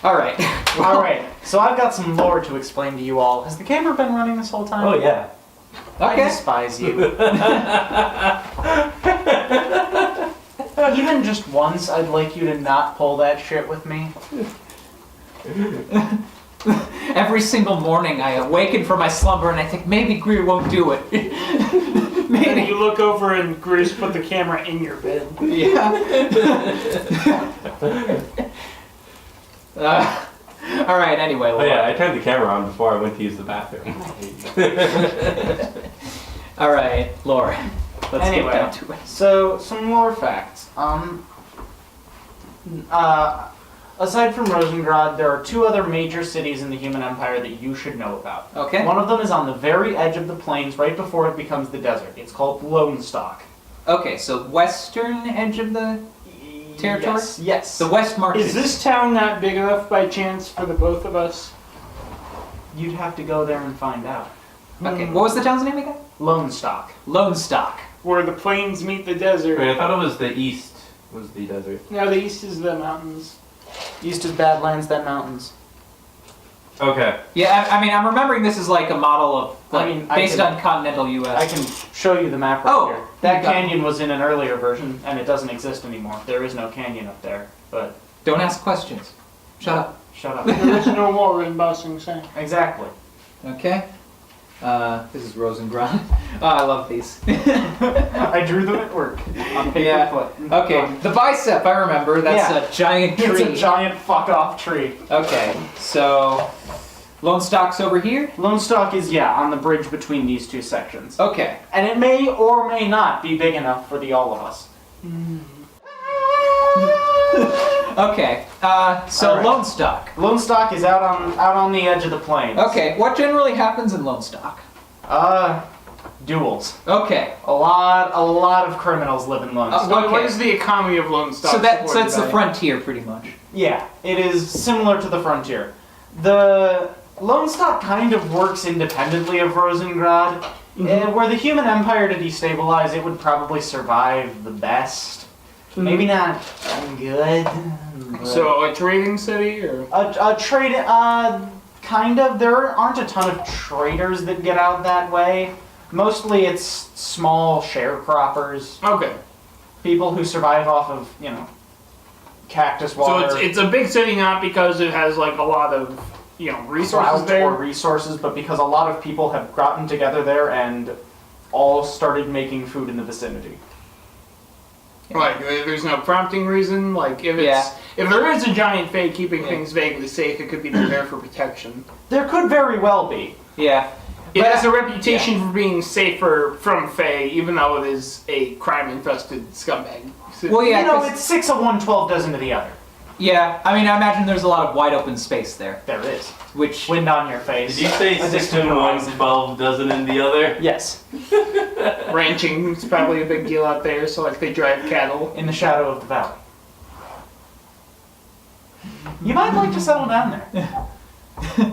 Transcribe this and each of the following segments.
All right. All right. So I've got some lore to explain to you all. Has the camera been running this whole time? Oh yeah. I despise you. Even just once, I'd like you to not pull that shit with me. Every single morning I awaken from my slumber and I think maybe Greer won't do it. Maybe you look over and Greer's put the camera in your bed. Yeah. All right, anyway. Oh yeah, I turned the camera on before I went to use the bathroom. All right, Laura. Let's Anyway, get down to it. So, some lore facts. Aside from Rosengard, there are 2 other major cities in the Human Empire that you should know about. Okay. One of them is on the very edge of the plains, right before it becomes the desert. It's called Lonestock. Okay, so western edge of the territory? Yes. The West Marches. Is this town not big enough by chance for the both of us? You'd have to go there and find out. Okay, what was the town's name again? Lonestock. Lonestock. Where the plains meet the desert. Wait, I thought it was the east was the desert. No, the east is the mountains. East is Badlands, then mountains. Okay. Yeah, I mean, I'm remembering this is like a model of, like, based on continental U.S. I can show you the map right Oh, here. That you got canyon was in an earlier version, and it doesn't exist anymore. There is no canyon up there, but... Don't ask questions. Shut up. Shut up. There is no more in Bossing Sang. Exactly. Okay. This is Rosengrad. Oh, I love these. I drew them at work on paper Yeah. foot. Okay, the bicep, I remember. That's Yeah. a giant tree. It's a giant fuck-off tree. Okay, so Lonestock's over here? Lonestock is, on the bridge between these 2 sections. Okay. And it may or may not be big enough for the all of us. Okay, so All right. Lonestock. Lonestock is out on the edge of the plains. Okay, what generally happens in Lonestock? Duels. Okay, A lot of criminals live in Lonestock. What is the economy of Lone Star? so that's the frontier pretty much. Yeah, it is similar to the frontier. The Lonestock kind of works independently of Rosengrad. Were the Human Empire to destabilize, it would probably survive the best. Maybe not good. So a trading city, or A trade, kind of. There aren't a ton of traders that get out that way. Mostly it's small sharecroppers. okay. People who survive off of, cactus water. So it's a big city not because it has like a lot of resources drought there. or resources, but because a lot of people have gotten together there and all started making food in the vicinity. Like there's no prompting reason. Like if there is a giant fae keeping things vaguely safe, it could be there for protection. There could very well be. Yeah. It has a reputation for being safer from fae, even though it is a crime-infested scumbag. Well, yeah, it's 6 of one, 12 dozen of the other. Yeah, I mean, I imagine there's a lot of wide open space there. There is. Which... Wind on your face. Did you say 6 in one, 12 dozen in the other? Yes. Ranching is probably a big deal out there, so like they drive cattle. In the shadow of the valley. You might like to settle down there.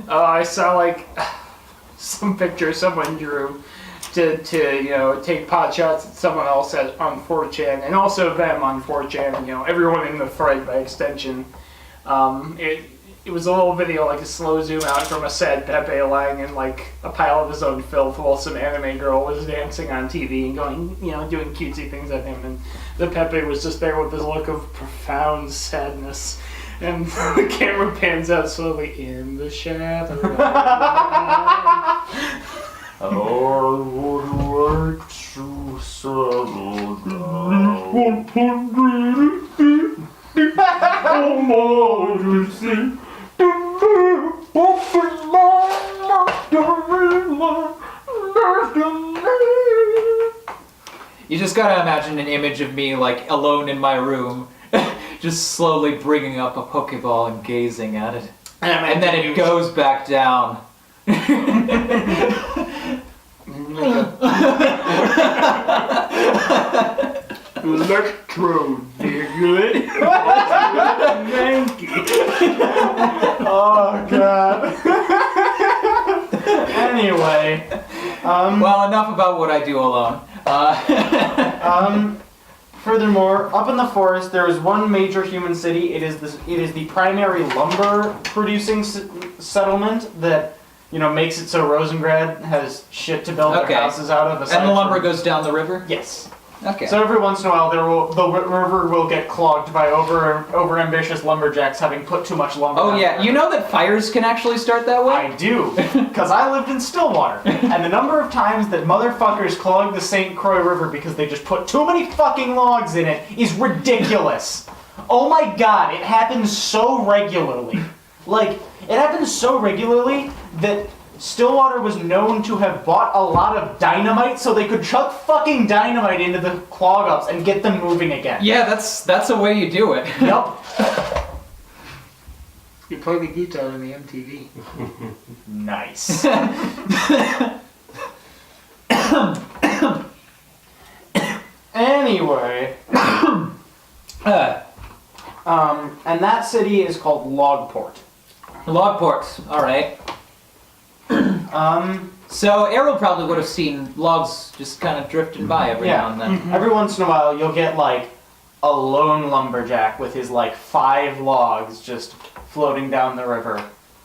I saw like some picture someone drew to take pot shots at someone else on 4chan, and also them on 4chan, everyone in the Fright by extension. It was a little video, like a slow zoom out from a sad Pepe lying in like a pile of his own filth while some anime girl was dancing on TV and going, doing cutesy things at him, and the Pepe was just there with this look of profound sadness. And the camera pans out slowly in the shadow. I would like to settle You just gotta imagine an image of me, like, alone in my room, just slowly bringing up a Pokeball and gazing at it. And then it goes back down. Electro Diglett. Oh god. Anyway, Well, enough about what I do alone. Furthermore, up in the forest, there is one major human city. It is the primary lumber producing settlement that makes it so Rosengrad has shit to build their houses out of. And the lumber goes down the river? Yes. Okay. So every once in a while, the river will get clogged by over ambitious lumberjacks having put too much lumber. Oh yeah, you know that fires can actually start that way? I do, because I lived in Stillwater, and the number of times that motherfuckers clogged the St. Croix River because they just put too many fucking logs in it is ridiculous. Oh my god, it happens so regularly. Like, it happens so regularly that Stillwater was known to have bought a lot of dynamite so they could chuck fucking dynamite into the clog-ups and get them moving again. Yeah, that's a way you do it. Yup. You play the guitar in the MTV. Nice. Anyway. And that city is called Logport. Logport, alright. So Errol probably would have seen logs just kind of drifting by every now and then. Mm-hmm. Every once in a while, you'll get like a lone lumberjack with his like 5 logs just floating down the river,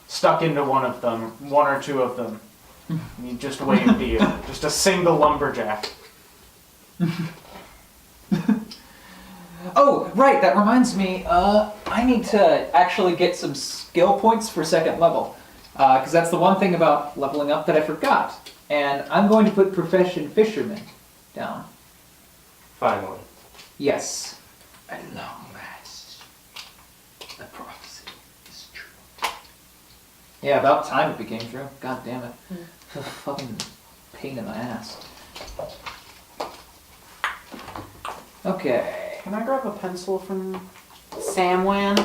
stuck into one of them, 1 or 2 of them. And he just waved to you, just a single lumberjack. Oh, right, that reminds me, I need to actually get some skill points for 2nd level. Because that's the one thing about leveling up that I forgot. And I'm going to put Profession Fisherman down. Finally. Yes. At long last, the prophecy is true. Yeah, about time it became true. God damn it. It's a fucking pain in the ass. Okay. Can I grab a pencil from Samwan?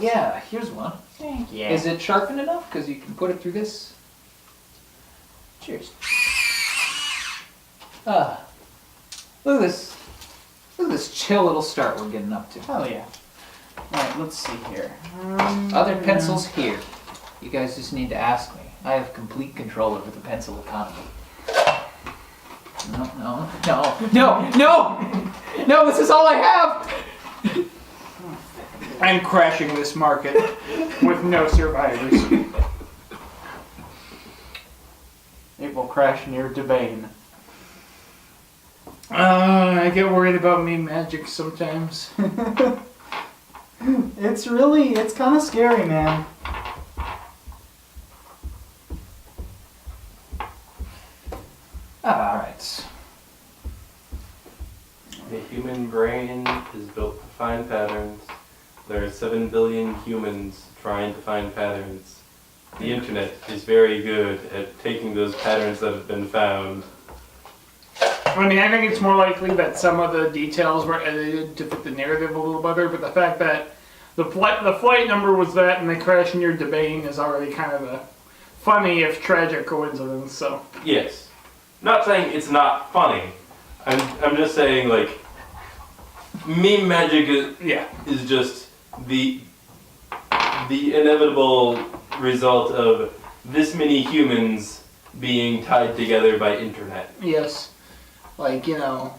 Yeah, here's one. Thank you. Is it sharpened enough? Because you can put it through this. Cheers. Look at this. Look at this chill little start we're getting up to. Hell yeah. Alright, let's see here. Other pencils here. You guys just need to ask me. I have complete control over the pencil economy. No, this is all I have! I'm crashing this market with no survivors. It will crash near Debane. I get worried about me magic sometimes. It's kind of scary, man. Alright. The human brain is built to find patterns. There are 7 billion humans trying to find patterns. The internet is very good at taking those patterns that have been found. I mean, I think it's more likely that some of the details were edited to fit the narrative a little better, but the fact that the flight number was that and they crashed near Debane is already kind of a funny if tragic coincidence, so. Yes. Not saying it's not funny. I'm just saying, like, meme magic is just the inevitable result of this many humans being tied together by internet. Yes. Like, God,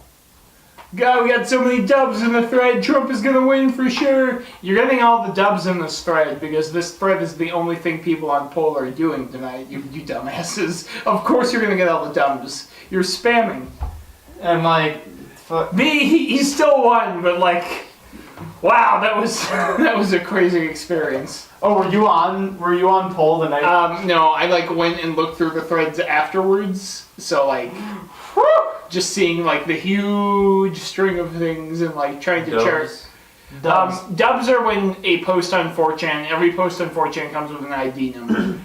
we got so many dubs in the thread, Trump is gonna win for sure. You're getting all the dubs in this thread because this thread is the only thing people on Tkohl are doing tonight, you dumbasses. Of course you're gonna get all the dubs. You're spamming. And like, He still won, but like, wow, that was a crazy experience. oh, were you on Tkohl the night? No, I like went and looked through the threads afterwards, so like, just seeing like the huge string of things and like trying to chart. Dubs are when a post on 4chan, every post on 4chan comes with an ID number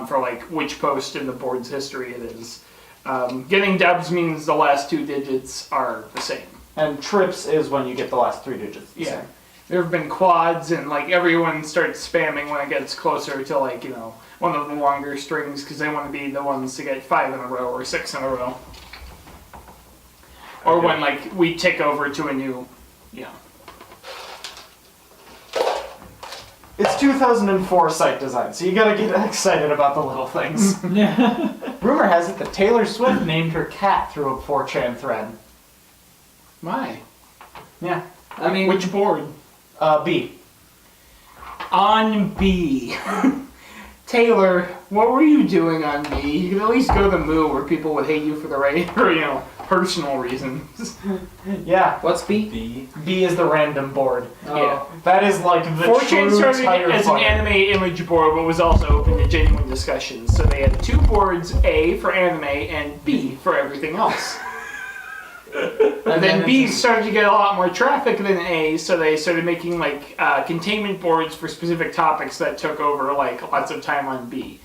for like which post in the board's history it is. Getting dubs means the last 2 digits are the same. And trips is when you get the last 3 digits. Yeah. There have been quads and like everyone starts spamming when it gets closer to like, one of the longer strings because they want to be the ones to get 5 in a row or 6 in a row. Or Okay. when like we tick over to a new, It's 2004 site design, so you gotta get excited about the little things. Rumor has it that Taylor Swift named her cat through a 4chan thread. My. Yeah. I mean, Which board? B. On B. Taylor, what were you doing on B? You could at least go to Moo where people would hate you for the right, or, personal reasons. Yeah. what's B? B. B is the random board. Oh. Yeah. That is like the 4chan true started tire as an fire. anime image board, but was also open to genuine discussions. So they had 2 boards, A for anime and B for everything else. And then B started to get a lot more traffic than A, so they started making like containment boards for specific topics that took over like lots of time on B.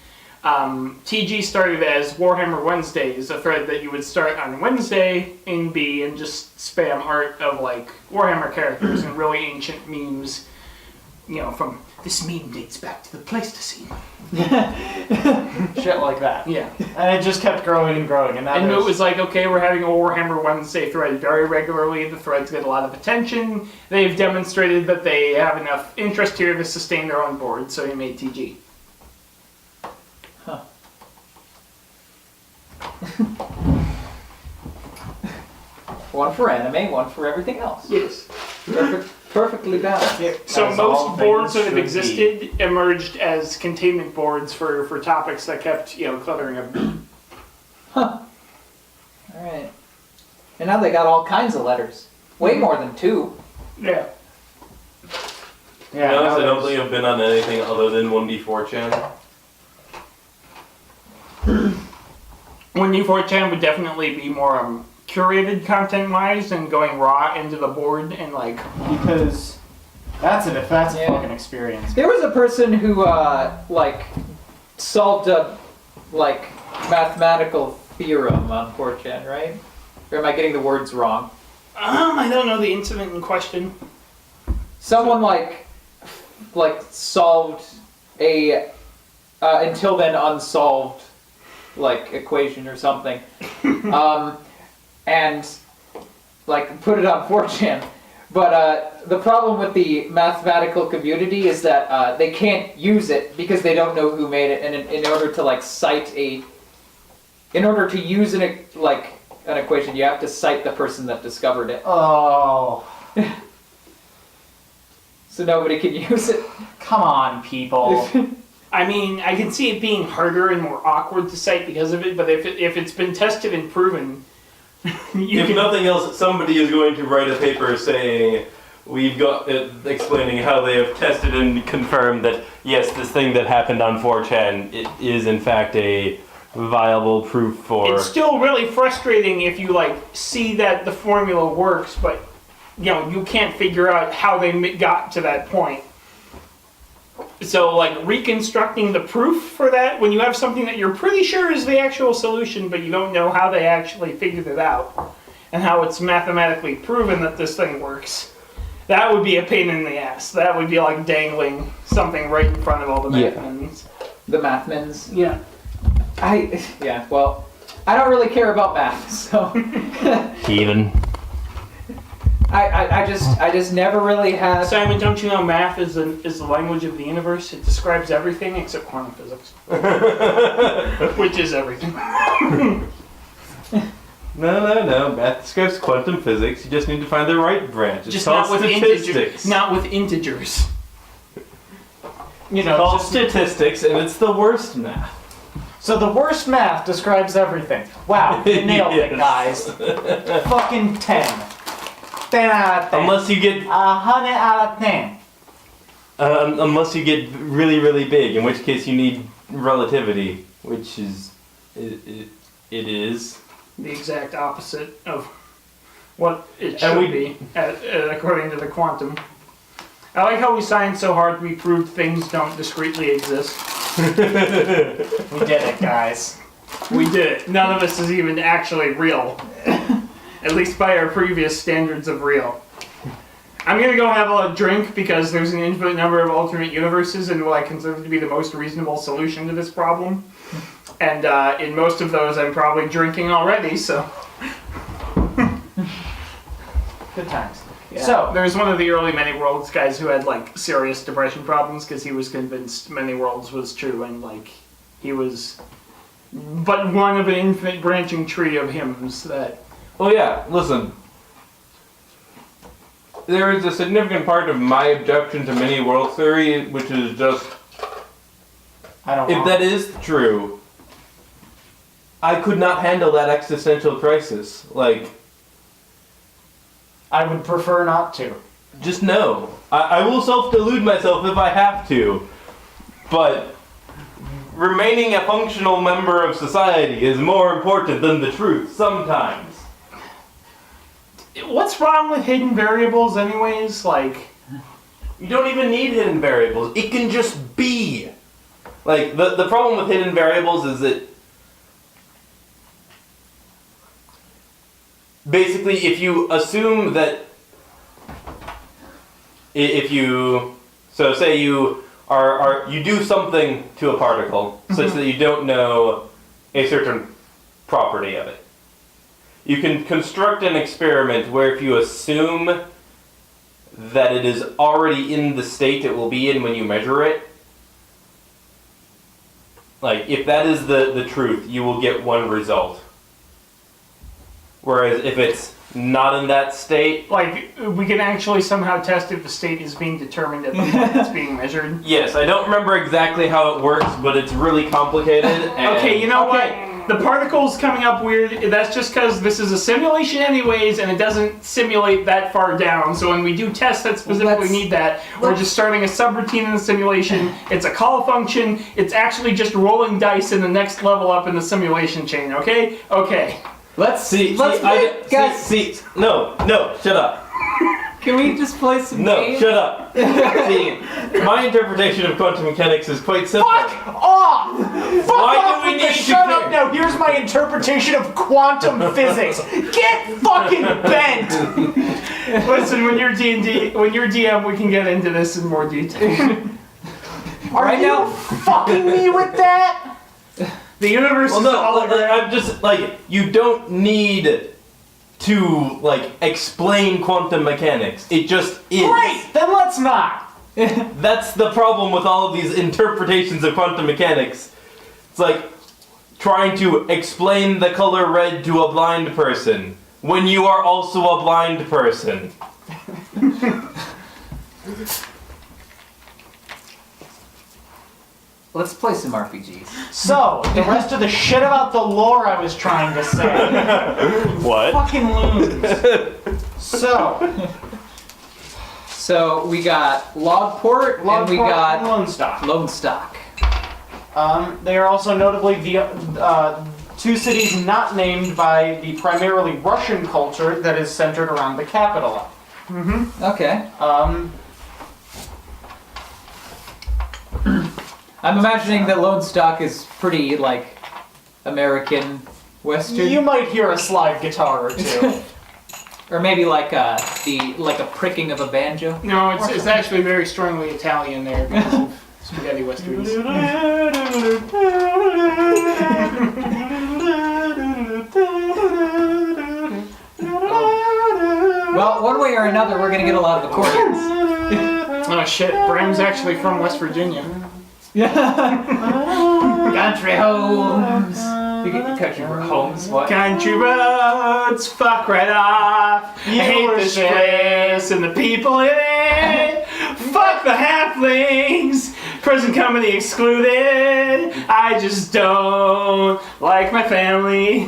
TG started as Warhammer Wednesdays, a thread that you would start on Wednesday in B and just spam art of like Warhammer characters and really ancient memes, from this meme dates back to the Pleistocene. Shit like that. Yeah. And it just kept growing and growing. And, And it was like, okay, we're having a Warhammer Wednesday thread very regularly. The threads get a lot of attention. They've demonstrated that they have enough interest here to sustain their own board, so they made TG. Huh. One for anime, one for everything else. Yes. Perfectly balanced. So As all most boards things that have should be. existed emerged as containment boards for topics that kept, cluttering up. Huh. Alright. And now they got all kinds of letters. Way more than 2. Yeah. Yeah. To be honest, I now don't there's- think I've been on anything other than 1D4 channel. 1D4chan would definitely be more curated content-wise and going raw into the board and like... Because that's a Yeah. fucking experience. There was a person who, solved a, mathematical theorem on 4chan, right? Or am I getting the words wrong? I don't know the incident in question. Someone, solved a, until then unsolved, equation or something. And put it on 4chan. But the problem with the mathematical community is that they can't use it because they don't know who made it. And in order to in order to use an equation, you have to cite the person that discovered it. Oh, So nobody can use it. come on, people. I mean, I can see it being harder and more awkward to cite because of it, but if it's been tested and proven, If nothing else, somebody is going to write a paper saying, we've got explaining how they have tested and confirmed that, yes, this thing that happened on 4chan it is in fact a viable proof for... It's still really frustrating if you see that the formula works, but you can't figure out how they got to that point. So reconstructing the proof for that when you have something that you're pretty sure is the actual solution, but you don't know how they actually figured it out and how it's mathematically proven that this thing works. That would be a pain in the ass. That would be like dangling something right in front of all the Yeah. mathemans. The mathmans. Yeah. Well, I don't really care about math, so Heathen. I just never really had. Simon, don't you know math is the language of the universe? It describes everything except quantum physics. Which is everything. No. Math describes quantum physics. You just need to find the right branch. It's Just called not with statistics. integers. Not with integers. It's called statistics, and it's the worst math. So the worst math describes everything. Wow, you nailed it, guys. Fucking 10. 10 out of 10. Unless you get 100 out of 10. unless you get really, really big, in which case you need relativity, which is it is. The exact opposite of what it And should be, according to the quantum. I like how we signed so hard we proved things don't discretely exist. We did it, guys. We did it. None of us is even actually real. At least by our previous standards of real. I'm gonna go have a drink because there's an infinite number of alternate universes and what I consider to be the most reasonable solution to this problem. And in most of those I'm probably drinking already, so... Good times. Yeah. So, there's one of the early Many Worlds guys who had serious depression problems because he was convinced Many Worlds was true and he was but one of an infinite branching tree of hymns that... Well, yeah. Listen. there is a significant part of my objection to many world theory, which is just, I don't know. if that is true, I could not handle that existential crisis. Like, I would prefer not to. just no. I will self-delude myself if I have to, but remaining a functional member of society is more important than the truth, sometimes. What's wrong with hidden variables, anyways? Like, You don't even need hidden variables. It can just be. Like, the problem with hidden variables is that basically if you assume that if you, so say you you do something to a particle such that you don't know a certain property of it. You can construct an experiment where if you assume that it is already in the state it will be in when you measure it, like if that is the truth, you will get one result. Whereas if it's not in that state, like we can actually somehow test if the state is being determined at the point it's being measured. yes, I don't remember exactly how it works, but it's really complicated. And Okay, you know what? The particle's coming up weird. That's just because this is a simulation anyways, and it doesn't simulate that far down. So when we do tests that specifically need that, we're just starting a subroutine in the simulation. It's a call function. It's actually just rolling dice in the next level up in the simulation chain, okay? Okay. Let's See, let's play, guys. see, no, shut up. Can we just play some No, games? shut up. See, my interpretation of quantum mechanics is quite simple. Fuck off! Fuck Why off do we with the need to shut care? up now. Here's my interpretation of quantum physics. Get fucking bent. Listen, when you're when you're DM, we can get into this in more detail. Are Right you now- fucking me with that? The universe Well, is no, all over. I'm just like, you don't need to like explain quantum mechanics. It just is. Great. Then let's not. That's the problem with all of these interpretations of quantum mechanics. It's like trying to explain the color red to a blind person when you are also a blind person. Let's play some RPGs. So, the rest of the shit about the lore I was trying to say. What? Fucking loons. So we got Logport and we got Lone Star. Lone Stock. They are also notably the two cities not named by the primarily Russian culture that is centered around the capital. Okay. Um, I'm imagining that Lone Stock is pretty like American Western, you might hear a slide guitar or two. or maybe like a pricking of a banjo. No, it's actually very strongly Italian there because of spaghetti westerns. Well, one way or another, we're gonna get a lot of accordions. Oh shit, Bram's actually from West Virginia. Country homes. You get country homes. What? Country roads, fuck right off. I hate this place and the people in it. Fuck the halflings. Present company excluded. I just don't like my family.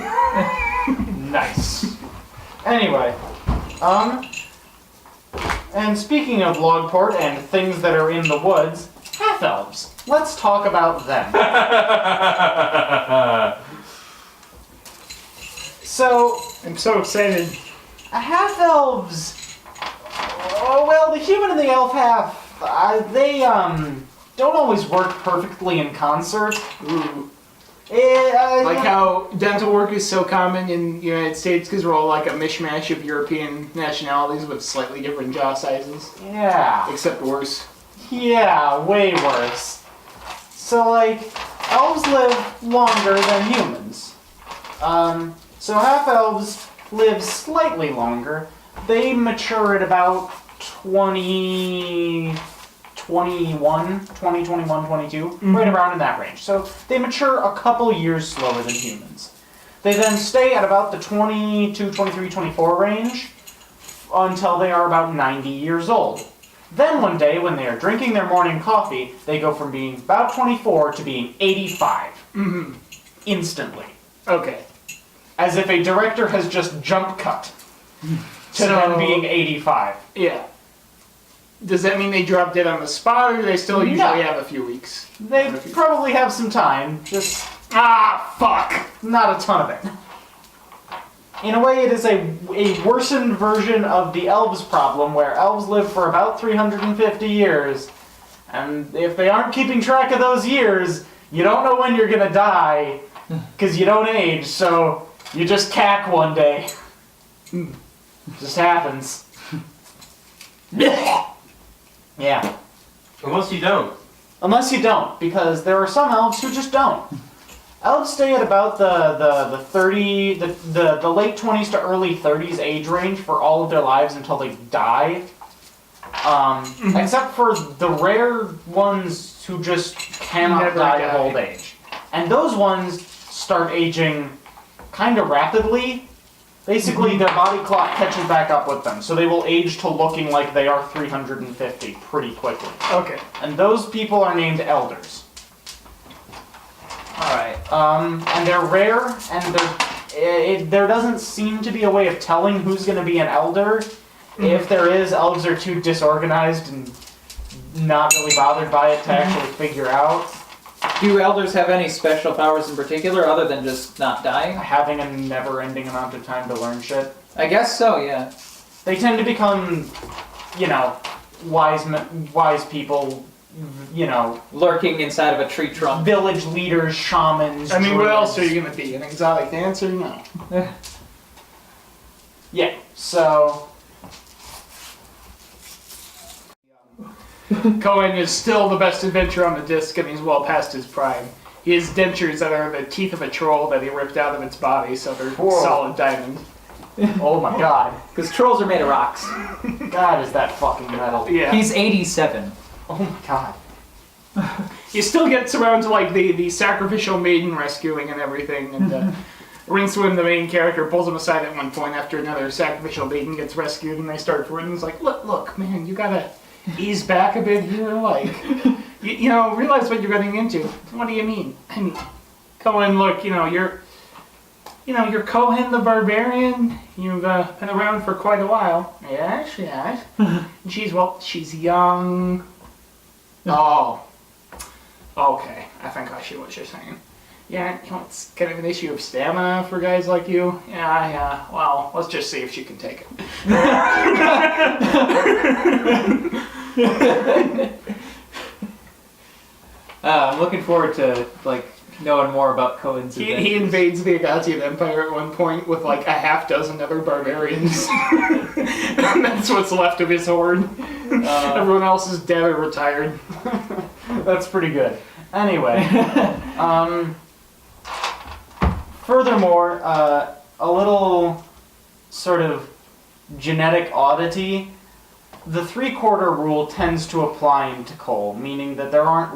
Nice. Anyway, and speaking of Logport and things that are in the woods, half-elves. Let's talk about them. So, I'm so excited. half-elves, oh, well, the human and the elf half, they, don't always work perfectly in concert. Ooh. Like How dental work is so common in the United States because we're all like a mishmash of European nationalities with slightly different jaw sizes. yeah. Except worse. Yeah, way worse. So, like, elves live longer than humans. So half-elves live slightly longer. They mature at about 20, 21, 22, right around in that range. So they mature a couple years slower than humans. They then stay at about the 22, 23, 24 range until they are about 90 years old. Then one day, when they are drinking their morning coffee, they go from being about 24 to being 85. Mm-hmm. Instantly. Okay. As if a director has just jump cut to them being 85. Yeah. Does that mean they drop dead on the spot, or do they still usually have a few weeks? They probably have some time, just fuck! not a ton of it. In a way, it is a worsened version of the elves' problem, where elves live for about 350 years, and if they aren't keeping track of those years, you don't know when you're gonna die, because you don't age, so you just cack one day. Just happens. Yeah. Unless you don't. Unless you don't, because there are some elves who just don't. Elves stay at about the late 20s to early 30s age range for all of their lives until they die. Except for the rare ones who just cannot Never die die. of old age. And those ones start aging kind of rapidly. Basically, their body clock catches back up with them, so they will age to looking like they are 350 pretty quickly. Okay. And those people are named elders. Alright. And they're rare, and there doesn't seem to be a way of telling who's going to be an elder. If there is, elves are too disorganized and not really bothered by it to actually figure out. Do elders have any special powers in particular other than just not dying? Having a never-ending amount of time to learn shit. I guess so, yeah. They tend to become, wise people, Lurking inside of a tree trunk. village leaders, shamans. I mean, what druids. else are you gonna be? An exotic dancer? No. Yeah, so Cohen is still the best adventurer on the disc, and he's well past his prime. He has dentures that are the teeth of a troll that he ripped out of its body, so they're Whoa. solid diamond. oh my god. Because trolls are made of rocks. God, is that fucking metal. Yeah. He's 87. Oh my god. He still gets around to like the sacrificial maiden rescuing and everything, and Rincewind, the main character, pulls him aside at one point after another sacrificial maiden gets rescued, and they start for it, and he's like, look, man, you gotta ease back a bit here, like, you know, realize what you're getting into. What do you mean? I mean, Cohen, look, you're Cohen the Barbarian. You've been around for quite a while. Yes. And she's young. Oh. Okay, I think I see what you're saying. Yeah, it's kind of an issue of stamina for guys like you. Yeah, well, let's just see if she can take it. I'm looking forward to, knowing more about Cohen's He adventures. invades the Agatian Empire at one point with like a half dozen other barbarians. And that's what's left of his horde. Everyone else is dead or retired. That's pretty good. Anyway, furthermore, a little sort of genetic oddity. The 3/4 rule tends to apply in Tkohl, meaning that there aren't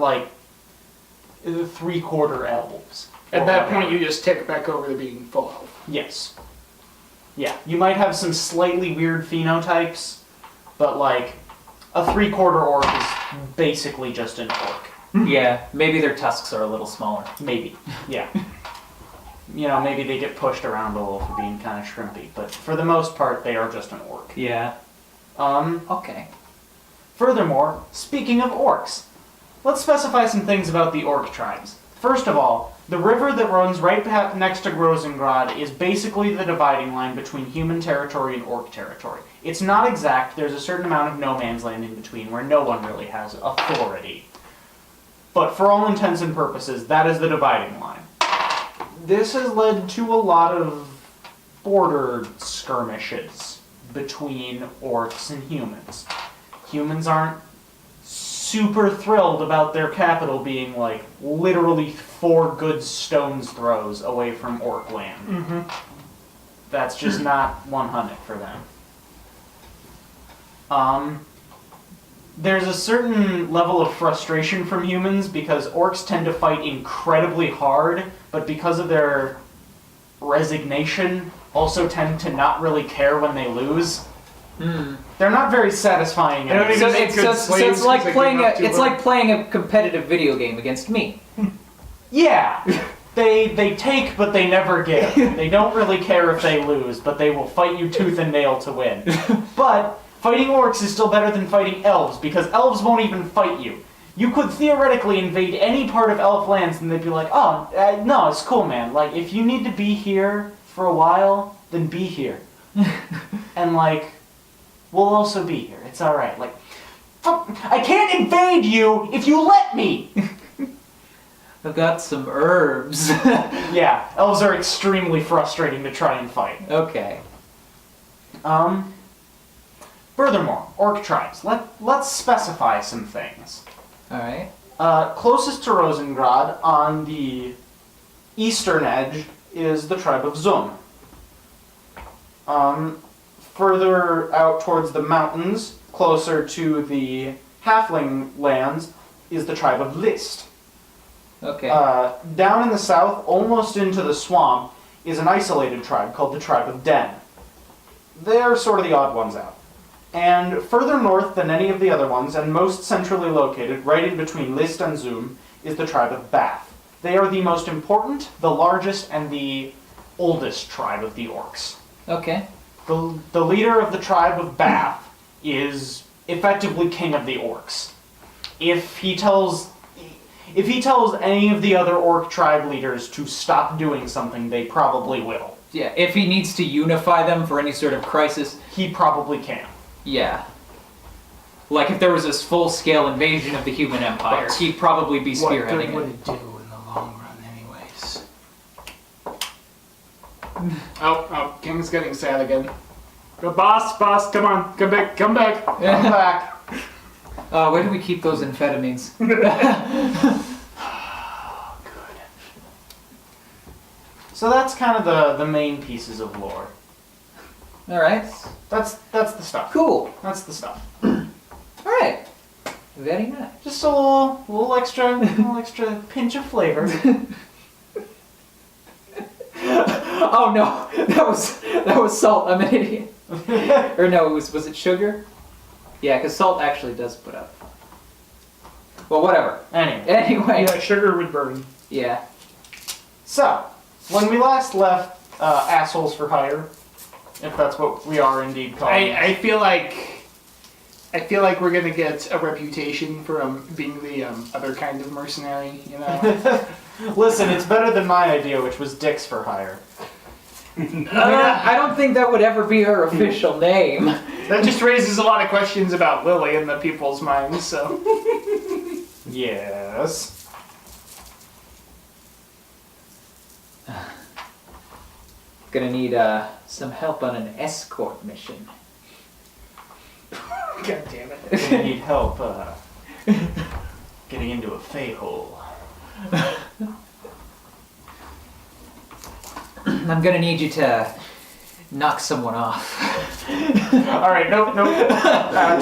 the 3/4 elves. At that point, you just tick back over to being full elf. Yes. Yeah, you might have some slightly weird phenotypes, but a 3/4 orc is basically just an orc. Yeah, maybe their tusks are a little smaller. Maybe. Yeah. Maybe they get pushed around a little for being kind of shrimpy, but for the most part, they are just an orc. Yeah. Okay. Furthermore, speaking of orcs, let's specify some things about the orc tribes. First of all, the river that runs right next to Grosengrad is basically the dividing line between human territory and orc territory. It's not exact, there's a certain amount of no man's land in between where no one really has authority. But for all intents and purposes, that is the dividing line. This has led to a lot of border skirmishes between orcs and humans. Humans aren't super thrilled about their capital being literally 4 good stone's throws away from orc land. Mm-hmm. That's just not 100 for them. There's a certain level of frustration from humans because orcs tend to fight incredibly hard, but because of their resignation, also tend to not really care when they lose. They're not very satisfying. They don't enemies. even So make it's, good so it's slaves like 'cause they playing give up too it's much. like playing a competitive video game against me. Yeah, they take, but they never give. They don't really care if they lose, but they will fight you tooth and nail to win. But fighting orcs is still better than fighting elves, because elves won't even fight you. You could theoretically invade any part of elf lands, and they'd be like, "Oh, no, it's cool, man. Like, if you need to be here for a while, then be here." And like, we'll also be here. It's all right. Like, fuck, I can't invade you if you let me. I've got some herbs. Yeah, elves are extremely frustrating to try and fight. Okay. Furthermore, orc tribes. Let's specify some things. Alright. Closest to Rosengrad on the eastern edge is the tribe of Zum. Further out towards the mountains, closer to the halfling lands, is the tribe of List. Okay. Down in the south, almost into the swamp, is an isolated tribe called the tribe of Den. They're sort of the odd ones out. And further north than any of the other ones, and most centrally located, right in between List and Zum, is the tribe of Bath. They are the most important, the largest, and the oldest tribe of the orcs. Okay. The leader of the tribe of Bath is effectively king of the orcs. If he tells any of the other orc tribe leaders to stop doing something, they probably will. Yeah, if he needs to unify them for any sort of crisis, He probably can. yeah. Like if there was this full-scale invasion of the human empire, But he'd probably be What spearheading good would it. it do in the long run, anyways? Oh, King's getting sad again. Go, boss, come on, come back. Come back. Where do we keep those amphetamines? So that's kind of the main pieces of lore. Alright. That's the stuff. Cool. That's the stuff. Alright. Very nice. Just a little extra pinch of flavor. Oh no, that was salt. I'm an idiot. Or no, was it sugar? Yeah, because salt actually does put out. Well, whatever. Anyway. Yeah, sugar would burn. Yeah. So, when we last left Assholes for Hire, if that's what we are indeed calling I feel like we're gonna get a reputation for being the other kind of mercenary, you know. it. Listen, it's better than my idea, which was Dicks for Hire. I don't think that would ever be her official name. That just raises a lot of questions about Lily in the people's minds. So Yes. Gonna need some help on an escort mission. God damn it. Gonna need help getting into a fey hole. I'm gonna need you to knock someone off. Alright, nope.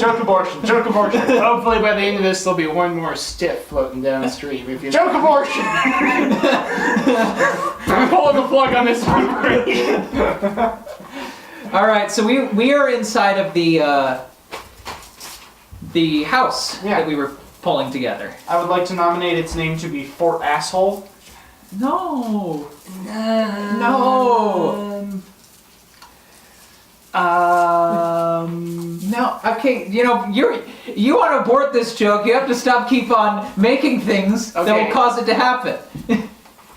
Joke abortion. Hopefully by the end of this there'll be one more stiff floating downstream. If you Joke abortion! I'm pulling the plug on this one. Alright, so we are inside of the house Yeah. that we were pulling together. I would like to nominate its name to be Fort Asshole. No. No. No. Okay. You know, you want to abort this joke. You have to keep on making things that Okay. will cause it to happen.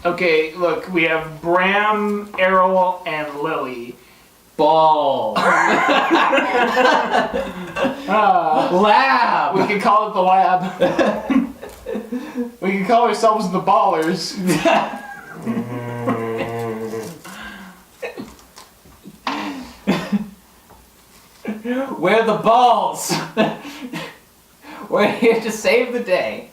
Okay, look, we have Bram, Errol, and Lily. Ball. Lab. We could call it the lab. We could call ourselves the Ballers. We're the balls. We're here to save the day.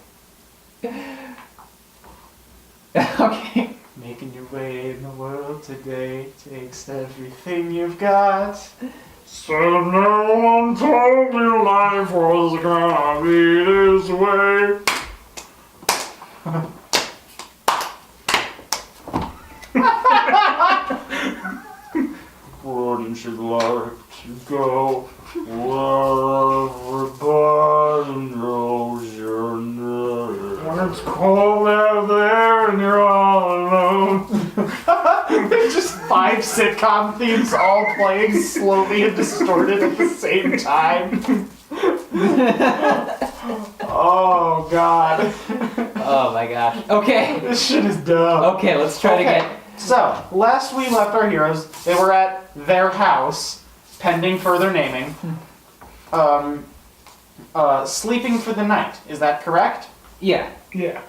Okay. Making your way in the world today takes everything you've got. So no one told you life was gonna be this way. Wouldn't you like Go where everybody knows your name. When it's cold out there and you're all alone. Just 5 sitcom themes all playing slowly and distorted at the same time. Oh god. Oh my gosh. Okay. This shit is dumb. Okay, let's try to get. So, last we left our heroes, they were at their house, pending further naming, sleeping for the night. Is that correct? Yeah, Yeah.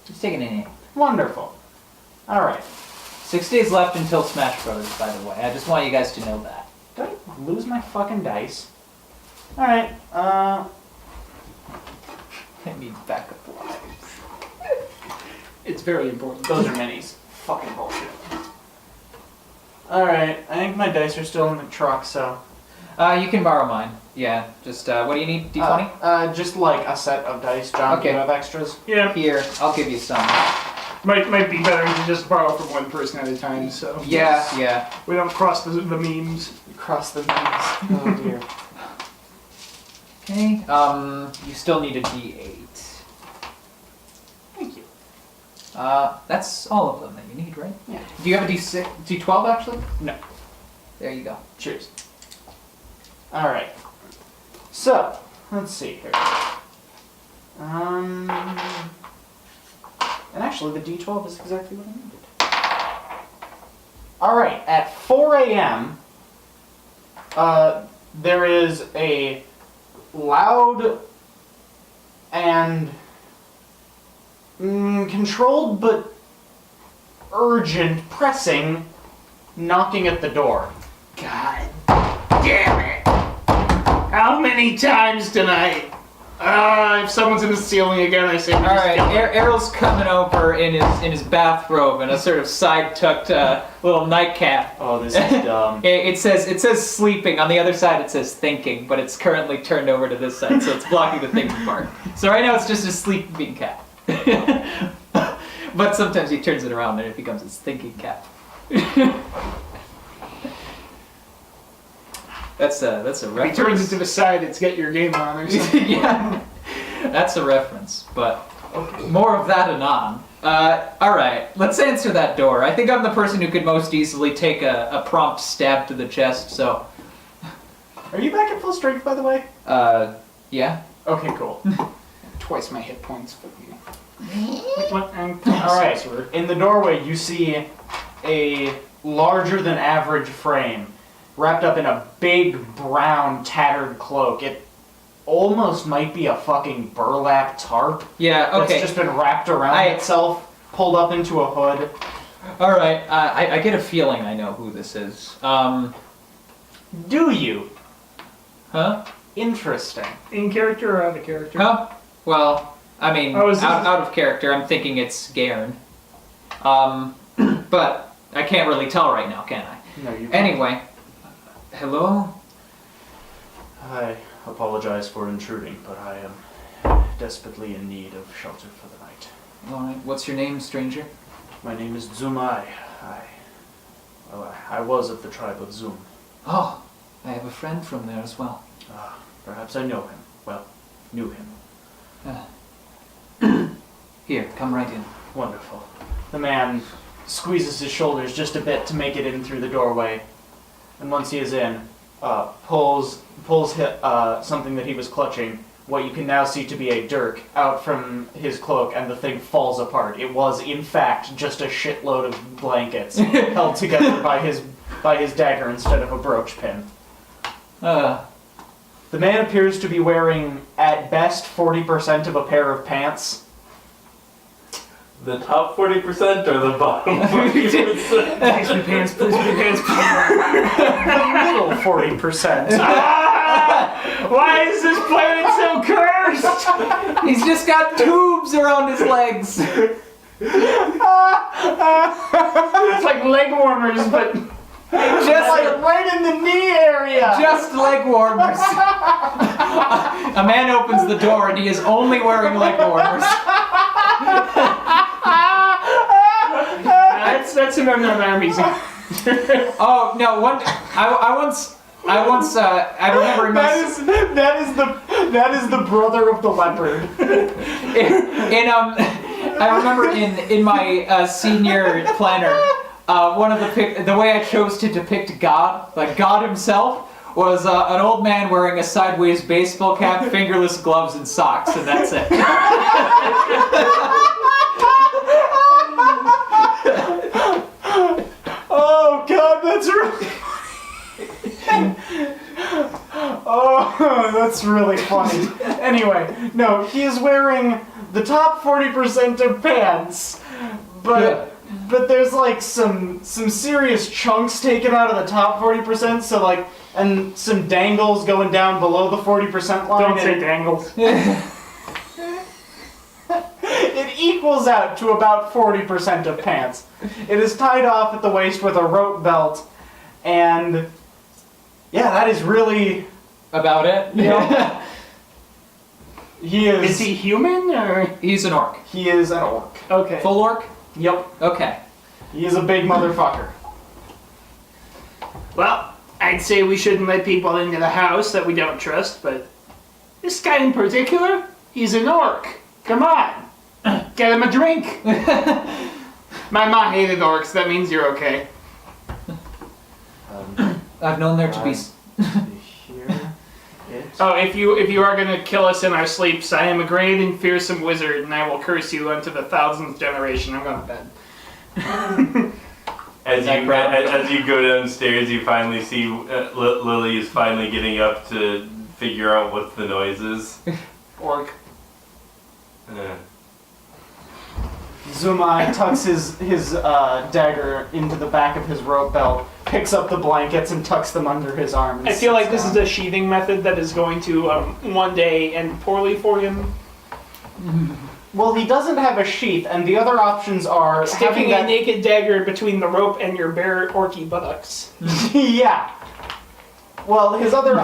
just taking a name. Wonderful. Alright. 6 days left until Smash Brothers, by the way. I just want you guys to know that. Did I lose my fucking dice? Alright, I need backup lives. It's very important. those are minis. Fucking bullshit. Alright, I think my dice are still in the truck, so... You can borrow mine. Yeah, just, what do you need? D20? Just like a set of dice. John, do Okay. you have extras? Yeah. Here, I'll give you some. Might be better to just borrow from one person at a time, so Yeah. we don't cross the memes. Cross the knees. Oh dear. Okay, you still need a D8. Thank you. That's all of them that you need, right? Yeah. Do you have a D6, D12 actually? No. There you go. Cheers. Alright. So, let's see here. And actually, the D12 is exactly what I needed. Alright, at 4 a.m., there is a loud and controlled but urgent pressing knocking at the door. God damn it! How many times tonight? If someone's in the ceiling again, I say we All just right, kill them. Errol's coming over in his bathrobe and a sort of side tucked little nightcap. Oh, this is dumb. It says sleeping. On the other side, it says thinking, but it's currently turned over to this side, so it's blocking the thinking part. So right now, it's just a sleeping cat. But sometimes he turns it around and it becomes his thinking cat. That's a If he reference. turns it to the side, it's get your game on or something. Yeah, that's a reference, but more of that anon. Alright, let's answer that door. I think I'm the person who could most easily take a prompt stab to the chest, so... Are you back at full strength, by the way? Yeah? Okay, cool. Twice my hit points. What? Alright, in the doorway you see a larger than average frame wrapped up in a big brown tattered cloak. It almost might be a fucking burlap tarp Yeah, okay. that's just been wrapped around itself, pulled up into a hood. Alright, I get a feeling I know who this is. Do you? Huh? Interesting. In character or out of character? Huh? Well, I mean, Oh, is this- out of character, I'm thinking it's Gairn. But I can't really tell right now, can I? No, you. Anyway, hello? I apologize for intruding, but I am desperately in need of shelter for the night. Alright, what's your name, stranger? My name is Zumai. I was of the tribe of Zum. Oh, I have a friend from there as well. Perhaps I know him. Well, knew him. Here, come right in. Wonderful. The man squeezes his shoulders just a bit to make it in through the doorway, and once he is in, pulls something that he was clutching, what you can now see to be a dirk, out from his cloak, and the thing falls apart. It was, in fact, just a shitload of blankets held together by his dagger instead of a brooch pin. The man appears to be wearing, at best, 40% of a pair of pants. The top 40% or the bottom 40%? Please be pants, please be pants. The middle 40%. Why is this planet so cursed? He's just got tubes around his legs. It's like leg warmers, but Just, Like right in the knee area! just leg warmers. A man opens the door and he is only wearing leg warmers. that's him in an army. Oh no! I once I once, I remember in my... That is the brother of the leopard. I remember in my senior planner, one of the way I chose to depict God, like God himself, was an old man wearing a sideways baseball cap, fingerless gloves, and socks, and that's it. Oh God, that's really. Oh, that's really funny. Anyway, no, he is wearing the top 40% of pants, but there's like some serious chunks taken out of the top 40%, so like, and some dangles going down below the 40% line. Don't say dangles. It equals out to about 40% of pants. It is tied off at the waist with a rope belt, and yeah, that is really About it? Yeah. He is. Is he human or? He's an orc. He is an orc. Okay. Full orc? Yep. Okay. He is a big motherfucker. Well, I'd say we shouldn't let people into the house that we don't trust, but this guy in particular, he's an orc. Come on. Get him a drink. My mom hated orcs. That means you're okay. I've known there to be... Here. Oh, if you are gonna kill us in our sleeps, I am a great and fearsome wizard, and I will curse you unto the 1000th generation. I'm going to bed. As you go downstairs, you finally see Lily is finally getting up to figure out what the noise is. Orc. Zumai tucks his dagger into the back of his rope belt, picks up the blankets and tucks them under his arm. And I feel like sits this is down. a sheathing method that is going to one day end poorly for him. Well, he doesn't have a sheath, and the other options are Sticking having a that. naked dagger between the rope and your bare orky buttocks. Yeah. Well, his other.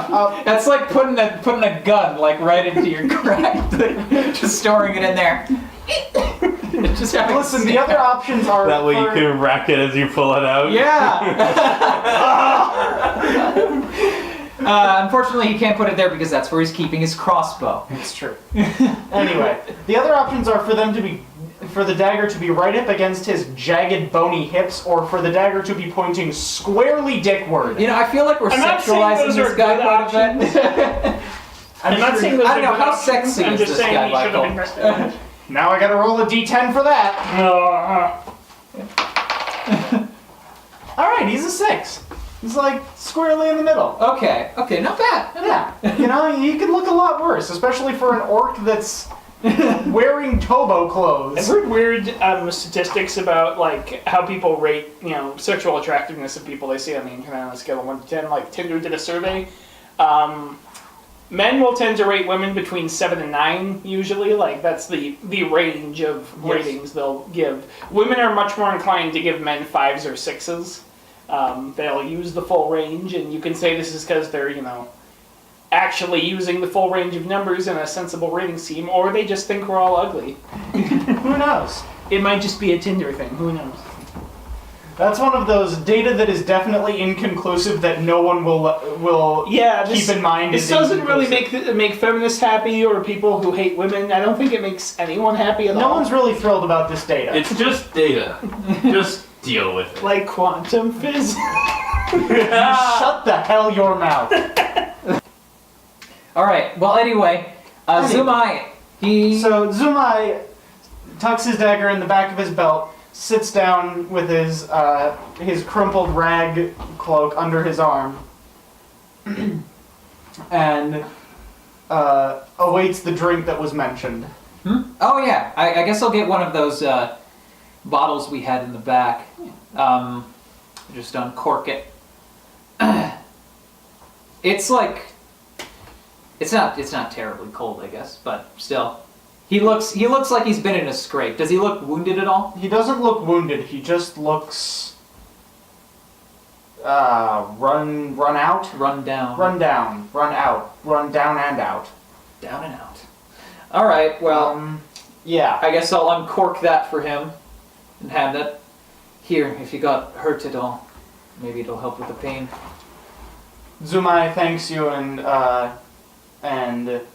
That's like putting a gun like right into your crack, just storing it in there. Just having Listen, the other options are. That way you can rack it as you pull it out. Yeah. Unfortunately, he can't put it there because that's where he's keeping his crossbow. It's true. Anyway, the other options are for the dagger to be right up against his jagged, bony hips, or for the dagger to be pointing squarely dickward. You know, I feel like we're I'm not saying sexualizing those this are guy good quite a bit. I'm not saying those I are don't know, good how options. sexy I'm is just this saying guy, he should have Michael? invested. Now I gotta roll a d10 for that. Alright, he's a 6. He's like squarely in the middle. Okay, not bad. Yeah, you know, he could look a lot worse, especially for an orc that's wearing Tobo I've clothes. heard weird statistics about like how people rate, sexual attractiveness of people they see on the internet on a scale of 1 to 10. Like Tinder did a survey. Men will tend to rate women between 7 and 9 usually. Like that's the range of ratings they'll give. Women are much more inclined to give men 5s or 6s. They'll use the full range, and you can say this is because they're, actually using the full range of numbers in a sensible rating scheme, or they just think we're all ugly. Who knows? It might just be a Tinder thing. Who knows? That's one of those data that is definitely inconclusive that no one will keep in mind. This is doesn't really inconclusive. make feminists happy or people who hate women. I don't think it makes anyone happy at all. No one's really thrilled about this data. It's just data. Just deal with it. like quantum physics. Shut the hell your mouth. Alright, well anyway, Zumai, So Zumai tucks his dagger in the back of his belt, sits down with his crumpled rag cloak under his arm, and awaits the drink that was mentioned. Oh yeah, I guess I'll get one of those bottles we had in the back. Just uncork it. It's like, it's not terribly cold, I guess, but still. He looks like he's been in a scrape. Does he look wounded at all? He doesn't look wounded. He just looks run out, Run down. run down, run out, run down and out. Down and out. Alright, well, Yeah. I guess I'll uncork that for him and hand it. Here, if you got hurt at all, maybe it'll help with the pain. Zumai thanks you and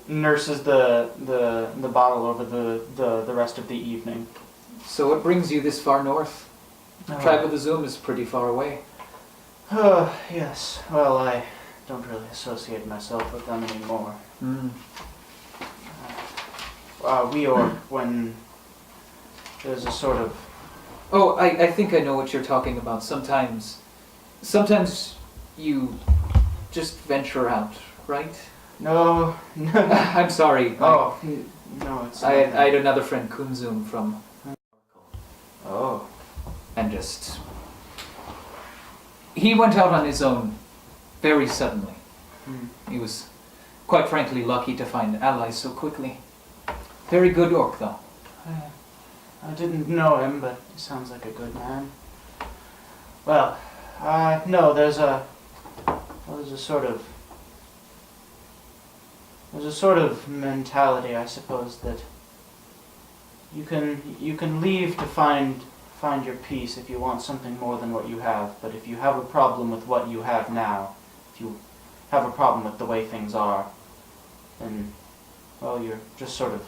nurses the bottle over the rest of the evening. So what brings you this far north? Tribe of the Zoom is pretty far away. Yes. Well, I don't really associate myself with them anymore. Mm. We orc when there's a sort of... Oh, I think I know what you're talking about. Sometimes you just venture out, right? No. I'm sorry. Oh, no, it's... I had another friend, Kunzum, from... Oh. And just... He went out on his own very suddenly. He was, quite frankly, lucky to find allies so quickly. Very good orc, though. I didn't know him, but he sounds like a good man. Well, no, there's a sort of mentality, I suppose, that you can leave to find your peace if you want something more than what you have. But if you have a problem with what you have now, if you have a problem with the way things are, then, well, you're just sort of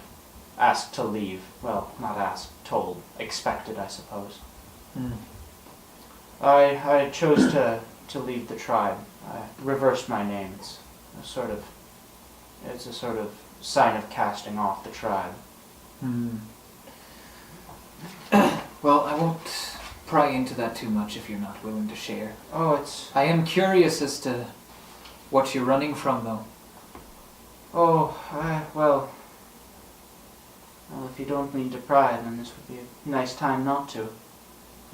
asked to leave. Well, not asked, told, expected, I suppose. Mm. I chose to leave the tribe. I reversed my name. It's a sort of sign of casting off the tribe. Hmm. Well, I won't pry into that too much if you're not willing to share. Oh, it's... I am curious as to what you're running from, though. Oh, well, if you don't mean to pry, then this would be a nice time not to.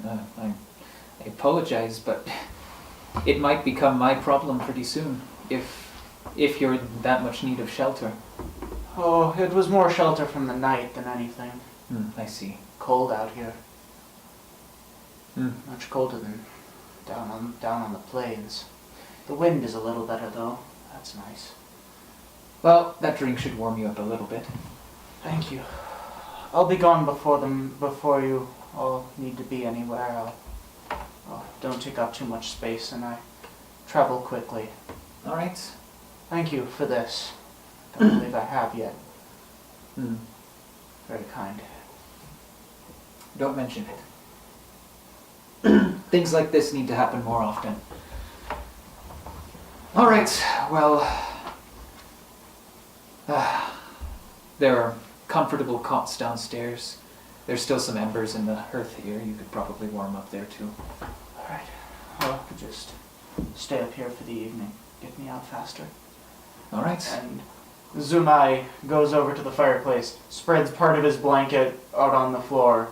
I apologize, but it might become my problem pretty soon, if you're in that much need of shelter. Oh, it was more shelter from the night than anything. I see. Cold out here. Hmm. Much colder than down on the plains. The wind is a little better though. That's nice. Well, that drink should warm you up a little bit. Thank you. I'll be gone before you all need to be anywhere. Don't take up too much space, and I travel quickly. All right. Thank you for this. Don't believe I have yet. Hmm. Very kind. Don't mention it. Things like this need to happen more often. All right. Well, there are comfortable cots downstairs. There's still some embers in the hearth here. You could probably warm up there too. All right. Well, just stay up here for the evening. Get me out faster. All right. And Zumai goes over to the fireplace, spreads part of his blanket out on the floor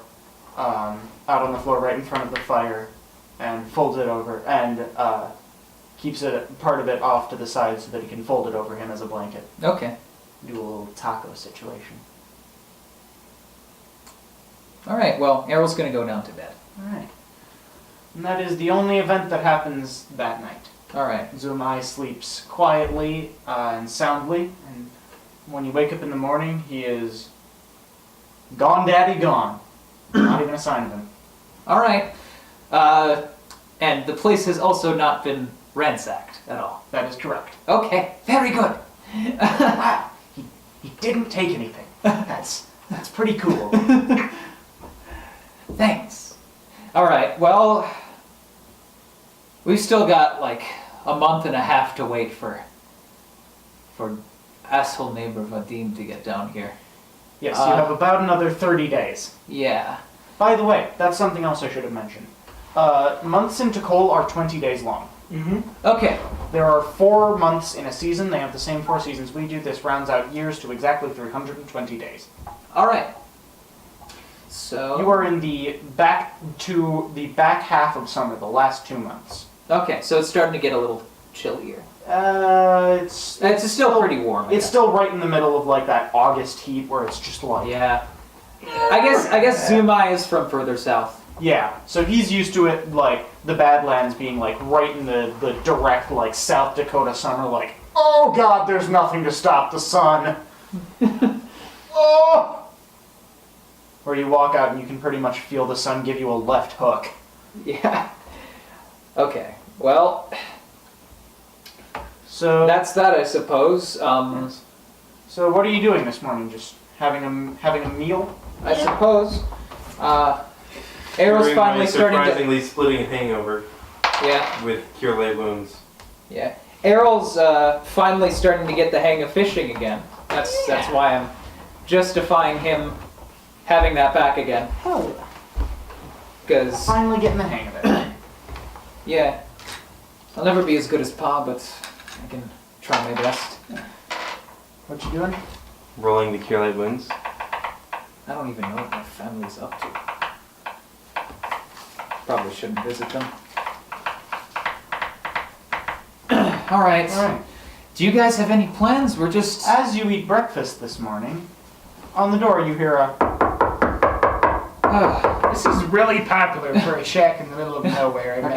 right in front of the fire, and folds it over, and keeps part of it off to the side so that he can fold it over him as a blanket. Okay. Do a little taco situation. All right. Well, Errol's gonna go down to bed. All right. And that is the only event that happens that night. All right. Zumai sleeps quietly and soundly, and when you wake up in the morning, he is gone, daddy, gone. Not even a sign of him. All right. And the place has also not been ransacked at all. That is correct. Okay. Very good. Wow, he didn't take anything. That's pretty cool. Thanks. All right. Well, we've still got like a month and a half to wait for asshole neighbor Vadim to get down here. Yes, you have about another 30 days. Yeah. By the way, that's something else I should have mentioned. Months in Tkohl are 20 days long. Okay. There are 4 months in a season. They have the same 4 seasons we do. This rounds out years to exactly 320 days. All right. So You are in the back half of summer, the last 2 months. Okay, so it's starting to get a little chillier. It's still pretty warm. It's still right in the middle of like that August heat where it's just like Yeah. I guess Zumai is from further south. yeah. So he's used to it, like the Badlands being like right in the direct like South Dakota summer. Like, oh God, there's nothing to stop the sun. Oh. Where you walk out and you can pretty much feel the sun give you a left hook. Yeah. Okay. Well, So That's that, I suppose. So what are you doing this morning? Just having a meal? I suppose. Errol's Curing finally my starting to. surprisingly splitting a hangover Yeah, with cure light wounds. yeah. Errol's finally starting to get the hang of fishing again. That's why I'm justifying him having that back again. Hell yeah. Because, Finally getting the hang of it. yeah, I'll never be as good as Pa, but I can try my best. What you doing? Rolling the cure light wounds. I don't even know what my family's up to. Probably shouldn't visit them. Alright. Alright. Do you guys have any plans? We're just... As you eat breakfast this morning, on the door you hear a... This is really popular for a shack in the middle of nowhere. Our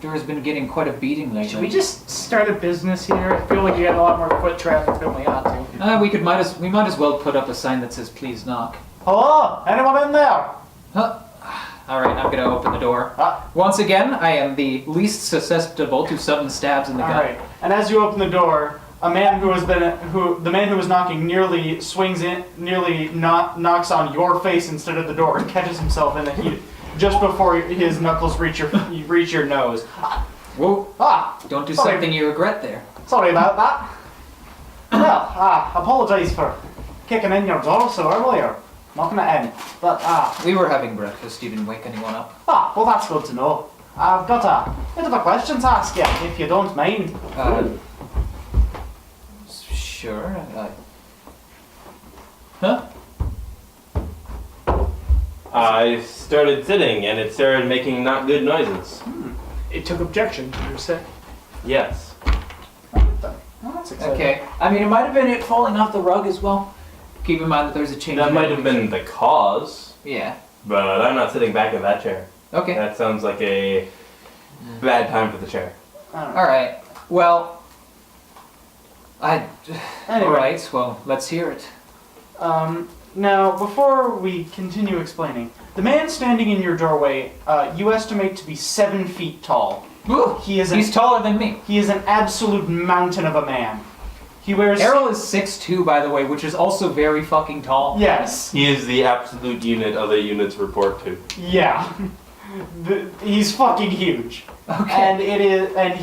door's been getting quite a beating lately. Should we just start a business here? I feel like we got a lot more foot traffic than we ought to. We might as well put up a sign that says "Please knock." Hello? Anyone in there? Huh? All right, I'm gonna open the door. Ah. Once again, I am the least susceptible to sudden stabs in the gut. Alright. And as you open the door, the man who was knocking nearly swings in, knocks on your face instead of the door and catches himself in the heat just before his knuckles reach your nose. Whoa! Don't do Sorry. something you regret there. Sorry about that. Well, apologise for kicking in your door so early or knocking it in. But, We were having breakfast. You didn't wake anyone up. well that's good to know. I've got a bit of a question to ask you, if you don't mind. Sure. Huh? I started sitting and it started making not good noises. It took objection to your set. Yes. Oh, that's exciting. Okay. I mean, it might have been it falling off the rug as well. Keep in mind that there's a change. That in might have been the cause, Yeah. but I'm not sitting back in that chair. Okay. That sounds like a bad time for the chair. I don't know. All right. Well. Anyway. All right. Well, let's hear it. Now, before we continue explaining, the man standing in your doorway, you estimate to be 7 feet tall. Ooh, he's taller than me. He is an absolute mountain of a man. He wears... Errol is 6'2", by the way, which is also very fucking tall. Yes. He is the absolute unit other units report to. Yeah. He's fucking huge. Okay.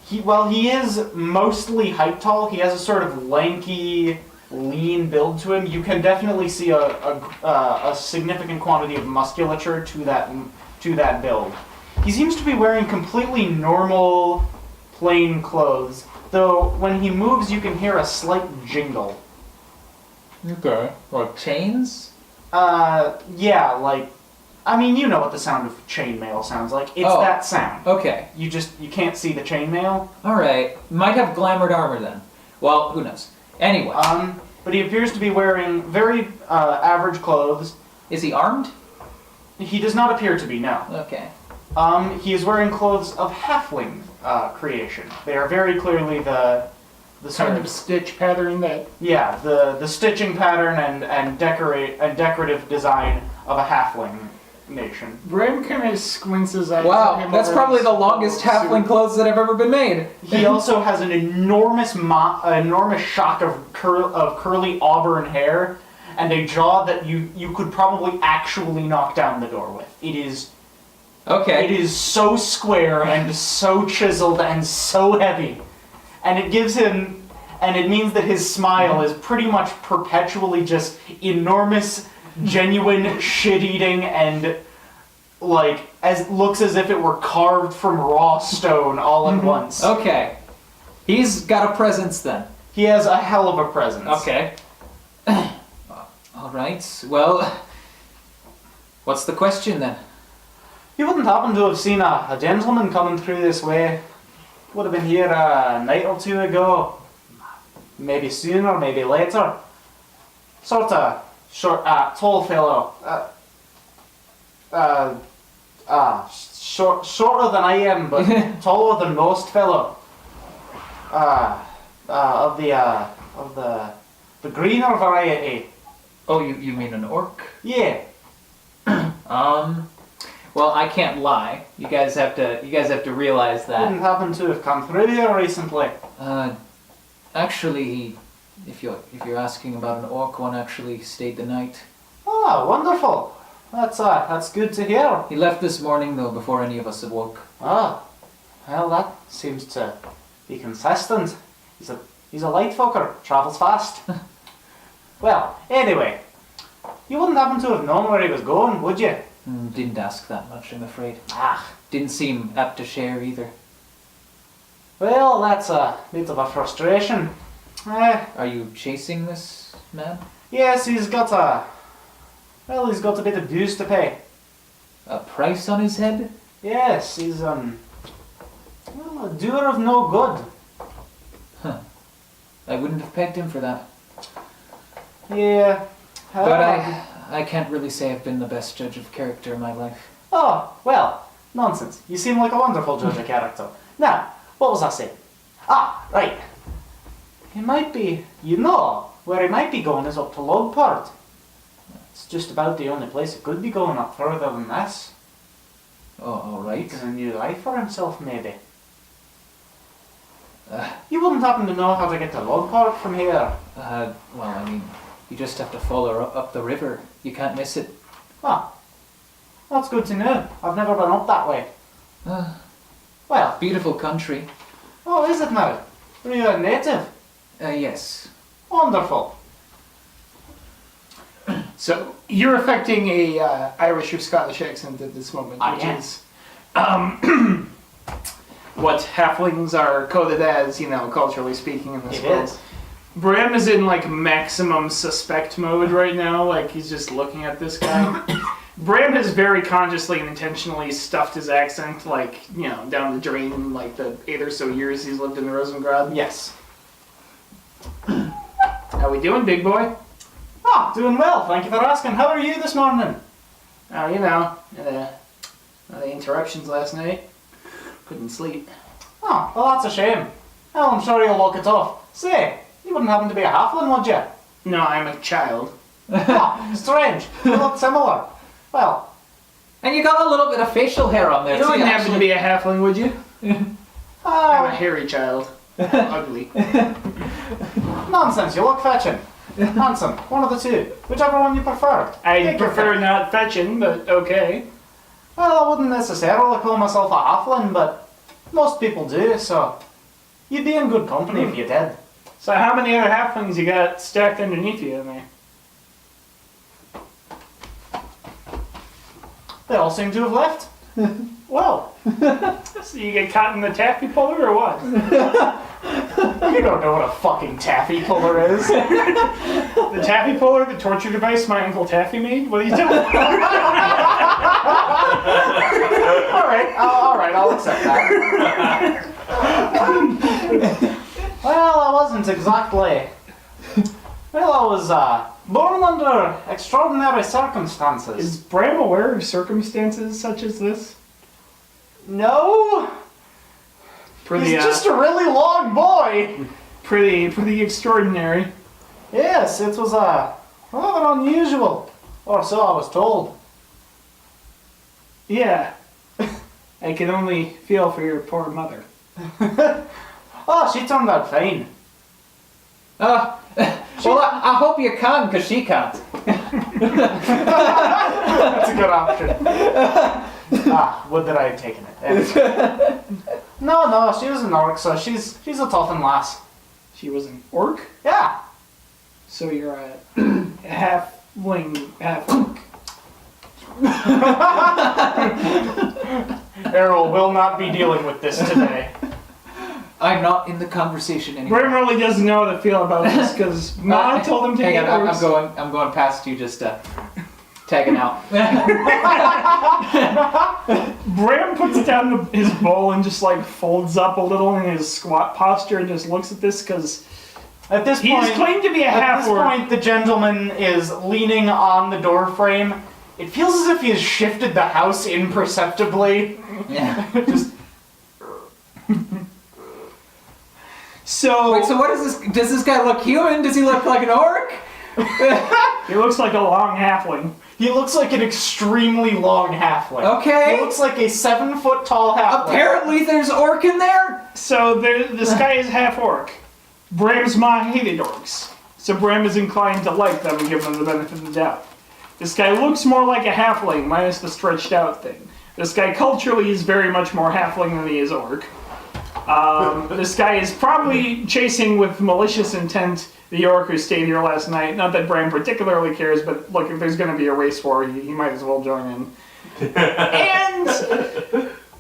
He is mostly height tall. He has a sort of lanky, lean build to him. You can definitely see a significant quantity of musculature to that build. He seems to be wearing completely normal, plain clothes, though when he moves you can hear a slight jingle. Okay. Like chains? Yeah, like, I mean, you know what the sound of chainmail sounds like. It's Oh. that sound. Okay. You can't see the chainmail. Alright. Might have glamored armor then. Well, who knows. Anyway. But he appears to be wearing very average clothes. Is he armed? He does not appear to be, no. Okay. He is wearing clothes of halfling creation. They are very clearly the sort Kind of stitch pattern that... yeah, the stitching pattern and decorative design of a halfling nation. Bram kind of squints his eyes at Wow, him that's over probably his the longest suit. halfling clothes that have ever been made. He also has an enormous shock of curly auburn hair and a jaw that you could probably actually knock down the door with. It is so square and so chiseled and so heavy. And it means that his smile is pretty much perpetually just enormous, genuine shit-eating and looks as if it were carved from raw stone all at once. Okay. He's got a presence then. He has a hell of a presence. Okay. Alright, well, what's the question then? You wouldn't happen to have seen a gentleman coming through this way? Would have been here a night or two ago. Maybe sooner, maybe later. Sort of short, tall fellow. Shorter than I am, but taller than most fellow. Of the greener variety. Oh, you mean an orc? Yeah. Well, I can't lie. You guys have to realize that. Didn't happen to have come through here recently. Actually, if you're asking about an orc, one actually stayed the night. Ah, wonderful. That's good to hear. He left this morning though, before any of us awoke. Ah, well, that seems to be consistent. He's a light fucker, travels fast. Well, anyway, you wouldn't happen to have known where he was going, would you? Didn't ask that much, I'm afraid. Ah, Didn't seem apt to share either. well, that's a bit of a frustration. Are you chasing this man? Yes, he's got a bit of dues to pay. A price on his head? Yes, he's well, a doer of no good. I wouldn't have pegged him for that. Yeah. But I can't really say I've been the best judge of character in my life. Oh, well, nonsense. You seem like a wonderful judge of character. Now, what was I saying? Ah, right. He might be, where he might be going is up to Logport. It's just about the only place he could be going up further than this. Oh, alright. Making a new life for himself, maybe. You wouldn't happen to know how to get to Logport from here? Well, I mean, you just have to follow up the river. You can't miss it. Ah, that's good to know. I've never been up that way. Well, Beautiful country. oh, is it now? Are you a native? Yes. Wonderful. So you're affecting a Irish or Scottish accent at this moment, I which am. is what halflings are coded as, culturally speaking in this It world. is. Bram is in like maximum suspect mode right now, like he's just looking at this guy. Bram has very consciously and intentionally stuffed his accent, down the drain in like the 8 or so years he's lived in Rosengrad. Yes. How we doing, big boy? Ah, doing well. Thank you for asking. How are you this morning? The interruptions last night. Couldn't sleep. Oh, well, that's a shame. Well, I'm sure you'll walk it off. Say, you wouldn't happen to be a halfling, would you? No, I'm a child. Ah, strange. You look similar. Well, And you got a little bit of facial hair on there. You wouldn't happen to be a halfling, would you? I'm a ah, hairy child. Ugly. nonsense. You look fetching. Handsome. One of the two. Whichever one you prefer. I Take your prefer pick. not fetching, but okay. Well, I wouldn't necessarily call myself a halfling, but most people do, so you'd be in good company if you did. So how many other halflings you got stacked underneath you in there? They all seem to have left. Well, So you get caught in the taffy puller or what? you don't know what a fucking taffy puller is. The taffy puller, the torture device my Uncle Taffy made? What are you doing? Alright, I'll accept that. Well, I wasn't exactly. Well, I was born under extraordinary circumstances. Is Bram aware of circumstances such as this? No, Pretty, he's just a really long boy. pretty extraordinary. Yes, it was rather unusual, or so I was told. Yeah. I can only feel for your poor mother. Oh, she turned out fine. Well, I hope you can, because she can't. That's a good option. Would that I had taken it. Anyway. No, she was an orc, so she's a toughin' lass. She was an orc? Yeah. So you're a half-orc. Errol will not be dealing with this today. I'm not in the conversation anymore. Bram really doesn't know how to feel about this because Mom told him to Hang get on, orcs. I'm going past you, just tagging out. Bram puts down his bowl and just like folds up a little in his squat posture and just looks at this because At this he's point, claimed to be a at this half-orc. point, the gentleman is leaning on the door frame. It feels as if he has shifted the house imperceptibly. Yeah. Just So Wait, so what is this? Does this guy look human? Does he look like an orc? He looks like a long halfling. He looks like an extremely long halfling. Okay. He looks like a 7-foot tall halfling. Apparently there's orc in there. So this guy is half orc. Bram's ma hated orcs, so Bram is inclined to like them and give them the benefit of the doubt. This guy looks more like a halfling, minus the stretched out thing. This guy culturally is very much more halfling than he is orc. This guy is probably chasing with malicious intent the orc who stayed here last night. Not that Bram particularly cares, but look, if there's going to be a race war, he might as well join in. And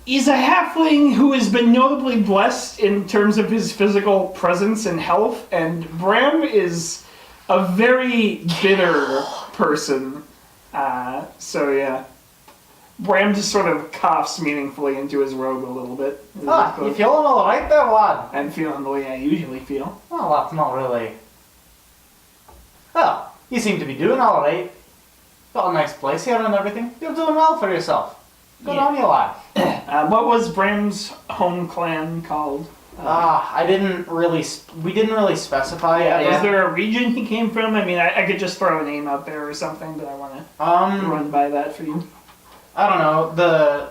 he's a halfling who has been notably blessed in terms of his physical presence and health, and Bram is a very bitter person. So yeah. Bram just sort of coughs meaningfully into his robe a little bit. You feeling alright there, lad? I'm feeling the way I usually feel. Well, that's not really... Well, you seem to be doing alright. Got a nice place here and everything. You're doing well for yourself. Good on you, lad. What was Bram's home clan called? I didn't really... We didn't really specify. Is there a region he came from? I mean, I could just throw a name out there or something, but I want to run by that for you. I don't know.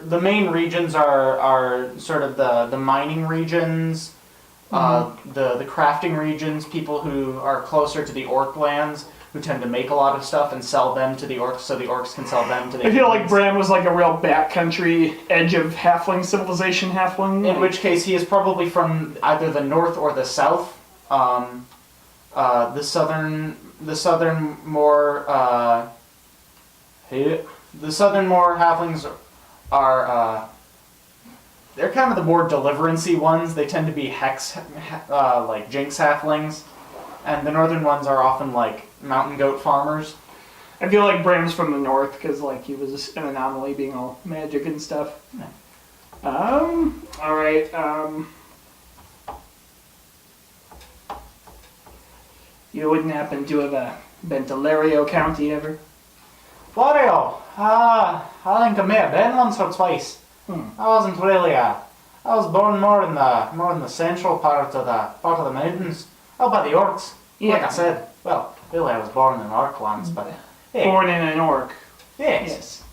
The main regions are sort of the mining regions, the crafting regions, people who are closer to the orc lands, who tend to make a lot of stuff and sell them to the orcs so the orcs can sell them to the I feel like humans. Bram was like a real backcountry edge of halfling civilization halfling. In which case he is probably from either the north or the south. The southern more halflings are they're kind of the more deliverancy ones. They tend to be like jinx halflings, and the northern ones are often like mountain goat farmers. I feel like Bram's from the north because like he was an anomaly being all magic and stuff. All right. You wouldn't happen to have been to Lario County ever? Lario, I think I may have been once or twice. I wasn't really I was born more in the central part of the mountains. Out by the orcs. Yeah. Like I said, well, really I was born in orc lands, but hey. Born in an orc. Yes.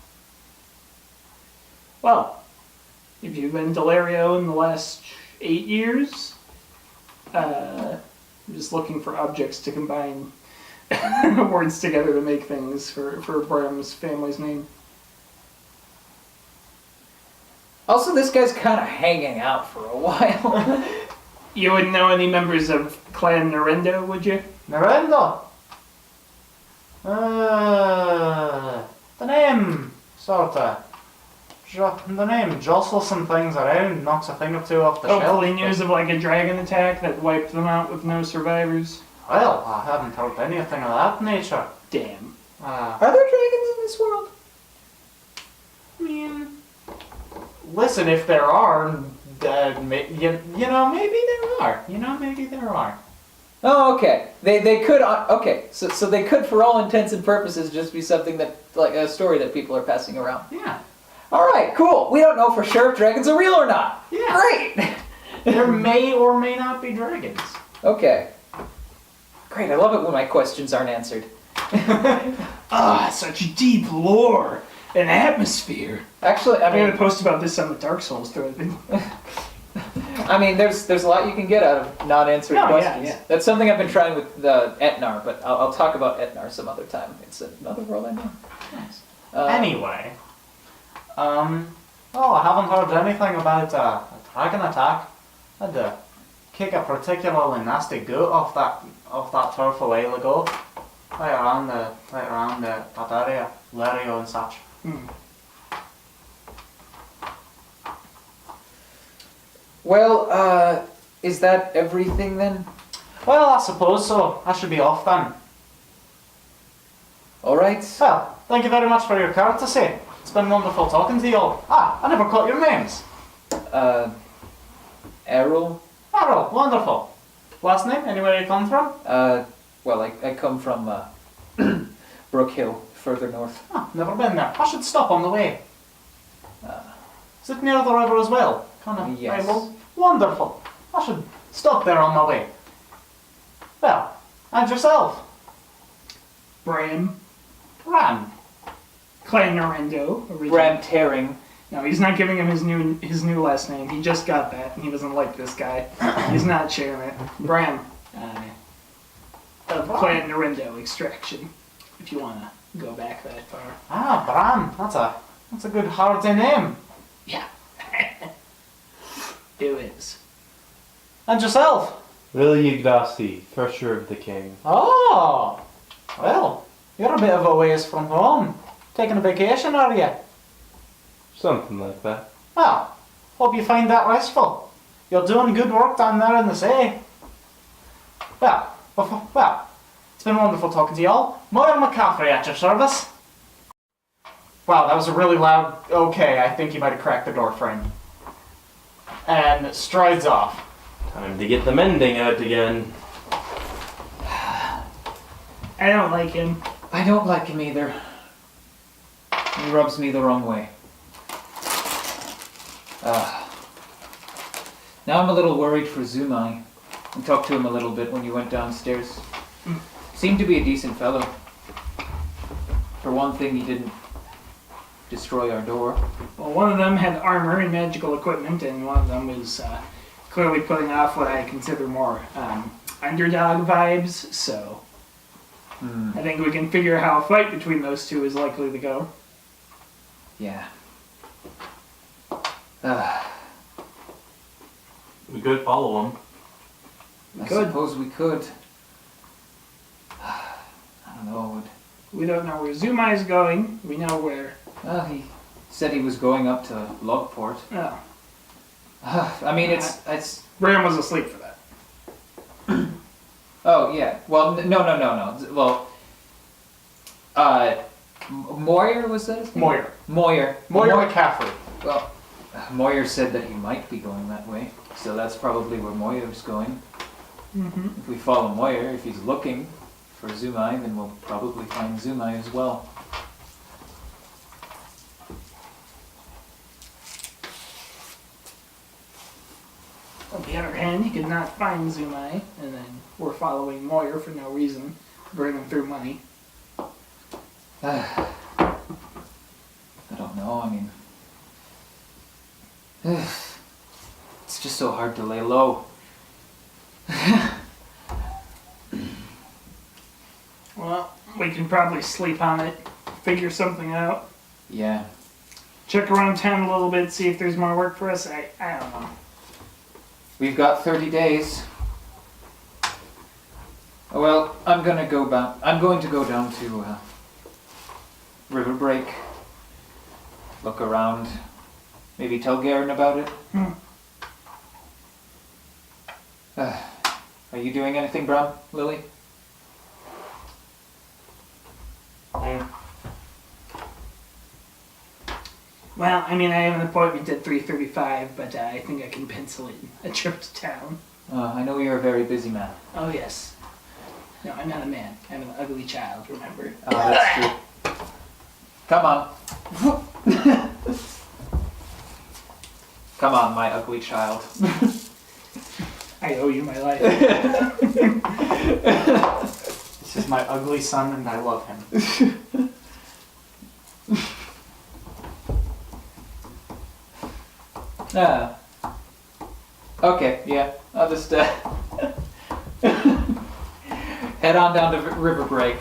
Well, if you've been to Lario in the last 8 years, I'm just looking for objects to combine words together to make things for Bram's family's name. Also, this guy's kind of hanging out for a while. You wouldn't know any members of Clan Narendo, would you? Narendo. The name the name jostles some things around, knocks a thing or two off the shelf. Hopefully news of like a dragon attack that wiped them out with no survivors. Well, I haven't heard anything of that nature. Damn. Are there dragons in this world? I mean, listen, if there are, you know, maybe there are. You know, maybe there are. Oh, okay. They could. Okay, so they could, for all intents and purposes, just be something that, like a story that people are passing around. Yeah. All right, cool. We don't know for sure if dragons are real or not. Yeah. Great. There may or may not be dragons. Okay. Great. I love it when my questions aren't answered. Such deep lore and atmosphere. Actually, I I'm gonna mean, post about this on the Dark Souls thread. there's a lot you can get out of non-answered No, yeah, questions. yeah. That's something I've been trying with the Etnar, but I'll talk about Etnar some other time. It's another world I know. Nice. Uh, Anyway, well, I haven't heard anything about a dragon attack. I had to kick a particularly nasty goat off that turf a while ago, right around that area, Lario and such. Well, is that everything then? Well, I suppose so. I should be off then. All right. Well, thank you very much for your courtesy. It's been wonderful talking to you all. I never caught your names. Errol. Errol, wonderful. Last name? Anywhere you come from? Well, I come from Brook Hill, further north. Never been there. I should stop on the way. Is it near the river as well? Kind of. Yes. Well, wonderful. I should stop there on my way. Well, and yourself? Bram. Bram. Clan Narendo. Bram Tearing. No, he's not giving him his new last name. He just got that, and he doesn't like this guy. He's not sharing it. Bram. Of Clan Narendo extraction, if you want to go back that far. Ah, Bram. That's a good hardy name. Yeah. It is. And yourself? Lily Yggdrasi, Thresher of the King. Oh. Well, you're a bit of a ways from home. Taking a vacation, are you? Something like that. Well, hope you find that restful. You're doing good work down there in the sea. Well, it's been wonderful talking to y'all. Moira McCaffrey at your service. Wow, that was a really loud okay. I think you might have cracked the door frame. And strides off. Time to get the mending out again. I don't like him. I don't like him either. He rubs me the wrong way. Now I'm a little worried for Zumai. I talked to him a little bit when you went downstairs. Seemed to be a decent fellow. For one thing, he didn't destroy our door. Well, one of them had armor and magical equipment, and one of them was clearly putting off what I consider more underdog vibes, so I think we can figure how a fight between those two is likely to go. Yeah. We could follow him. I could. suppose we could. I don't know. We don't know where Zumai's going. We know where. Well, he said he was going up to Logport. Oh, I mean, it's. Bram was asleep for that. Oh yeah. Well, no. Well, Moyer was that his name? Moyer Moyer. McCaffrey. Well, Moyer said that he might be going that way, so that's probably where Moyer's going. Mm-hmm. If we follow Moyer, if he's looking for Zumai, then we'll probably find Zumai as well. On the other hand, he could not find Zumai, and then we're following Moyer for no reason, bring him through money. I don't know, I mean... It's just so hard to lay low. Well, we can probably sleep on it, figure something out, Yeah. check around town a little bit, see if there's more work for us. I don't know. We've got 30 days. Well, I'm going to go down to River Break. Look around. Maybe tell Garen about it. Are you doing anything, Bram? Lily? Well, I mean, I have an appointment at 3:35, but I think I can pencil in a trip to town. I know you're a very busy man. Oh, yes. No, I'm not a man. I'm an ugly child, remember? Oh, that's true. Come on. Come on, my ugly child. I owe you my life. This is my ugly son and I love him. Okay, yeah. I'll just head on down to River Break.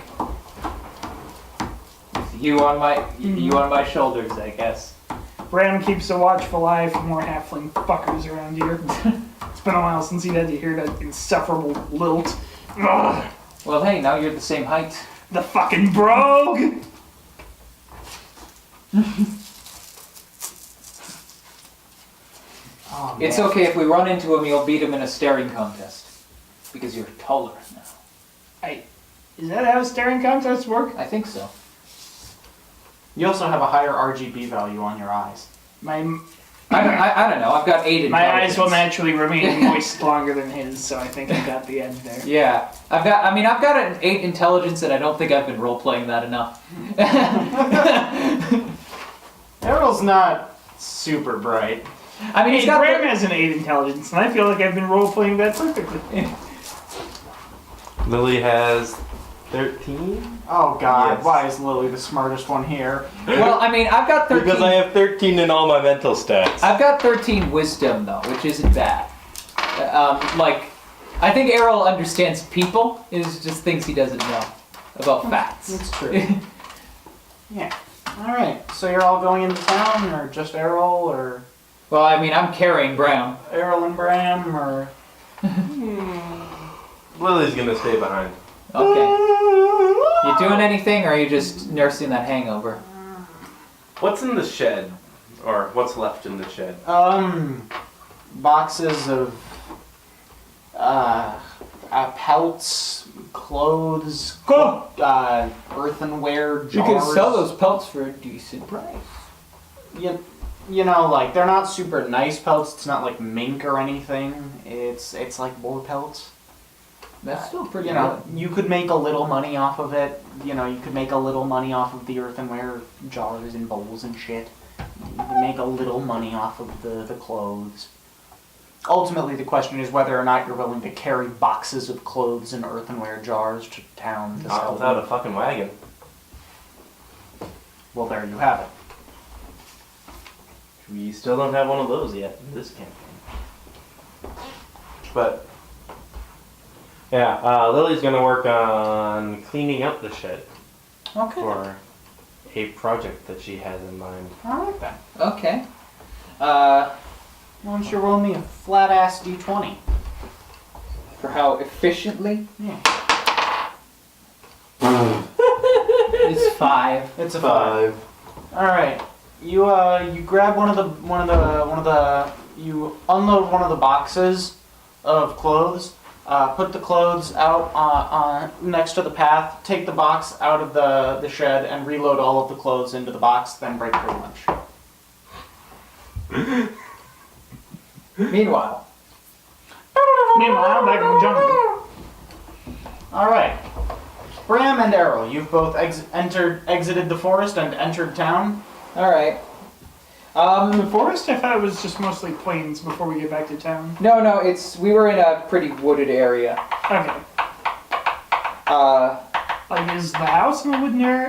With you on my shoulders, I guess. Bram keeps a watchful eye for more halfling fuckers around here. It's been a while since he had to hear that insufferable lilt. Ugh, Well, hey, now you're the same height. the fucking brogue! Oh, It's man. okay if we run into him, you'll beat him in a staring contest. Because you're taller now. Is that how staring contests work? I think so. You also have a higher RGB value on your eyes. My I don't know, I've got 8 my eyes intelligence. will naturally remain moist longer than his, so I think I got the edge there. Yeah, I've got an 8 intelligence, and I don't think I've been role-playing that enough. Errol's not super bright. I mean, he's got Bram has an 8 intelligence, and I feel like I've been role-playing that perfectly. Lily has 13? Oh God, Yes. why is Lily the smartest one here? Well, I mean, I've got 13. Because I have 13 in all my mental stats. I've got 13 wisdom though, which isn't bad. Like, I think Errol understands people. It's just things he doesn't know about facts. That's true. Yeah. All right. So you're all going into town, or just Errol, or Well, I mean, I'm carrying Brown. Errol and Bram, or Lily's gonna stay behind. Okay. You doing anything, or are you just nursing that hangover? What's in the shed? Or what's left in the shed? boxes of pelts, clothes, earthenware jars. You can sell those pelts for a decent price. You know, like they're not super nice pelts. It's not like mink or anything. It's like boar pelts. That's still pretty You know, you could make a little money off of it. You know, you could make a little money off of the earthenware jars and bowls and shit. You can make a little money off of the clothes. Ultimately, the question is whether or not you're willing to carry boxes of clothes and earthenware jars to town to Not sell without them. a fucking wagon. Well, there you have it. We still don't have one of those yet in this campaign. But yeah, Lily's gonna work on cleaning up the shed Okay. for a project that she has in mind. All right then. Okay. Why don't you roll me a flat ass d20? For how efficiently? Yeah. It's 5. It's a 5. All right. You grab you unload one of the boxes of clothes. Put the clothes out on next to the path. Take the box out of the shed and reload all of the clothes into the box. Then break for lunch. Meanwhile. Meanwhile, back in the jungle. All right. Bram and Errol, you've both exited the forest and entered town. Alright. The forest, I thought it was just mostly plains before we get back to town. No, we were in a pretty wooded area. Okay. Like, is the house in a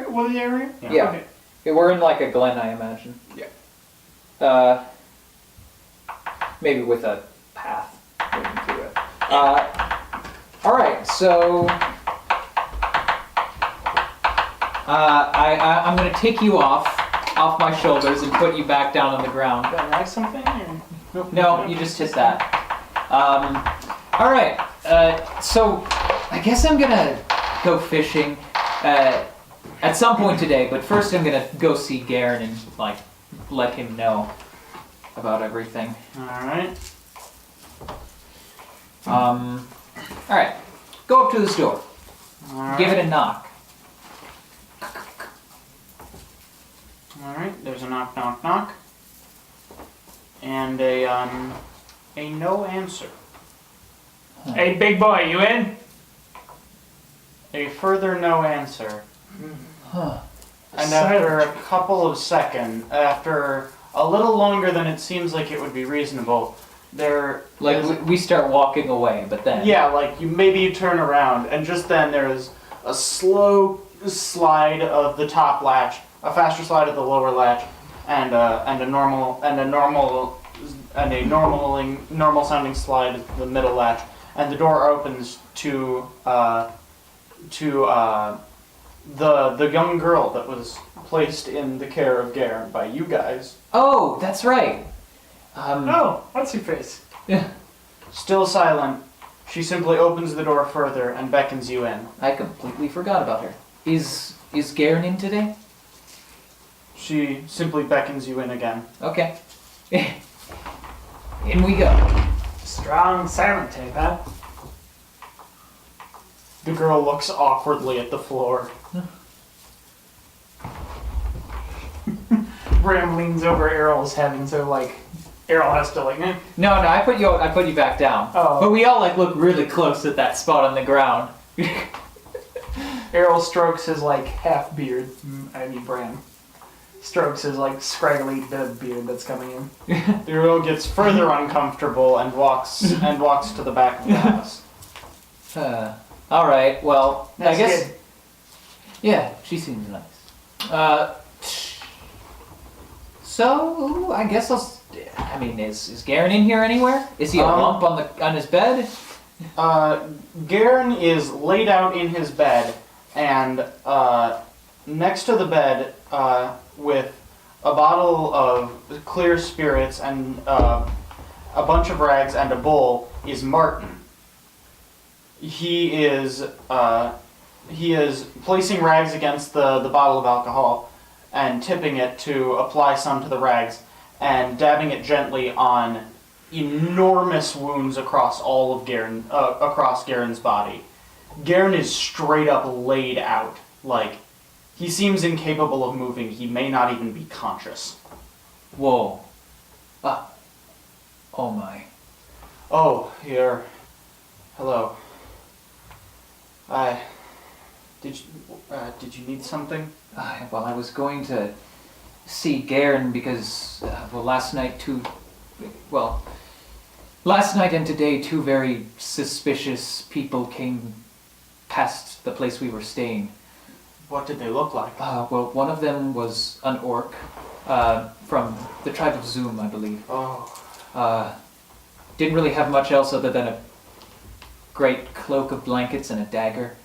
wooded area? Yeah. Okay. We're in like a glen, I imagine. Yeah. Maybe with a path leading to it. Alright, so I'm gonna take you off my shoulders and put you back down on the ground. Got like something? Or? No, you just hit that. Alright, so I guess I'm gonna go fishing at some point today, but first I'm gonna go see Garen and like let him know about everything. All right. Alright, go up to this door. All right. Give it a knock. All right. There's a knock, knock, knock, and a no answer. Hey, big boy, you in? A further no answer. Huh. And after a couple of seconds, after a little longer than it seems like it would be reasonable, there Like is- we start walking away, but then yeah, like you turn around, and just then there's a slow slide of the top latch, a faster slide of the lower latch, and a normal sounding slide of the middle latch, and the door opens to the young girl that was placed in the care of Garen by you guys. Oh, that's right. Oh, what's your face? Still silent, she simply opens the door further and beckons you in. I completely forgot about her. Is Garen in today? She simply beckons you in again. Okay. In we go. Strong silent tape, huh? The girl looks awkwardly at the floor. Bram leans over Errol's head, and so like Errol has to like. No, I put you back down. Oh. But we all like look really close at that spot on the ground. Errol strokes his like half beard. I mean Bram strokes his like scraggly bit of beard that's coming in. The girl gets further uncomfortable and walks to the back of the house. All right. Well, That's I guess good. Yeah, she seems nice. So I guess I mean, is Garen in here anywhere? Is he a lump on his bed? Garen is laid out in his bed, and next to the bed, with a bottle of clear spirits and a bunch of rags and a bowl, is Martin. He is placing rags against the bottle of alcohol and tipping it to apply some to the rags and dabbing it gently on enormous wounds across all of across Garen's body. Garen is straight up laid out. Like, he seems incapable of moving. He may not even be conscious. Whoa. Oh my. Oh, here. Hello. Did you need something? Well, I was going to see Garen because, last night and today, two very suspicious people came past the place we were staying. What did they look like? Well, one of them was an orc, from the tribe of Zoom, I believe. Oh. Didn't really have much else other than a great cloak of blankets and a dagger.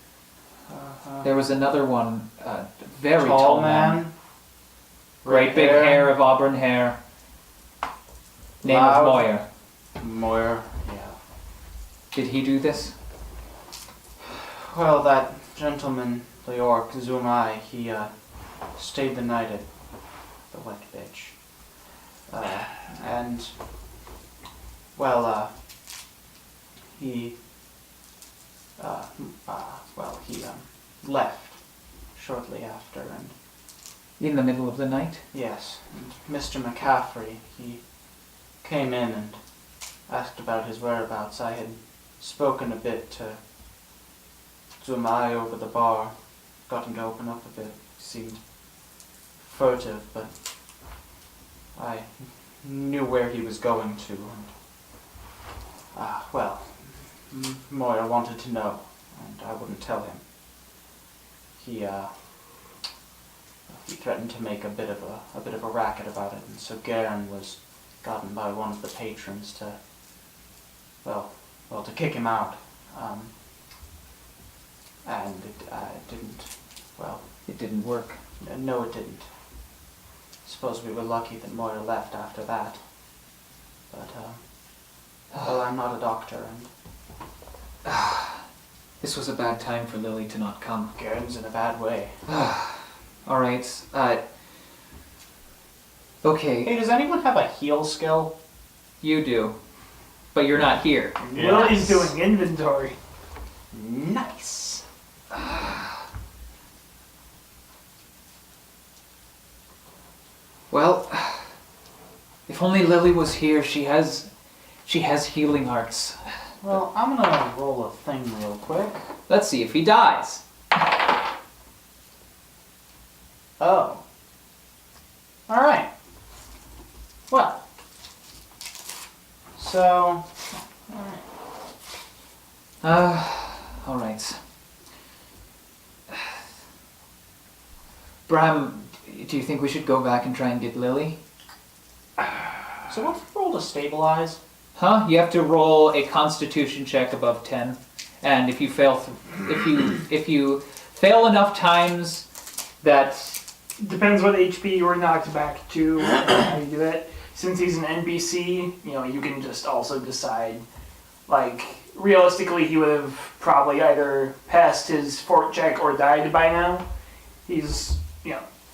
There was another one, very tall man. Great big hair of auburn hair. Name of Moyer. Moyer, yeah. Did he do this? Well, that gentleman, the orc, Zumai, he stayed the night at the Wet Bitch. And, well, he left shortly after, and In the middle of the night? yes, and Mr. McCaffrey, he came in and asked about his whereabouts. I had spoken a bit to Zumai over the bar, got him to open up a bit. Seemed furtive, but I knew where he was going to, and Moira wanted to know, and I wouldn't tell him. He threatened to make a bit of a racket about it, and so Garen was gotten by one of the patrons to kick him out. And it didn't. Well, It didn't work. no, it didn't. Suppose we were lucky that Moira left after that. But I'm not a doctor, and This was a bad time for Lily to not come. Garen's in a bad way. Alright, okay, Hey, does anyone have a heal skill? you do. But you're not here. Lily's doing inventory. Nice. Well, if only Lily was here. She has healing arts. Well, I'm gonna roll a thing real quick. Let's see if he dies. Oh. Alright. Well. So. Alright. Bram, do you think we should go back and try and get Lily? So what if we roll to stabilize? Huh? You have to roll a Constitution check above 10, and if you fail, if you fail enough times, that Depends what HP you were knocked back to, how you do that. Since he's an NPC, you can just also decide, like, realistically he would have probably either passed his fort check or died by now. He's,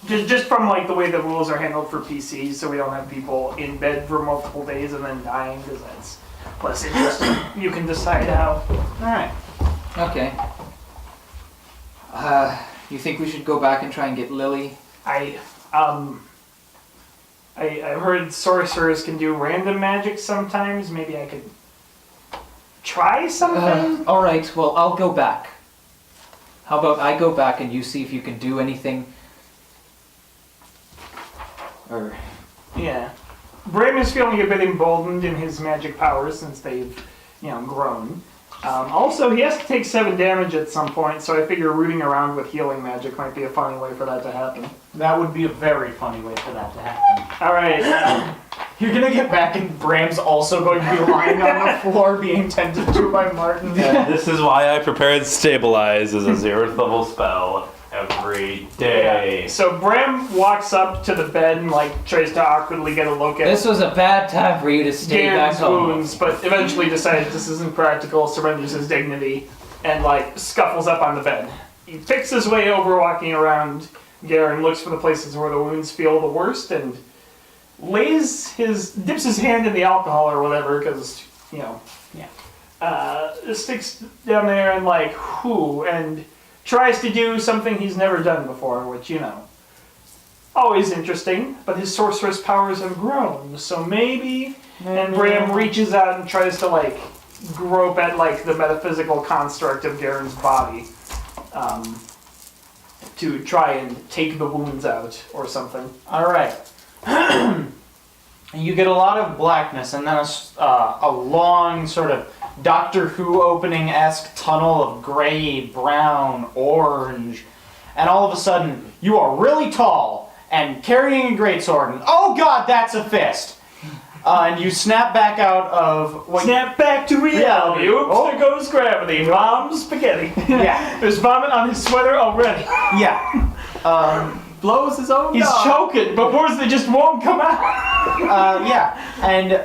just from like the way the rules are handled for PCs, so we don't have people in bed for multiple days and then dying, because that's less interesting. You can decide how. Alright. okay. You think we should go back and try and get Lily? I've heard sorcerers can do random magic sometimes. Maybe I could try something? All right. Well, I'll go back. How about I go back and you see if you can do anything? Or Yeah. Bram is feeling a bit emboldened in his magic powers since they've, grown. Also, he has to take 7 damage at some point, so I figure rooting around with healing magic might be a funny way for that to happen. That would be a very funny way for that to happen. Alright. You're gonna get back and Bram's also going to be lying on the floor being tended to by Martin. And this is why I prepared Stabilize as a 0th level spell every day. Yeah. So Bram walks up to the bed and tries to awkwardly get a look at This was a bad time for you to stay back Garen's home. wounds, but eventually decides this isn't practical, surrenders his dignity, and scuffles up on the bed. He picks his way over, walking around Garen, looks for the places where the wounds feel the worst, and dips his hand in the alcohol or whatever, because, sticks down there and and tries to do something he's never done before, which, always interesting, but his sorceress powers have grown, so maybe. And Bram reaches out and tries to grope at the metaphysical construct of Garen's body, to try and take the wounds out or something. Alright. You get a lot of blackness and then a long sort of Doctor Who opening-esque tunnel of gray, brown, orange, and all of a sudden you are really tall and carrying a greatsword, and oh god, that's a fist! And you snap back out of what Snap back to reality. Oops, there goes gravity. Mom's spaghetti. Yeah. There's vomit on his sweater already. Yeah. Blows his own He's dog. choking, but words that just won't come out. Yeah. And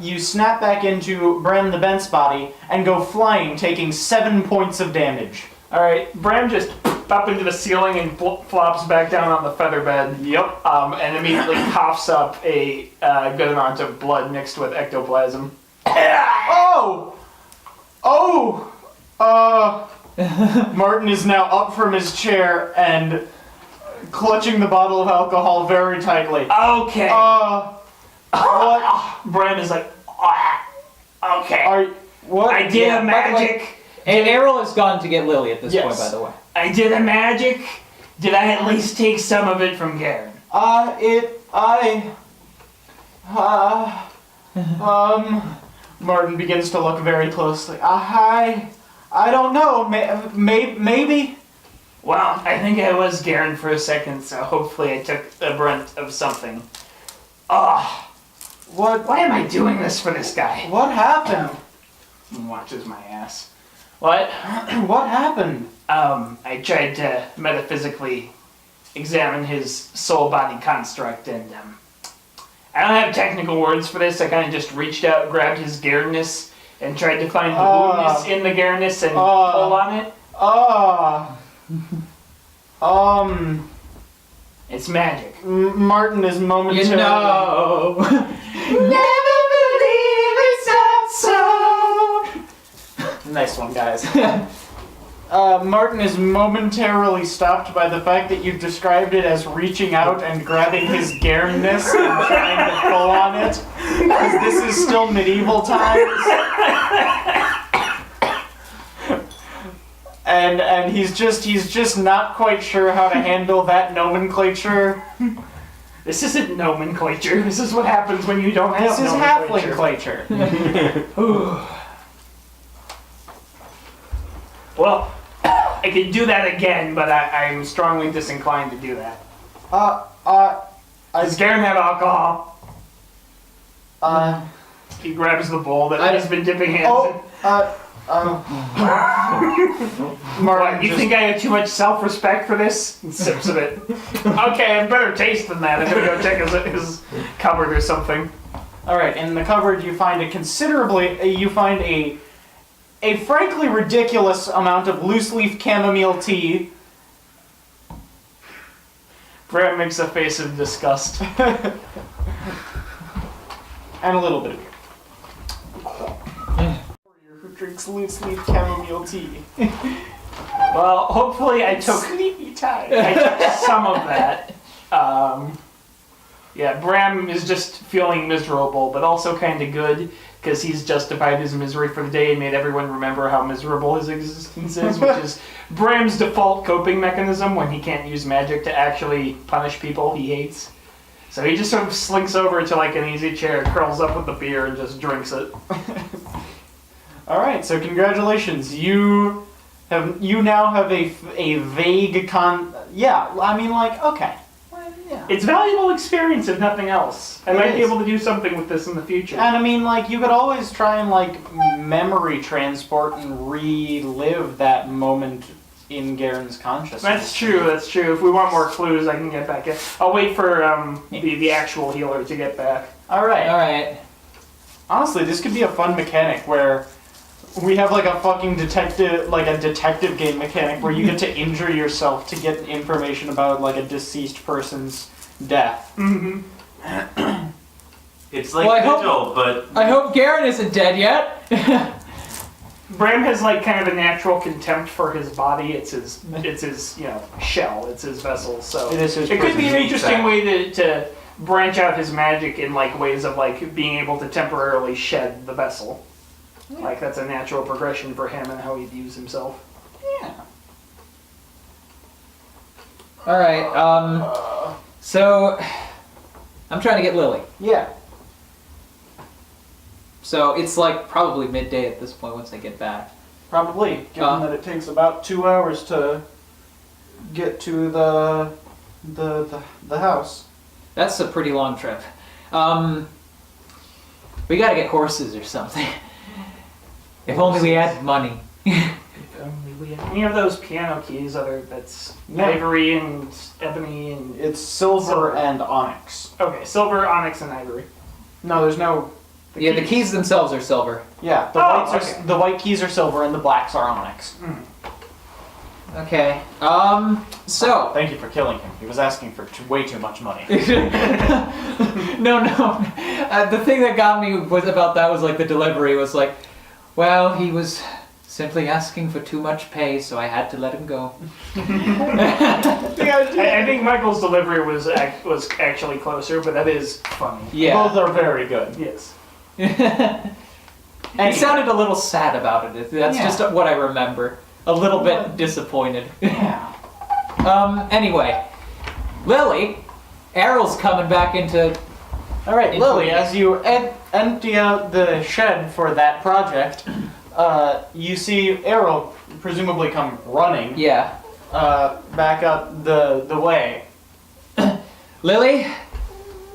you snap back into Bram the Bent's body and go flying, taking 7 points of damage. Alright, Bram just up into the ceiling and flops back down on the feather bed. Yep. And immediately coughs up a good amount of blood mixed with ectoplasm. Oh! Martin is now up from his chair and clutching the bottle of alcohol very tightly. Okay. What? Bram is like, okay. What? I did Yeah, a by the way- magic. And Errol has gone to get Lily at this Yes. point, by the way. I did a magic. Did I at least take some of it from Garen? Martin begins to look very closely. I don't know. Maybe. Well, I think I was Garen for a second, so hopefully I took the brunt of something. Why am I doing this for this guy? What happened? He watches my ass. What? What happened? I tried to metaphysically examine his soul-body construct, and I don't have technical words for this. I kind of just reached out, grabbed his Garenness, and tried to find the woundness in the Garenness and pull on it. It's magic. Martin is momentarily. You know. Never believe it's not so. Nice one, guys. Martin is momentarily stopped by the fact that you've described it as reaching out and grabbing his Garenness and trying to pull on it, because this is still medieval times. And he's just not quite sure how to handle that nomenclature. This isn't nomenclature. This is what happens when you don't have This is nomenclature. halfling-clature. Well, I could do that again, but I'm strongly disinclined to do that. Does Garen have alcohol? He grabs the bowl that he's been dipping hands in. Martin, What, you think I have too much self-respect for this? And sips of it. Okay, I have better taste than that. I'm gonna go check his cupboard or something. All right, in the cupboard you find a frankly ridiculous amount of loose-leaf chamomile tea. Brett makes a face of disgust. And a little bit of beer. Who drinks loose-leaf chamomile tea? Well, hopefully I took Sleepy time. I took some of that. Yeah, Bram is just feeling miserable, but also kind of good, because he's justified his misery for the day and made everyone remember how miserable his existence is, which is Bram's default coping mechanism when he can't use magic to actually punish people he hates. So he just sort of slinks over to an easy chair, curls up with the beer, and just drinks it. All right, so congratulations. You now have a vague Yeah, I mean, like, okay. Well, yeah. It's valuable experience, if nothing else. I It might be is. able to do something with this in the future. And I mean, like, you could always try and, like, memory transport and relive that moment in Garen's consciousness. That's true. If we want more clues, I can get back in. I'll wait for the actual healer to get back. All right. All right. Honestly, this could be a fun mechanic where we have like a fucking detective game mechanic where you get to injure yourself to get information about like a deceased person's death. Mm-hmm. It's like Well, Vigil, but I hope Garen isn't dead yet. Bram has like kind of a natural contempt for his body. It's his shell. It's his vessel. So It is his it could be an prison interesting sack. way to branch out his magic in like ways of like being able to temporarily shed the vessel. Like that's a natural progression for him and how he views himself. Yeah. All right. So I'm trying to get Lily. Yeah. So it's like probably midday at this point once I get back. Probably, given that it takes about 2 hours to get to the house. That's a pretty long trip. We gotta get horses or something. If only we had money. Any of those piano keys, that's Yeah. ivory and ebony and It's silver and onyx. okay, silver, onyx, and ivory. No, there's no. Yeah, the keys themselves are silver. Yeah, the Oh, whites okay. the white keys are silver and the blacks are onyx. Okay. So. Thank you for killing him. He was asking for way too much money. No. The thing that got me was like the delivery was like, well, he was simply asking for too much pay, so I had to let him go. I think Michael's delivery was actually closer, but that is funny. Yeah. Both are very good. Yes. He sounded a little sad about it. That's Yeah. just what I remember. A little bit disappointed. Yeah. Anyway, Lily, Errol's coming back into. All right, Lily. As you empty out the shed for that project, you see Errol presumably come running Yeah. back up the way. Lily,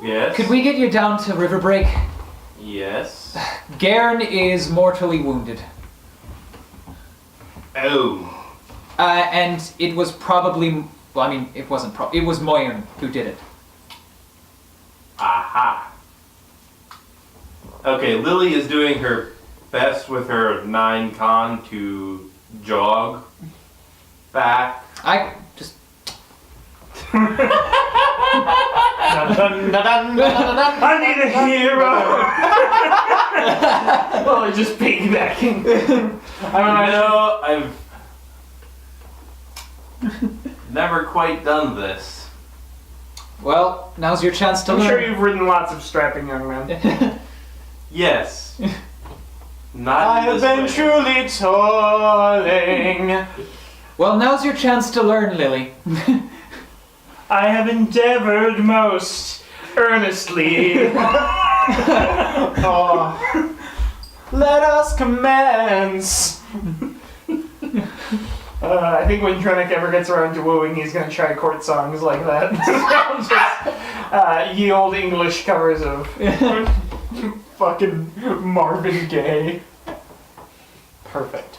yes. could we get you down to River Break? Yes. Garen is mortally wounded. Oh. And it was probably. Well, I mean, it wasn't it was Moyern who did it. Aha. Okay, Lily is doing her best with her 9 con to jog back. I just. I need a hero! Well, it's just piggybacking. I've never quite done this. Well, now's your chance to I'm learn. sure you've ridden lots of strapping young men. Yes. Not I in have this been way. truly toiling. Well, now's your chance to learn, Lily. I have endeavored most earnestly. Oh. Let us commence. I think when Trenick ever gets around to wooing, he's gonna try court songs like that. Just ye old English covers of fucking Marvin Gaye. Perfect.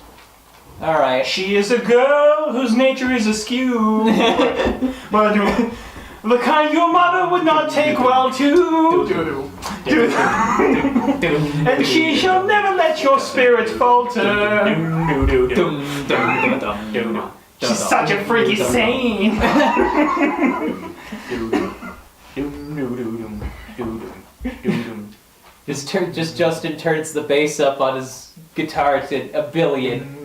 All right. She is a girl whose nature is askew. But the kind your mother would not take well to. And she shall never let your spirit falter. She's such a freaky saint. Just Justin turns the bass up on his guitar to a billion.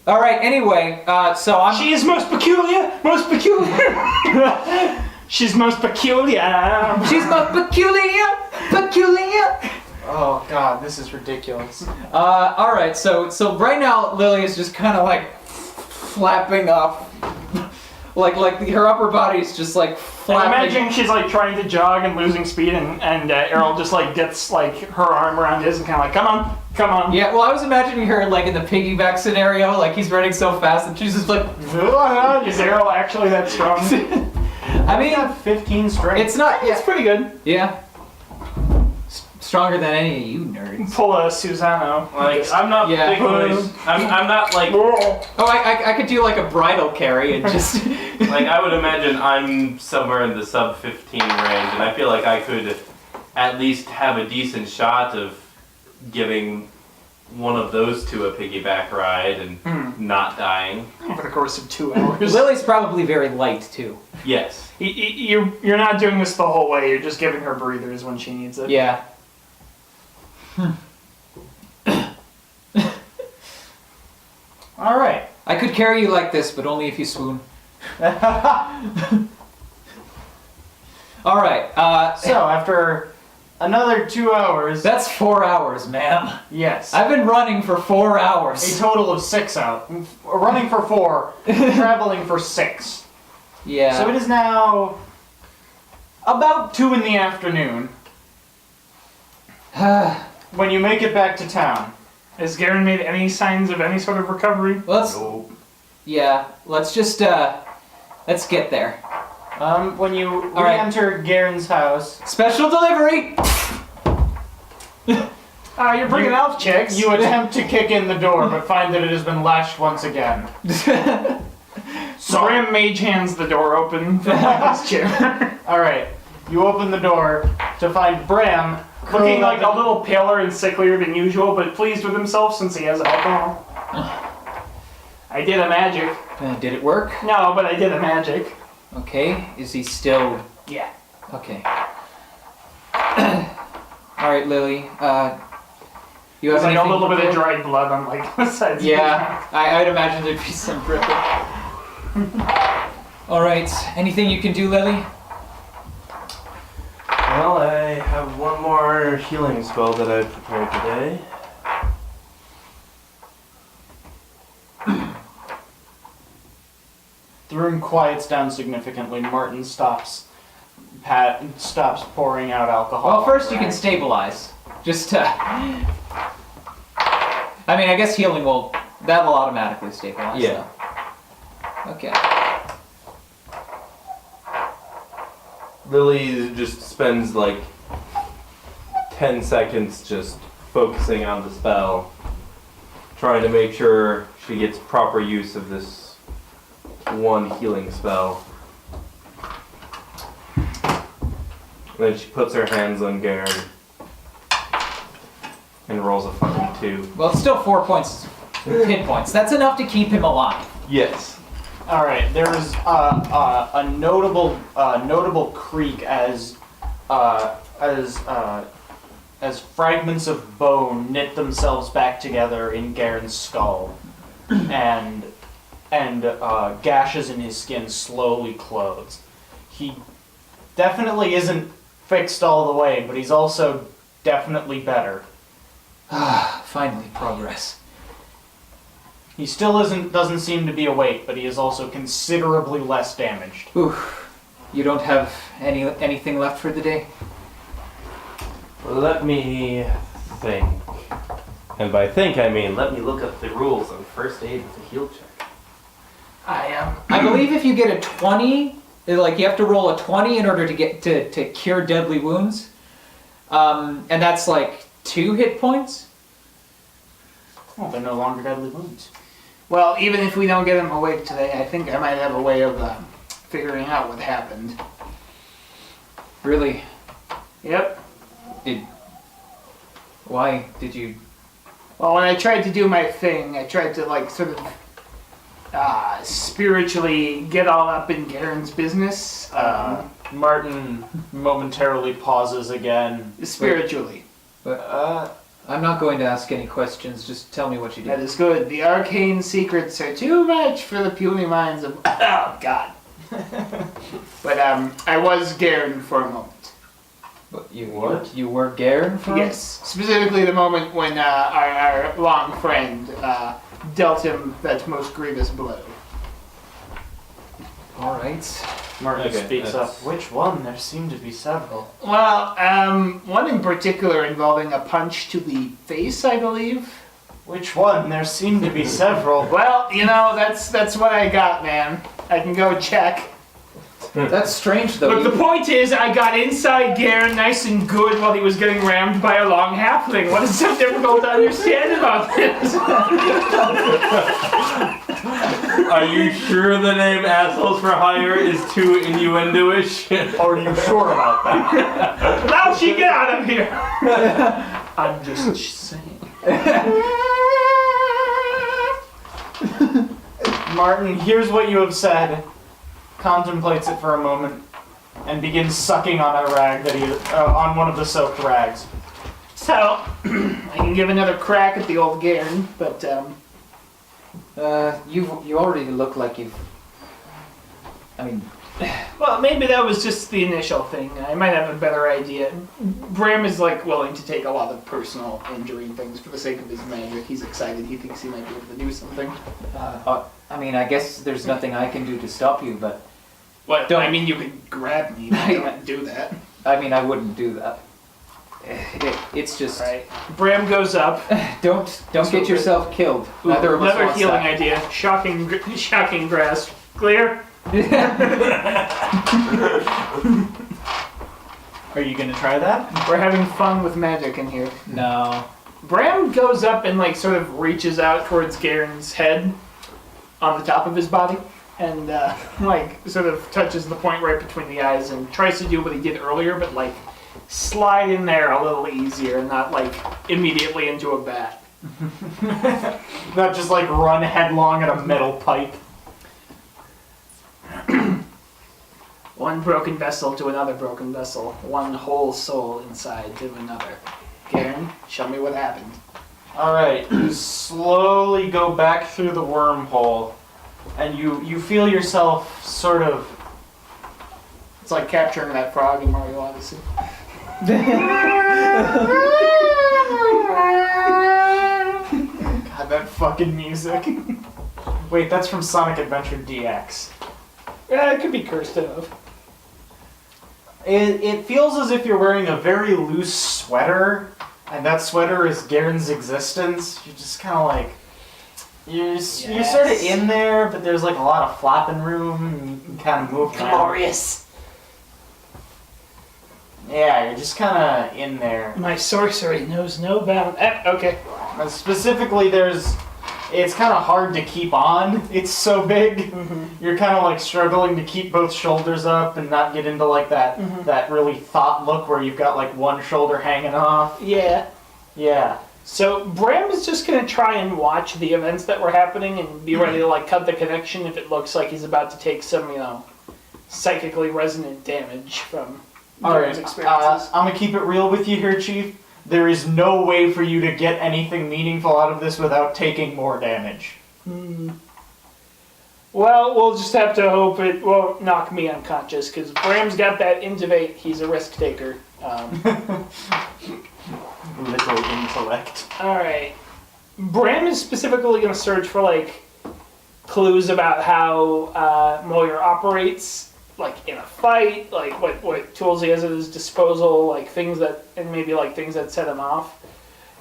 All right. Anyway, so I'm. She is most peculiar, most peculiar. She's most peculiar. She's most peculiar. Oh god, this is ridiculous. All right. So right now Lily is just kind of like flapping off like her upper body's just like And flapping. imagine she's like trying to jog and losing speed, and Errol just like gets like her arm around his and kind of like, come on. Yeah, well, I was imagining her like in the piggyback scenario, like he's running so fast and she's just like. Is Errol actually that strong? I mean, 15 strength. it's not. It's pretty good. Yeah. Stronger than any of you nerds. Pull a Susano. Like, I'm not Yeah. particularly. I'm not like. Oh, I could do like a bridal carry and just. Like, I would imagine I'm somewhere in the sub 15 range, and I feel like I could at least have a decent shot of giving one of those two a piggyback ride and not dying. Over the course of 2 hours. Lily's probably very light too. Yes. You're not doing this the whole way. You're just giving her breathers when she needs it. Yeah. All right. I could carry you like this, but only if you swoon. All right. So after another 2 hours, That's 4 hours, ma'am. yes, I've been running for 4 a hours. total of 6 out. Running for 4, traveling for 6. Yeah. So it is now about 2 in the afternoon when you make it back to town. Has Garen made any signs of any sort of recovery? let's. Nope. Yeah. Let's just. Let's get there. When you All right. re-enter Garen's house, Special delivery. You're bringing elf chicks. you attempt to kick in the door, but find that it has been lashed once again. Bram mage hands the door open from his chair. All right, you open the door to find Bram Looking like a up in- little paler and sicklier than usual, but pleased with himself since he has alcohol. I did a magic. Did it work? No, but I did a magic. Okay. Is he still? Yeah. Okay. All right, Lily. You have There's like a anything little bit of prepared? dried blood on like the sides. Yeah, I'd imagine there'd be some dripping. All right. Anything you can do, Lily? Well, I have one more healing spell that I prepared today. The room quiets down significantly. Martin stops pouring out alcohol. Well, first you can stabilize. Just to. I mean, I guess healing that'll automatically stabilize. Yeah. So. Okay. Lily just spends like 10 seconds just focusing on the spell, trying to make sure she gets proper use of this one healing spell. Then she puts her hands on Garen and rolls a fucking 2. Well, it's still 4 points, hit points. That's enough to keep him alive. Yes. All right, there's a notable creak as fragments of bone knit themselves back together in Garen's skull, and gashes in his skin slowly close. He definitely isn't fixed all the way, but he's also definitely better. Finally, progress. He still doesn't seem to be awake, but he is also considerably less damaged. Oof. You don't have anything left for the day? Let me think. And by think, I mean let me look up the rules on first aid with a heal check. I believe if you get a 20, like you have to roll a 20 in order to get to cure deadly wounds. And that's like 2 hit points. Well, they're no longer deadly wounds. Well, even if we don't get him awake today, I think I might have a way of figuring out what happened. Really? Yep. Why did you? Well, when I tried to do my thing, I tried to like sort of spiritually get all up in Garen's business. Martin momentarily pauses again. Spiritually. But I'm not going to ask any questions. Just tell me what you That did. is good. The arcane secrets are too much for the puny minds of. Oh God. But I was Garen for a moment. But you What? You were Garen for? Yes, specifically the moment when our long friend dealt him that most grievous blow. All right. Martin Okay, speaks up. that's- Which one? There seem to be several. Well, one in particular involving a punch to the face, I believe. Which one? There seem to be several. Well, you know, that's what I got, man. I can go check. That's strange, though. But the point is, I got inside Garen nice and good while he was getting rammed by a long halfling. What is so difficult to understand about this? Are you sure the name Assholes for Hire is too innuendo-ish? Are you sure about that? Now she get out of here! I'm just saying. Martin, here's what you have said. Contemplates it for a moment and begins sucking on a rag that on one of the soaked rags. So, I can give another crack at the old Garen, but, You already look like you've... I mean... well, maybe that was just the initial thing. I might have a better idea. Bram is, like, willing to take a lot of personal injury and things for the sake of his magic. He's excited. He thinks he might be able to do something. I mean, I guess there's nothing I can do to stop you, but... What? Don't- I mean, you could grab me, but don't do that. I mean, I wouldn't do that. It's just... Right. Bram goes up. Don't get yourself killed. Ooh, Neither of us another wants healing that. idea. Shocking grasp. Clear? Are you gonna try that? We're having fun with magic in here. No. Bram goes up and like sort of reaches out towards Garen's head on the top of his body and like sort of touches the point right between the eyes and tries to do what he did earlier, but like slide in there a little easier and not like immediately into a bat. Not just like run headlong at a metal pipe. One broken vessel to another broken vessel. One whole soul inside to another. Garen, show me what happened. Alright, you slowly go back through the wormhole and you feel yourself sort of... It's like capturing that frog in Mario Odyssey. God, that fucking music. Wait, that's from Sonic Adventure DX. Yeah, it could be cursed enough. It feels as if you're wearing a very loose sweater, and that sweater is Garen's existence. You're just kind of like... You're sort of in there, but there's like a lot of flapping room, and you can kind of move around. Glorious. Yeah, you're just kind of in there. My sorcery knows no bound. Okay. Specifically, it's kind of hard to keep on. It's so big. Mm-hmm. You're kind of like struggling to keep both shoulders up and not get into like that that really thought look where you've got like one shoulder hanging off. Yeah. Yeah. So Bram is just gonna try and watch the events that were happening and be ready to like cut the connection if it looks like he's about to take some, psychically resonant damage from Alright, Garen's experiences. I'm gonna keep it real with you here, Chief. There is no way for you to get anything meaningful out of this without taking more damage. Well, we'll just have to hope it won't knock me unconscious, because Bram's got that intivate, he's a risk taker. Little intellect. Alright. Bram is specifically going to search for, clues about how Moyer operates, in a fight, what tools he has at his disposal, things that, and maybe, things that set him off.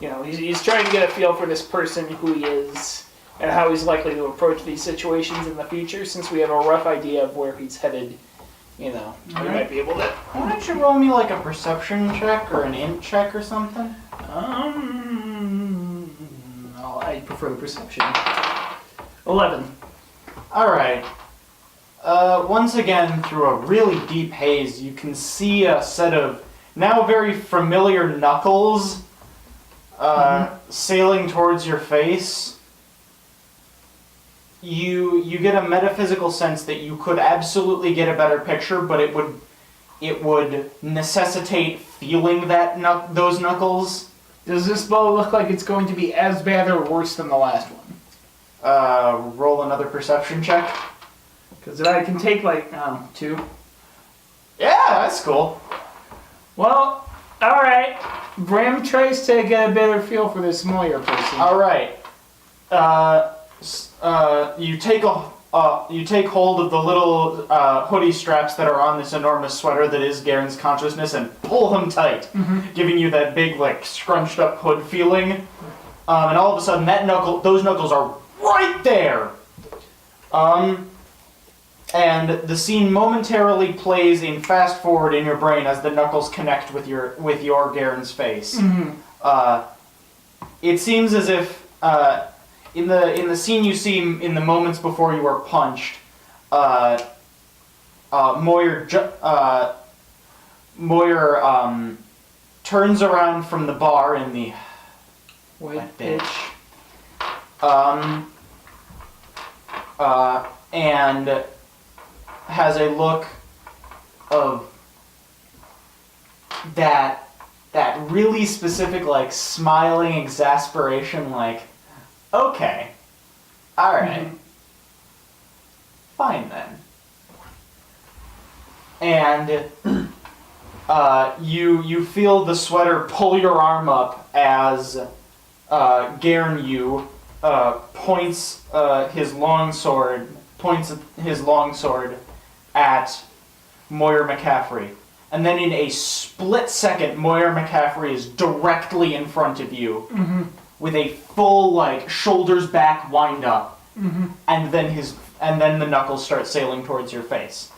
He's trying to get a feel for this person, who he is, and how he's likely to approach these situations in the future, since we have a rough idea of where he's headed. We might be able to... Why don't you roll me a perception check or an int check or something? I prefer the perception. 11. Alright. Once again, through a really deep haze, you can see a set of now very familiar knuckles sailing towards your face. You get a metaphysical sense that you could absolutely get a better picture, but it would necessitate feeling those knuckles. Does this bow look like it's going to be as bad or worse than the last one? Roll another perception check. Because I can take 2. Yeah, that's cool. Well, alright. Bram tries to get a better feel for this Moyer person. Alright. You take you take hold of the little hoodie straps that are on this enormous sweater that is Garen's consciousness and pull them tight, giving you that big, like, scrunched up hood feeling. And all of a sudden, those knuckles are right there. And the scene momentarily plays in fast forward in your brain as the knuckles connect with your Garen's face. It seems as if in the scene you see in the moments before you are punched, Moyer turns around from the bar in the White pitch. and has a look of that really specific, like, smiling exasperation, like, okay, alright, fine then. And you feel the sweater pull your arm up as Garen Yu points his longsword at Moyer McCaffrey. And then in a split second, Moyer McCaffrey is directly in front of you with a full, like, shoulders back wind up. And then the knuckles start sailing towards your face.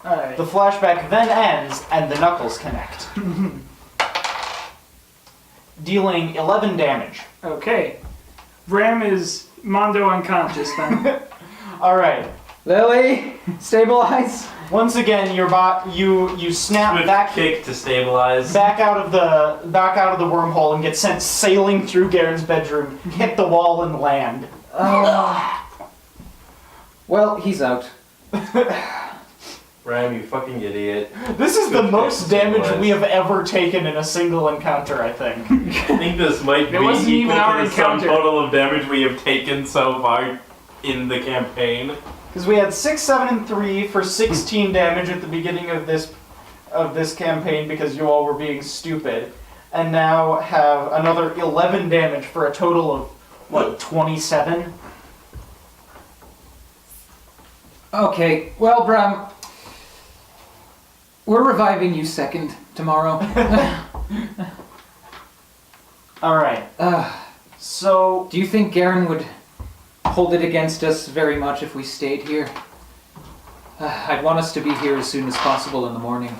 Alright. The flashback then ends and the knuckles connect. Dealing 11 damage. Okay. Ram is Mondo unconscious then. Alright. Lily, stabilize. Once again, you snap Swift back kick to stabilize. back out of the wormhole and get sent sailing through Garen's bedroom, hit the wall and land. Well, he's out. Ram, you fucking idiot. This is the Swift most kick to damage stabilize. we have ever taken in a single encounter, I think. I think this might be It wasn't equal even our to the sum encounter. total of damage we have taken so far in the campaign. Because we had 6, 7, and 3 for 16 damage at the beginning of this campaign because you all were being stupid, and now have another 11 damage for a total of, what, 27? Okay, well, Bram, we're reviving you second tomorrow. Alright, so... Do you think Garen would hold it against us very much if we stayed here? I'd want us to be here as soon as possible in the morning.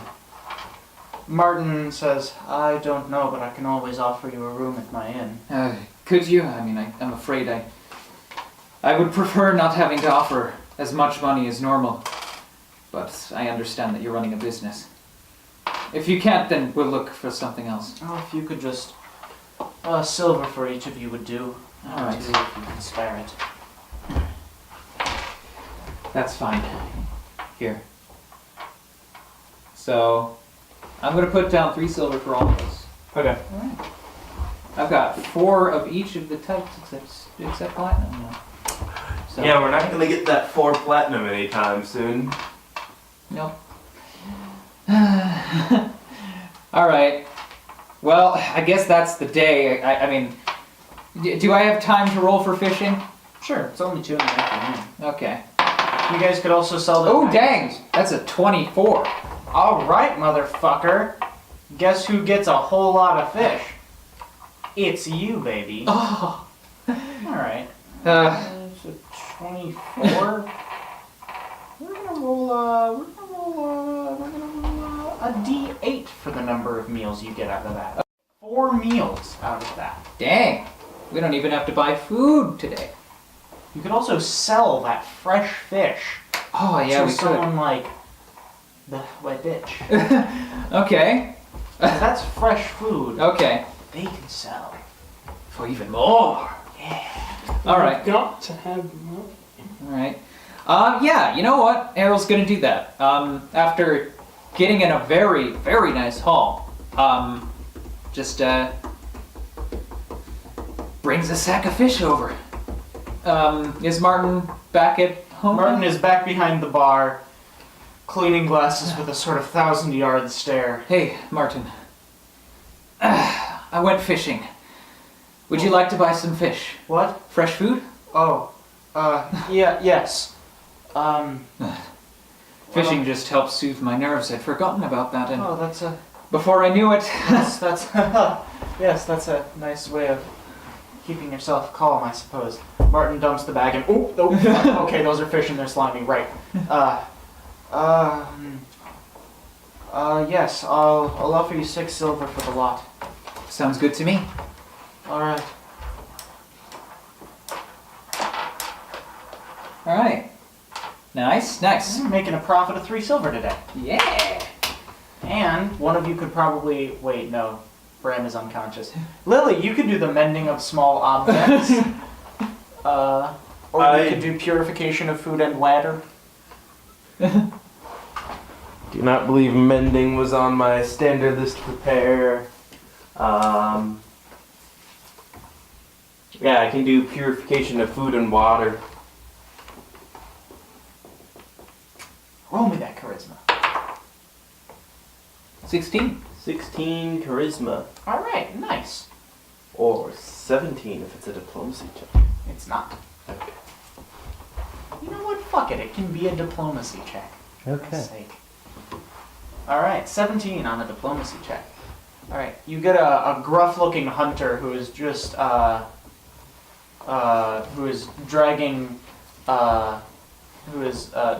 Martin says, I don't know, but I can always offer you a room at my inn. Could you? I mean, I'm afraid I would prefer not having to offer as much money as normal. But I understand that you're running a business. If you can't, then we'll look for something else. Oh, if you could just... silver for each of you would do. Alright. If you can spare it. That's fine. Here. So, I'm going to put down 3 silver for all of us. Okay. Alright. I've got 4 of each of the types except platinum now. So, Yeah, we're not gonna get that 4 platinum anytime soon. Nope. Alright. Well, I guess that's the day. I mean, do I have time to roll for fishing? Sure, it's only 2 in the afternoon. Okay. You guys could also sell the... Oh, dang! That's a 24. Alright, motherfucker. Guess who gets a whole lot of fish? It's you, baby. Oh. Alright. It's a 24. We're gonna roll a D8 for the number of meals you get out of that. 4 meals out of that. Dang. We don't even have to buy food today. You could also sell that fresh fish Oh, yeah, to we could. someone like the white bitch. Okay. 'Cause that's fresh food. Okay. They can sell. For even more. Yeah. Alright. Got to have more. Alright. Yeah, you know what? Errol's gonna do that. After getting in a very, very nice haul, just, brings a sack of fish over. Is Martin back at home? Martin is back behind the bar, cleaning glasses with a sort of 1,000-yard stare. Hey, Martin. I went fishing. Would you like to buy some fish? What? Fresh food? Oh, yeah, yes. Fishing just helps soothe my nerves. I'd forgotten about that, and Oh, that's a before I knew it, that's yes, that's a nice way of keeping yourself calm, I suppose. Martin dumps the bag and okay, those are fish and they're slimy, right? Yes, I'll offer you 6 silver for the lot. sounds good to me. All right. All right. Nice. You're making a profit of 3 silver today. Yeah. And one of you could probably wait. No, Bram is unconscious. Lily, you could do the mending of small objects. Or you could do purification of food and water. Do not believe mending was on my standard list to prepare. Yeah, I can do purification of food and water. Roll me that charisma. 16. 16 charisma. All right, nice. Or 17 if it's a diplomacy check. It's not. Okay. You know what? Fuck it. It can be a diplomacy check. For Okay. God's sake. All right, 17 on a diplomacy check. All right, you get a gruff-looking hunter who is just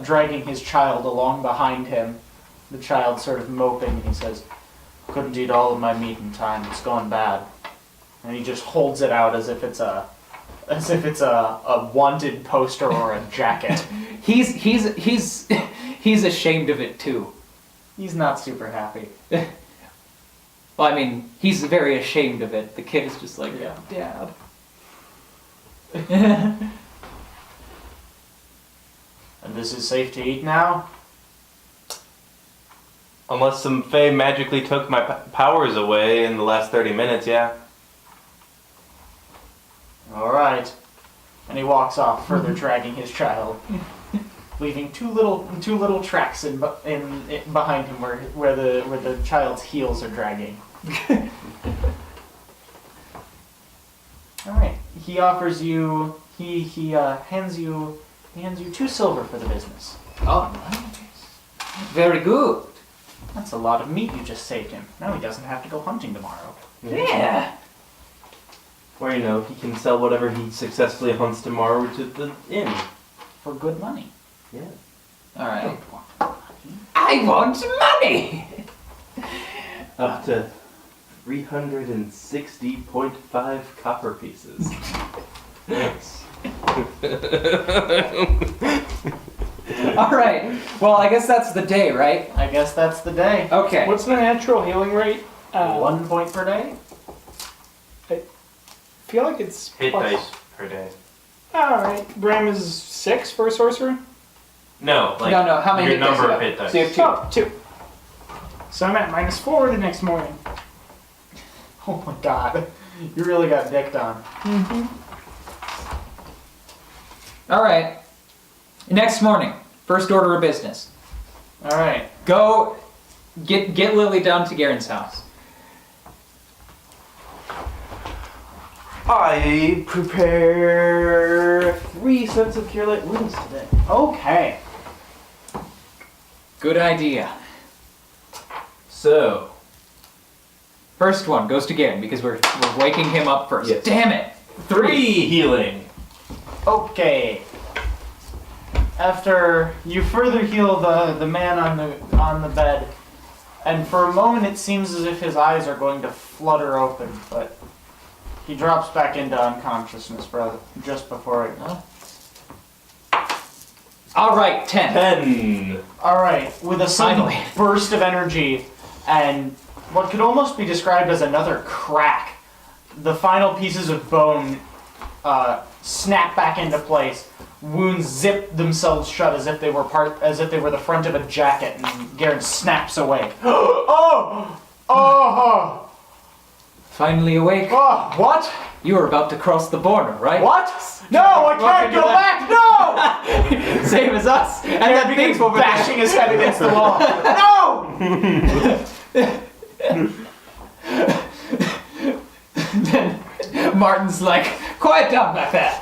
dragging his child along behind him. The child sort of moping, and he says, "Couldn't eat all of my meat in time. It's gone bad." And he just holds it out as if it's a wanted poster or a jacket. He's ashamed of it too. He's not super happy. Well, I mean, he's very ashamed of it. The kid is just like, Yeah. Dad. And this is safe to eat now? Unless some fae magically took my powers away in the last 30 minutes, yeah. All right. And he walks off, further dragging his child, leaving two little tracks in behind him where the child's heels are dragging. All right. He offers you. He hands you 2 silver for the business. Oh, nice. Very good. That's a lot of meat you just saved him. Now he doesn't have to go hunting tomorrow. Yeah. Or, you know, he can sell whatever he successfully hunts tomorrow to the inn. For good money. Yeah. All right. I want money. Up to 360.5 copper pieces. Yes. All right. Well, I guess that's the day, right? I guess that's the day. Okay. What's the natural healing rate? 1 point per day. I feel like it's Hit plus- dice per day. Alright. Bram is 6 for a sorcerer? No, like No, how many your hit dice number you of got? hit dice. So you have 2. Oh, 2. So I'm at -4 the next morning. Oh my god. You really got dicked on. All right. Next morning, first order of business. Alright. Go get Lily down to Garen's house. I prepare 3 sets of Cure Light Wounds today. Okay. Good idea. So, First one goes to Garen because we're waking him up first. Yes. Damn it. 3 healing. Okay. After you further heal the man on the bed, and for a moment it seems as if his eyes are going to flutter open, but he drops back into unconsciousness just before it. All right, 10. 10. All right, with a sudden Finally. burst of energy and what could almost be described as another crack, the final pieces of bone snap back into place. Wounds zip themselves shut as if they were the front of a jacket, and Garen snaps away. Oh! Finally awake. Oh! What? You were about to cross the border, right? What? No, I can't into go that. back! No! Same as us. And that Begins begins over bashing his head against the wall. No! Then Martin's like, quiet down back there.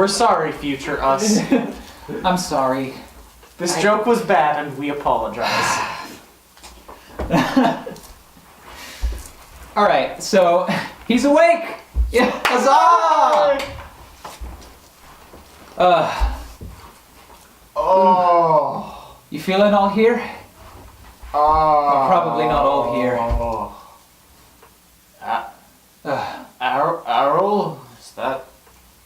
We're sorry, future us. I'm sorry. This joke was bad and we apologize. Alright, so he's awake! Yeah, huzzah! Oh. You feeling all here? Oh. Probably not all here. Errol? Is that?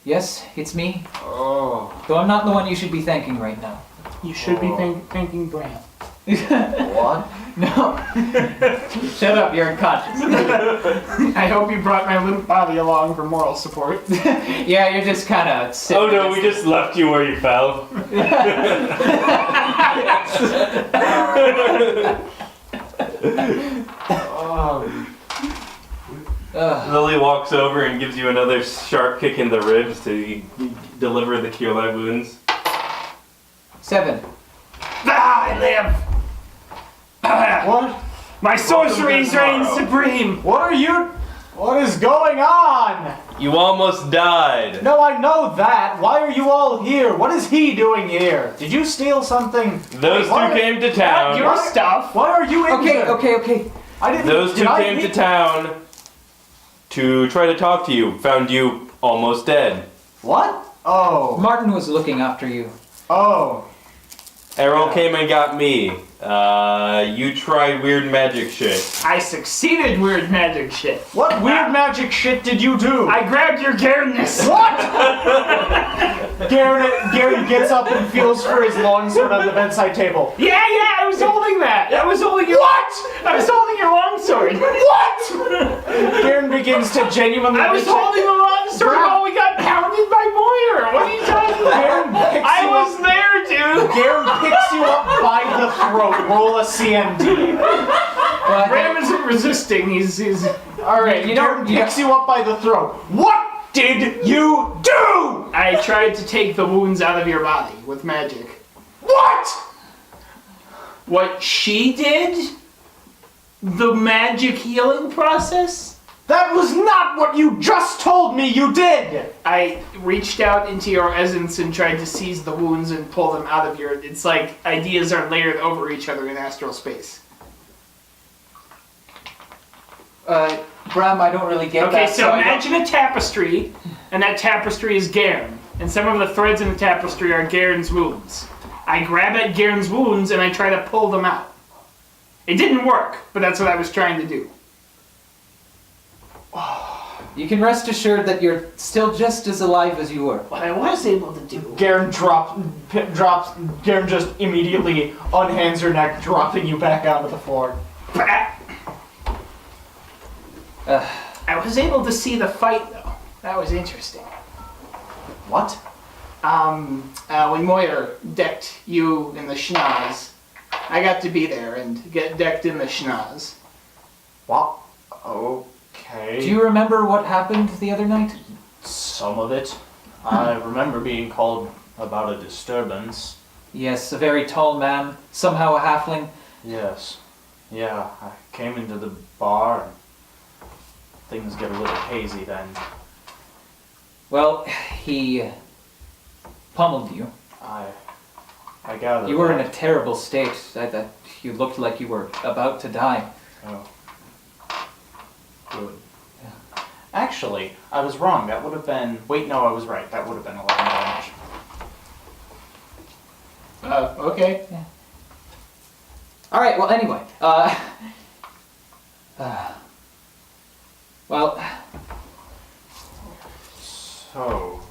Yes, it's me. Oh. Though I'm not the one you should be thanking right now. You should be thanking Graham. What? No. Shut up, you're unconscious. I hope you brought my limp body along for moral support. Yeah, you're just kind of sitting. Oh no, we just left you where you fell. Lily walks over and gives you another sharp kick in the ribs to deliver the cure light wounds. 7. I live! What? My sorcery reigns supreme! What is going on? You almost died. No, I know that. Why are you all here? What is he doing here? Did you steal something? Those two came to town. Your stuff! Why are you in here? Okay. I didn't. Those two did I came to hit- town to try to talk to you. Found you almost dead. What? Oh. Martin was looking after you. Oh. Errol came and got me. You tried weird magic shit. I succeeded, weird magic shit. What weird magic shit did you do? I grabbed your Garenness. What? Garen gets up and feels for his longsword on the bedside table. Yeah, I was holding that. I was holding your. What? I was holding your longsword. What? Garen begins to genuinely. I was holding the longsword while we got pounded by Moyer. What are you talking Garen about? picks I you was up. there, dude. Garen picks you up by the throat. Roll a CMD. Well, Graham isn't resisting. He's. All right. Garen picks you up by the throat. What did you do? I tried to take the wounds out of your body with magic. What? What she did? The magic healing process? That was not what you just told me you did. I reached out into your essence and tried to seize the wounds and pull them out of your... It's like ideas are layered over each other in astral space. Bram, I don't really get Okay, that. so I don't- imagine a tapestry, and that tapestry is Garen. And some of the threads in the tapestry are Garen's wounds. I grab at Garen's wounds and I try to pull them out. It didn't work, but that's what I was trying to do. You can rest assured that you're still just as alive as you were. What I was able to do... Garen drops. Garen just immediately unhands your neck, dropping you back onto the floor. I was able to see the fight, though. That was interesting. What? When Moyer decked you in the schnoz, I got to be there and get decked in the schnoz. What? Okay. Do you remember what happened the other night? Some of it. I remember being called about a disturbance. Yes, a very tall man, somehow a halfling. Yes. Yeah, I came into the bar and things get a little hazy then. Well, he pummeled you. I gathered. You were in that. a terrible state. That you looked like you were about to die. Oh. Good. Yeah. Actually, I was wrong. That would have been... Wait, no, I was right. That would have been 11 damage. Okay. All right. Well, anyway. Well. So...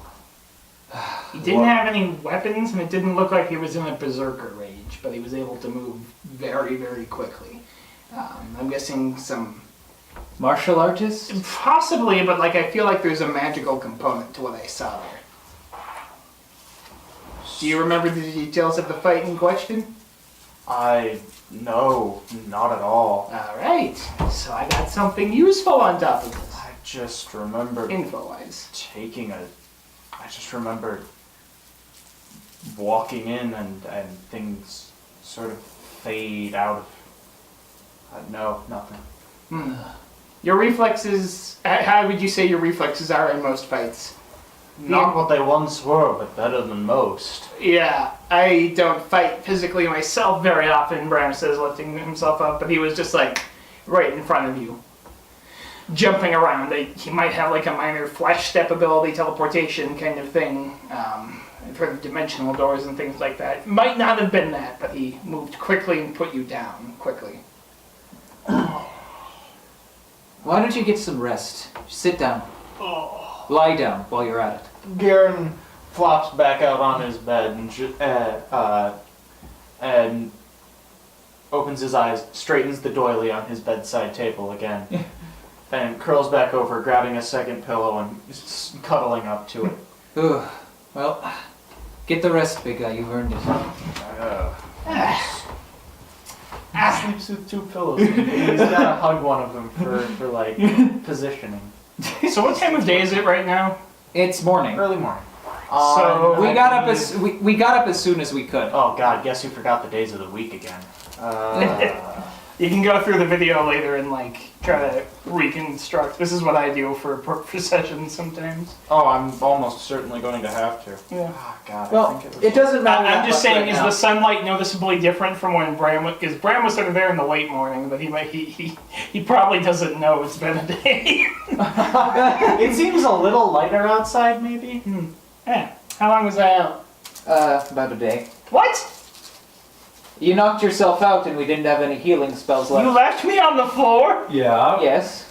He didn't have any weapons, and it didn't look like he was in a berserker rage, but he was able to move very, very quickly. I'm guessing some... Martial artist? Possibly, but like I feel like there's a magical component to what I saw there. Do you remember the details of the fight in question? No, not at all. Alright, so I got something useful on top of this. I just remember Info-wise. I just remember walking in and things sort of fade out of... no, nothing. Your reflexes, how would you say your reflexes are in most fights? Not what they once were, but better than most. Yeah, I don't fight physically myself very often, Bram says, lifting himself up, but he was just like right in front of you. Jumping around. He might have like a minor flash step ability, teleportation kind of thing, for the dimensional doors and things like that. Might not have been that, but he moved quickly and put you down quickly. Why don't you get some rest? Sit down. Lie down while you're at it. Garen flops back out on his bed and opens his eyes, straightens the doily on his bedside table again, and curls back over, grabbing a second pillow and cuddling up to it. Ugh. Well, get the rest, big guy. You've earned it. He sleeps with two pillows. He's gotta hug one of them for like positioning. So what time of day is it right now? It's morning. Early morning. So We got up as we got up as soon as we could. Oh God! Guess you forgot the days of the week again. You can go through the video later and like try to reconstruct. This is what I do for sessions sometimes. Oh, I'm almost certainly going to have to. Yeah. Oh, God, Well, I think it was it doesn't matter. I'm that just much saying, right is now. the sunlight noticeably different from when Bram was? Because Bram was sort of there in the late morning, but he probably doesn't know it's been a day. It seems a little lighter outside, maybe. Yeah. How long was I out? About a day. What? You knocked yourself out, and we didn't have any healing spells left. You left me on the floor? Yeah. Yes.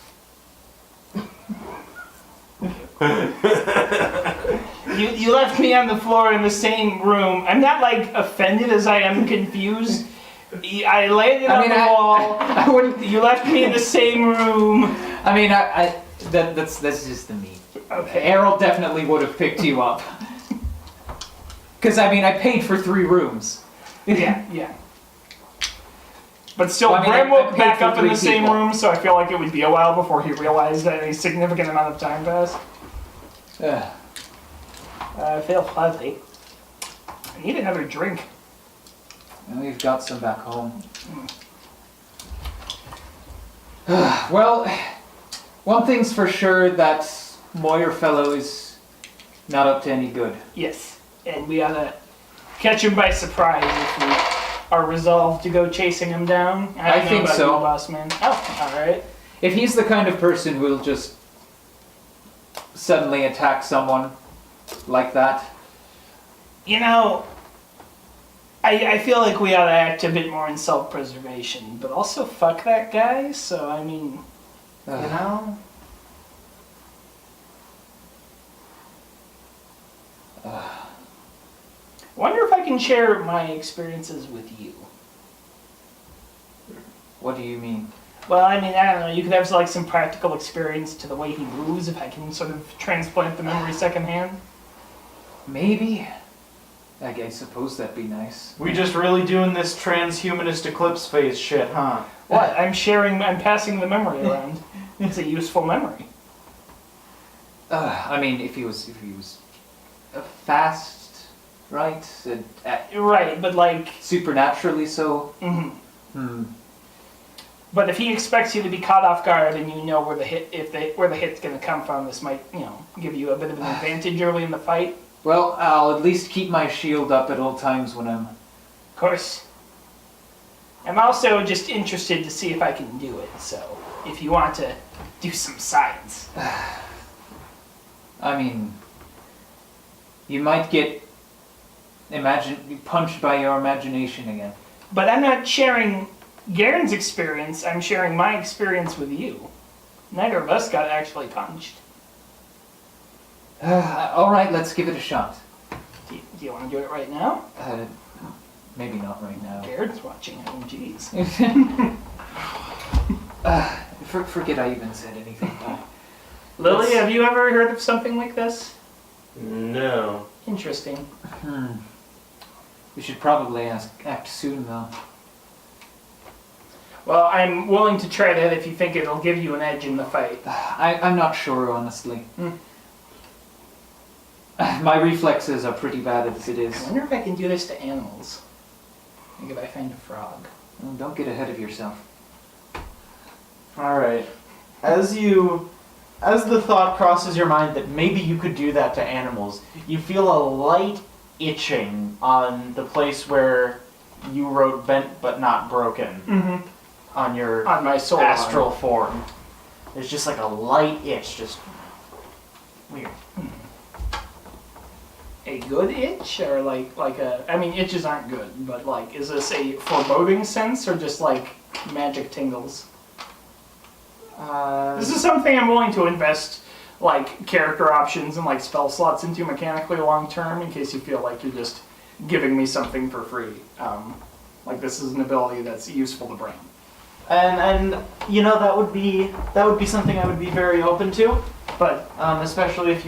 You left me on the floor in the same room. I'm not like offended as I am confused. I landed on the wall. I wouldn't. You left me in the same room. I mean, that's just the me. Okay. Errol definitely would have picked you up. Because I mean, I paid for 3 rooms. Yeah. But still, Well, I mean, Bram I woke paid back for up in 3 the same people. room, so I feel like it would be a while before he realized that a significant amount of time passed. Ugh. I feel fuzzy. I need another drink. And we've got some back home. Well, one thing's for sure, that Moyer fellow is not up to any good. Yes, and we ought to catch him by surprise if we are resolved to go chasing him down. I don't know think about so. you, boss man. Oh, all right. If he's the kind of person who'll just suddenly attack someone like that, You know, I feel like we ought to act a bit more in self-preservation, but also fuck that guy. So I mean, You know? wonder if I can share my experiences with you. what do you mean? Well, I mean, I don't know. You could have like some practical experience to the way he moves if I can sort of transplant the memory secondhand. Maybe? I suppose that'd be nice. We just really doing this transhumanist eclipse phase shit, huh? What? I'm passing the memory around. It's a useful memory. I mean, if he was fast, right? Right, but like, Supernaturally so. mhm. But if he expects you to be caught off guard and you know where the hit's going to come from, this might, give you a bit of an advantage early in the fight. Well, I'll at least keep my shield up at all times when I'm... Of course. I'm also just interested to see if I can do it. So, if you want to do some science. I mean, you might get punched by your imagination again. But I'm not sharing Garen's experience. I'm sharing my experience with you. Neither of us got actually punched. All right, let's give it a shot. Do you want to do it right now? Maybe not right now. Garen's watching. Oh, jeez. Forget I even said anything. Lily, have you ever heard of something like this? No. Interesting. We should probably act soon, though. Well, I'm willing to try that if you think it'll give you an edge in the fight. I'm not sure, honestly. My reflexes are pretty bad as it is. I wonder if I can do this to animals. Like if I find a frog. Well, don't get ahead of yourself. Alright. As you as the thought crosses your mind that maybe you could do that to animals, you feel a light itching on the place where you wrote "bent but not broken" on your On my soul astral form. There's just like a light itch, just weird. A good itch, or like a? I mean, itches aren't good, but like, is this a foreboding sense or just like magic tingles? This is something I'm willing to invest like character options and like spell slots into mechanically long term in case you feel like you're just giving me something for free. Like this is an ability that's useful to bring. And you know that would be something I would be very open to, But especially if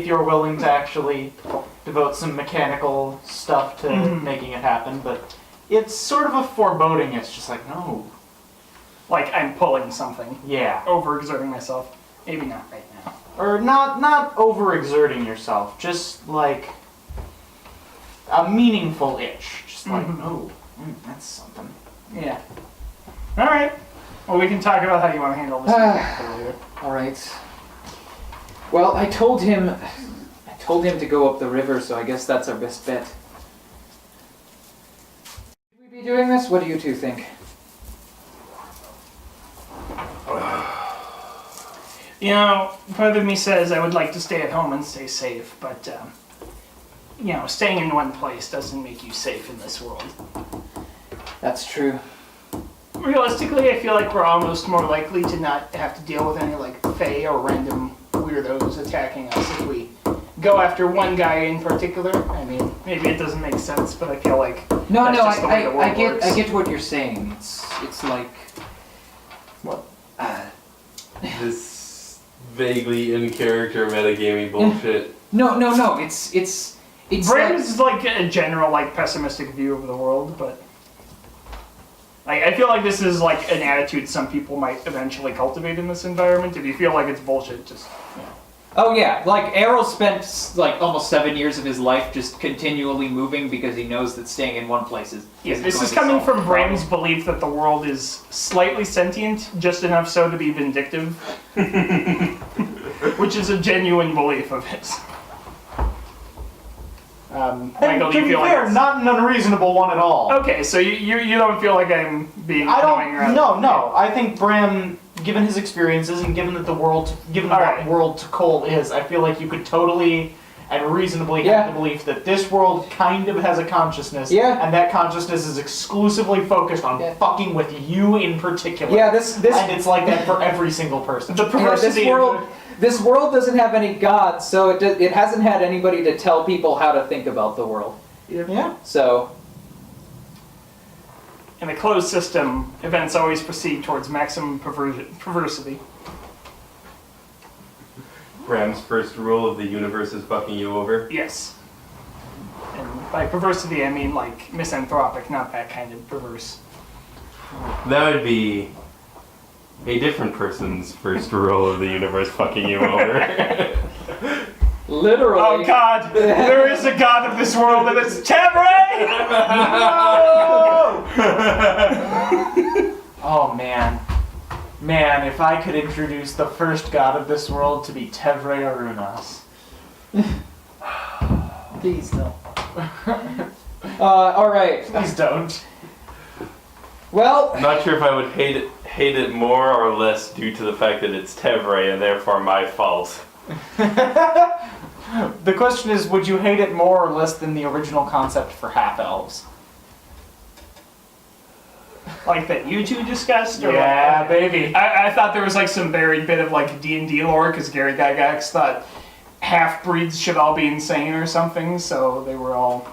you're willing to actually devote some mechanical stuff to making it happen. But it's sort of a foreboding. It's just like no, like I'm pulling something, yeah, overexerting myself. Maybe not right now. or not overexerting yourself. Just like a meaningful itch. Just like no, that's something. Yeah. All right. Well, we can talk about how you want to handle this later. All right. Well, I told him to go up the river, so I guess that's our best bet. Should we be doing this? What do you two think? You know, part of me says I would like to stay at home and stay safe, but you know, staying in one place doesn't make you safe in this world. That's true. Realistically, I feel like we're almost more likely to not have to deal with any like fae or random weirdos attacking us if we go after one guy in particular. I mean, maybe it doesn't make sense, but I feel like No, that's no, just the way the world works. I get what you're saying. It's like What? This vaguely in character metagaming bullshit. no. It's Bram like, is like a general like pessimistic view of the world, but I feel like this is like an attitude some people might eventually cultivate in this environment. If you feel like it's bullshit, just oh yeah, like Errol spent like almost 7 years of his life just continually moving because he knows that staying in one place is. isn't this going is to coming solve the from problem. Bram's belief that the world is slightly sentient, just enough so to be vindictive, which is a genuine belief of his. Michael, do to you be feel fair, like not an unreasonable one at all. okay? So you don't feel like I'm being I annoying don't. around? No. I think Bram, given his experiences and given that what Alright. world Tkohl is, I feel like you could totally and reasonably Yeah. have the belief that this world kind of has a consciousness, Yeah. and that consciousness is exclusively focused on Yeah. fucking with you in particular. Yeah, this and it's like that for every single person. The yeah, perversity this world doesn't have any gods, so it hasn't had anybody to tell people how to think about the world. Yeah. So in a closed system, events always proceed towards maximum perversity. Bram's first rule of the universe is fucking you over. Yes. And by perversity, I mean like misanthropic, not that kind of perverse. That would be a different person's first rule of the universe fucking you over. literally. Oh God! There is a god of this world, and it's Tevray! No! Oh man. Man, if I could introduce the first god of this world to be Tevray Arunas. Please no. All right. Please don't. Well, I'm not sure if I would hate it more or less due to the fact that it's Tevray and therefore my fault. The question is, would you hate it more or less than the original concept for half-elves? Like that you two discussed? Or Yeah, like, baby. I thought there was like some buried bit of like D&D lore, because Gary Gygax thought half-breeds should all be insane or something, so they were all...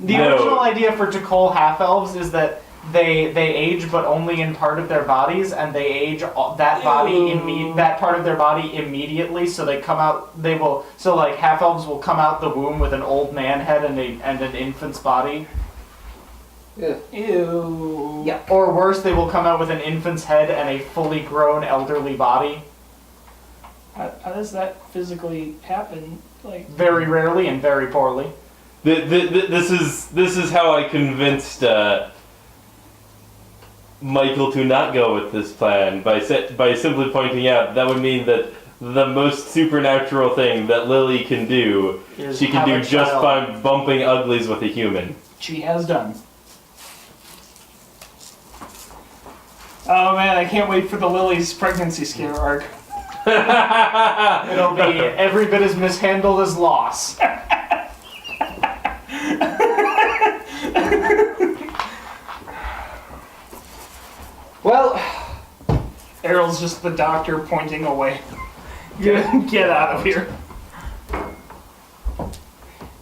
The No. original idea for Tkohl half-elves is that they age, but only in part of their bodies, and they age that part of their body immediately. So they come out. So like half-elves will come out the womb with an old man head and an infant's body. Ew. yeah. Or worse, they will come out with an infant's head and a fully grown elderly body. How does that physically happen? Like, Very rarely and very poorly. This is how I convinced Michael to not go with this plan by simply pointing out that would mean that the most supernatural thing that Lily can do, Is she can have do a just child. by bumping uglies with a human. She has done. Oh man, I can't wait for the Lily's pregnancy scare arc. It'll be every bit as mishandled as Loss. Well, Errol's just the doctor pointing away. Get out of here.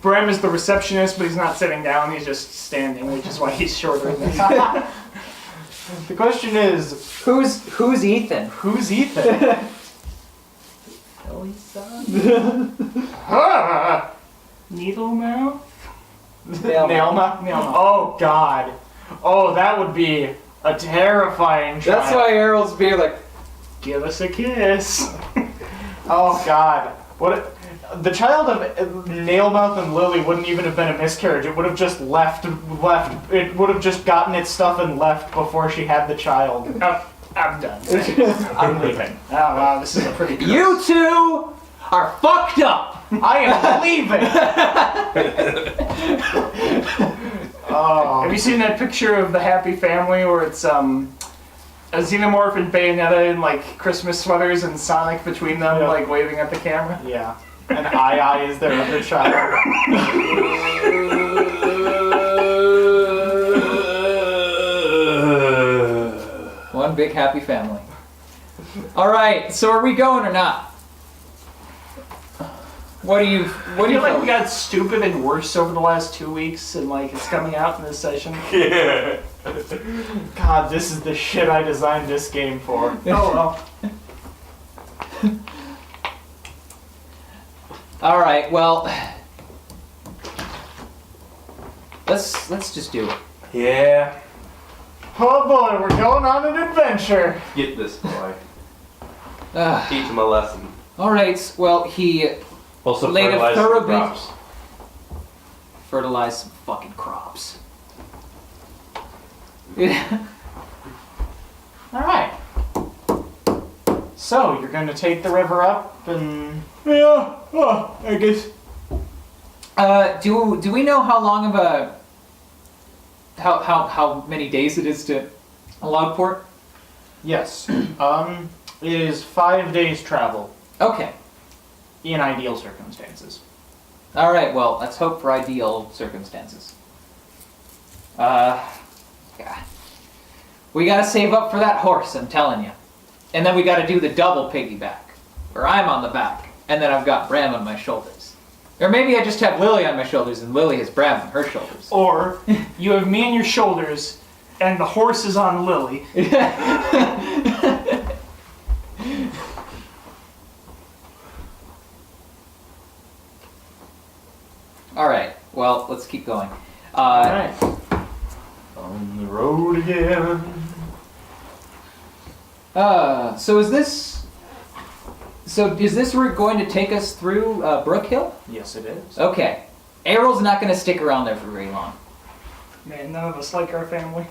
Bram is the receptionist, but he's not sitting down, he's just standing, which is why he's shorter than me. The question is, who's Ethan? who's Ethan? Needle mouth? Nail mouth? Oh God. Oh, that would be a terrifying child. That's why Errol's being like, Give us a kiss. Oh God. What? The child of Nailmouth and Lily wouldn't even have been a miscarriage. It would have just left. It would have just gotten its stuff and left before she had the child. Oh, I'm done. I'm leaving. Oh wow, this is a pretty gross. you two are fucked up. I am leaving. Oh. Have you seen that picture of the happy family where it's a xenomorph and Bayonetta in like Christmas sweaters and Sonic between them, Yeah. like waving at the camera? Yeah. And I is their other child. One big happy family. All right, so are we going or not? What do you I feel like feel? we got stupid and worse over the last 2 weeks, and like it's coming out in this session. Yeah. God, this is the shit I designed this game for. Oh well. All right, well, let's just do it. Yeah. Oh boy, we're going on an adventure. Get this boy. Uh, Teach him a lesson. all right, well, he Also Laid a fertilize the thorough crops. fertilized some fucking crops. Alright. So, you're gonna take the river up and... Yeah. Oh, I guess. Do we know how long of a how many days it is to Logport? Yes. It is 5 days travel Okay. in ideal circumstances. All right. Well, let's hope for ideal circumstances. Yeah. We gotta save up for that horse. I'm telling you. And then we gotta do the double piggyback, where I'm on the back, and then I've got Bram on my shoulders. Or maybe I just have Lily on my shoulders, and Lily has Bram on her shoulders. Or you have me on your shoulders, and the horse is on Lily. All right. Well, let's keep going. Alright. On the road again. So is this route going to take us through Brook Hill? Yes, it is. Okay. Errol's not going to stick around there for very long. Man, none of us like our family.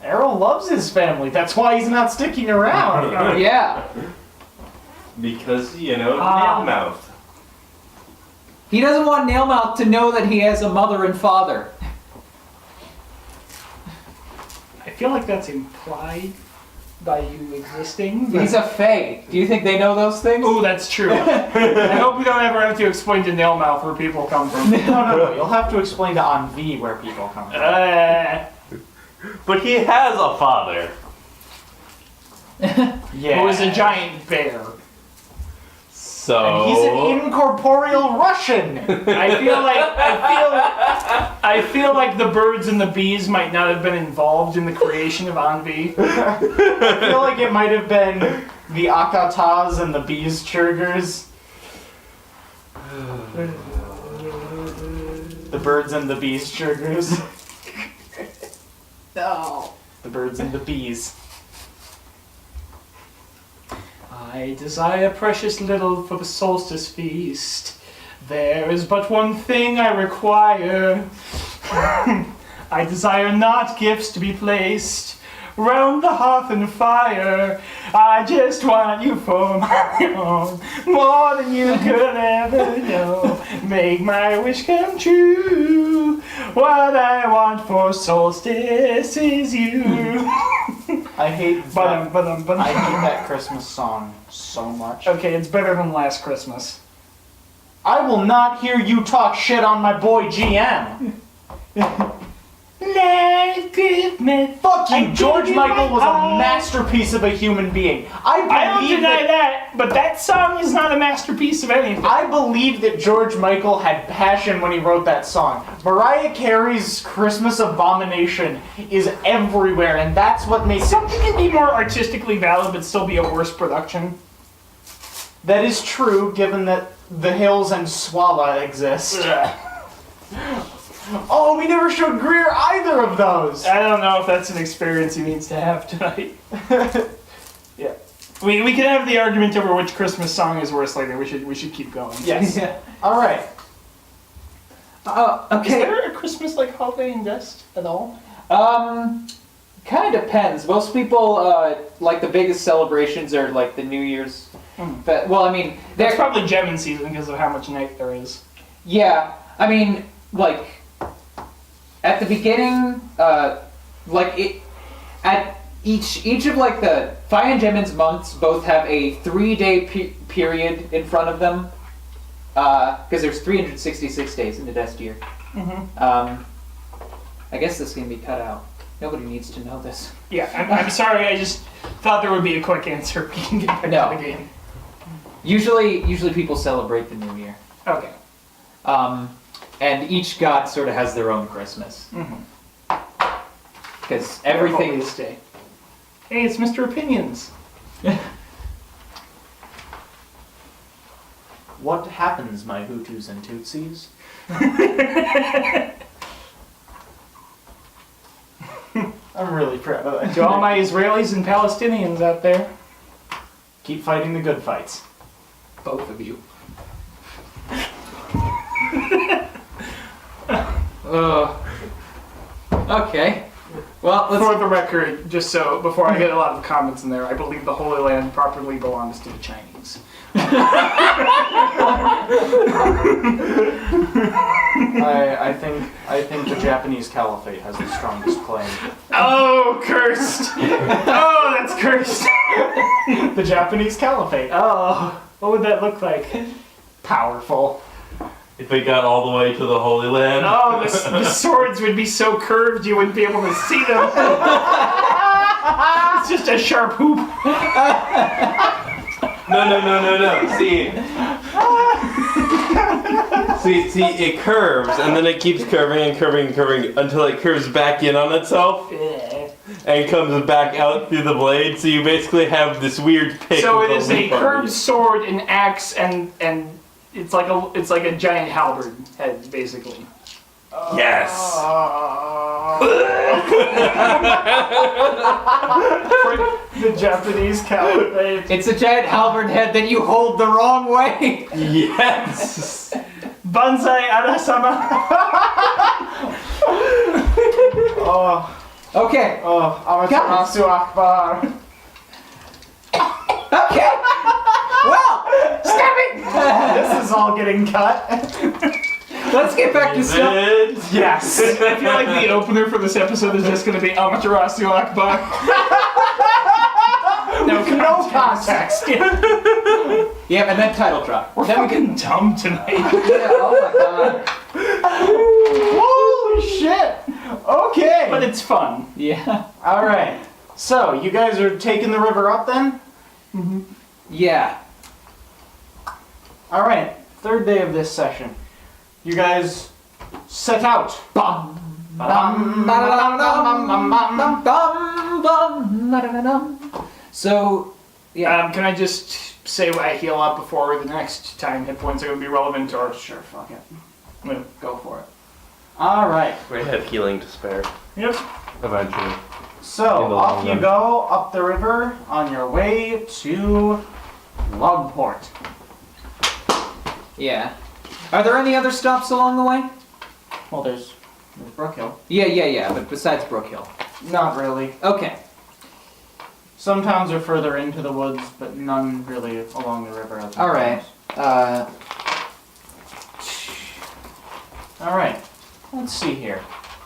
Errol loves his family. That's why he's not sticking around. Yeah. Because, you know, Ah. nail mouth. He doesn't want Nailmouth to know that he has a mother and father. I feel like that's implied by you existing. He's a fae. Do you think they know those things? Oh, that's true. I hope we don't ever have to explain to Nailmouth where people come from. No. You'll have to explain to Envy where people come from. But he has a father. Yeah. Who is a giant bear. So. And he's an incorporeal Russian. I feel like the birds and the bees might not have been involved in the creation of Envy. I feel like it might have been the Akatas and the Bees Churgers. The birds and the bees Churgers. No. The birds and the bees. I desire precious little for the solstice feast. There is but one thing I require. I desire not gifts to be placed round the hearth and fire. I just want you for my own, more than you could ever know. Make my wish come true. What I want for solstice is you. I hate that. Ba-dum. I hate that Christmas song so much. Okay, it's better than last Christmas. I will not hear you talk shit on my boy GM. Last Christmas. Fuck you, I George gave you Michael my was a heart. masterpiece of a human being. I don't believe deny that, but that song is not a masterpiece of anything. I believe that George Michael had passion when he wrote that song. Mariah Carey's Christmas Abomination is everywhere, and that's what makes it. Something can be more artistically valid but still be a worse production. That is true, given that The Hills and Swalla exist. Oh, we never showed Greer either of those! I don't know if that's an experience he needs to have tonight. Yeah. We can have the argument over which Christmas song is worse later. We should keep going. Yes. Yeah. Alright. Is Okay. there a Christmas like holiday in Dest at all? Kind of depends. Most people, like the biggest celebrations are like the New Year's. But, well, I mean, That's they're probably Gemin season because of how much night there is. yeah. I mean, like at the beginning, like it at each of like the Fine and Gemin's months both have a 3-day period in front of them. Because there's 366 days in the Dest year. I guess this can be cut out. Nobody needs to know this. Yeah, I'm sorry. I just thought there would be a quick answer. We can get back No. to the game. Usually people celebrate the New Year. Okay. And each god sort of has their own Christmas. Because everything. Holiest day. Hey, it's Mr. Opinions. What happens, my Hutus and Tutsis? I'm really proud of that. To all my Israelis and Palestinians out there. Keep fighting the good fights. Both of you. Okay. Well, For let's. the record, just so, before I get a lot of comments in there, I believe the Holy Land properly belongs to the Chinese. I think the Japanese Caliphate has the strongest claim. Oh, cursed! Oh, that's cursed! The Japanese Caliphate. Oh, what would that look like? Powerful. If it got all the way to the Holy Land. Oh, the swords would be so curved you wouldn't be able to see them. It's just a sharp hoop. No. See, it curves, and then it keeps curving and curving and curving until it curves back in on itself and comes back out through the blade. So you basically have this weird pick. So it with is a a loop on curved it. sword, an axe, and it's like a giant halberd head, basically. Yes. The Japanese Caliphate. It's a giant halberd head that you hold the wrong way. Yes. Banzai Arasama. Oh, Okay. Amaterasu Akbar. Okay. Well, Stop it! This is all getting cut. let's get back to stuff. Yes. I feel like the opener for this episode is just going to be Amaterasu Akbar. No context. Yeah, and then title drop. We're fucking dumb tonight. Yeah, oh my god. Holy shit. Okay. But it's fun. Yeah. All right. So you guys are taking the river up then? Yeah. All right. Third day of this session. You guys set out. Bum. Bum, Ba-da-dum, bum, bum, bum, bum. bum, bum, ba-da-da-dum. So, yeah. Can I just say what I heal up before the next time hit points are going to be relevant? Or Sure, fuck it. I'm going to go for it. All right. We have healing to spare Yep. eventually. So In the off long you run. go up the river on your way to Logport. Yeah. Are there any other stops along the way? Well, there's Brookhill. Yeah, but besides Brook Hill. Not really. Okay. Some towns are further into the woods, but none really along the river. All right. All right. Let's see here.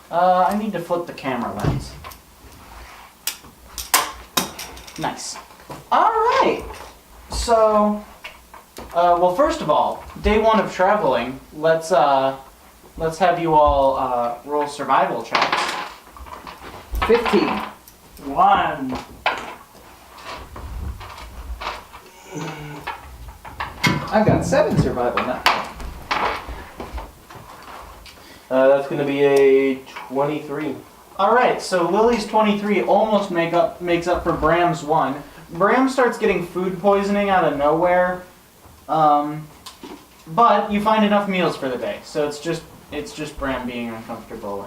I need to flip the camera lens. Nice. All right. So, well, first of all, day one of traveling. Let's have you all roll survival checks. 15. 1. I've got 7 survival now. That's going to be a 23. All right. So Lily's 23 almost makes up for Bram's 1. Bram starts getting food poisoning out of nowhere, but you find enough meals for the day. So it's just Bram being uncomfortable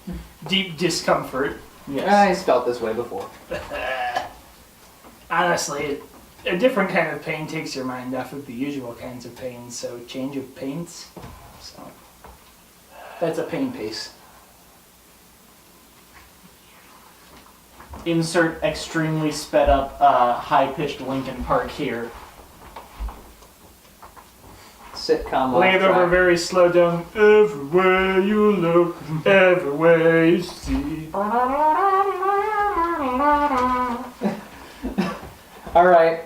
and Deep discomfort. yes. I felt this way before. Honestly, a different kind of pain takes your mind off of the usual kinds of pain, so change of pains. So that's a pain pace. Insert extremely sped up, high-pitched Linkin Park here. Sitcom Lay it laugh over track. very slow down. Everywhere you look, everywhere you see. All right.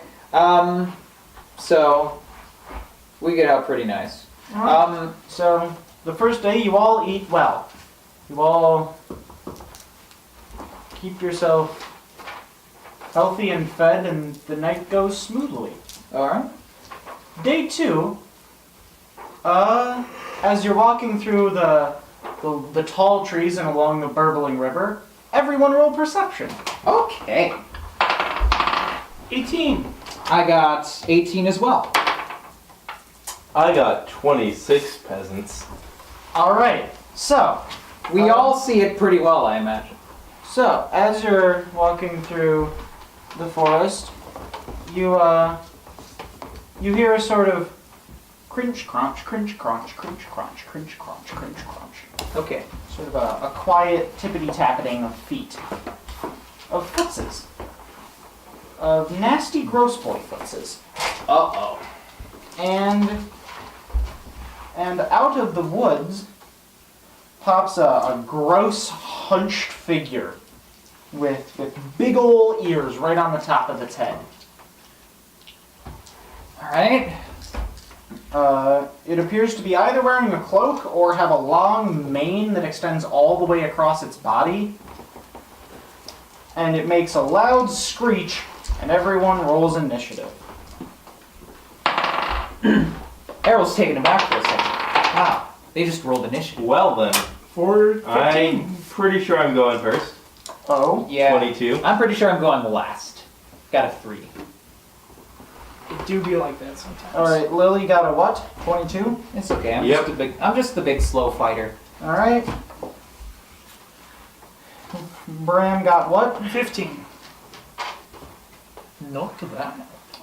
So we get out pretty nice. So the first day you all eat well. You all keep yourself healthy and fed, and the night goes smoothly. All right. Day 2, as you're walking through the tall trees and along the burbling river, everyone roll perception. Okay. 18. I got 18 as well. I got 26 peasants. All right. So, We all see it pretty well, I imagine. So, as you're walking through the forest, you hear a sort of cringe crunch, cringe crunch, cringe crunch, cringe crunch, cringe crunch. Okay. Sort of a quiet tippity-tapping of feet. Of footses. Of nasty gross boy footses. Uh-oh. And out of the woods pops a gross hunched figure with big ol' ears right on the top of its head. All right. It appears to be either wearing a cloak or have a long mane that extends all the way across its body. And it makes a loud screech, and everyone rolls initiative. Errol's taken aback for a second. Wow. They just rolled initiative. Well then, 4, 15. I'm pretty sure I'm going first. Oh? Yeah. 22. I'm pretty sure I'm going last. Got a 3. It do be like that sometimes. Alright, Lily got a what? 22? It's okay. I'm Yep. just the big slow fighter. Alright. Bram got what? 15. Not to that.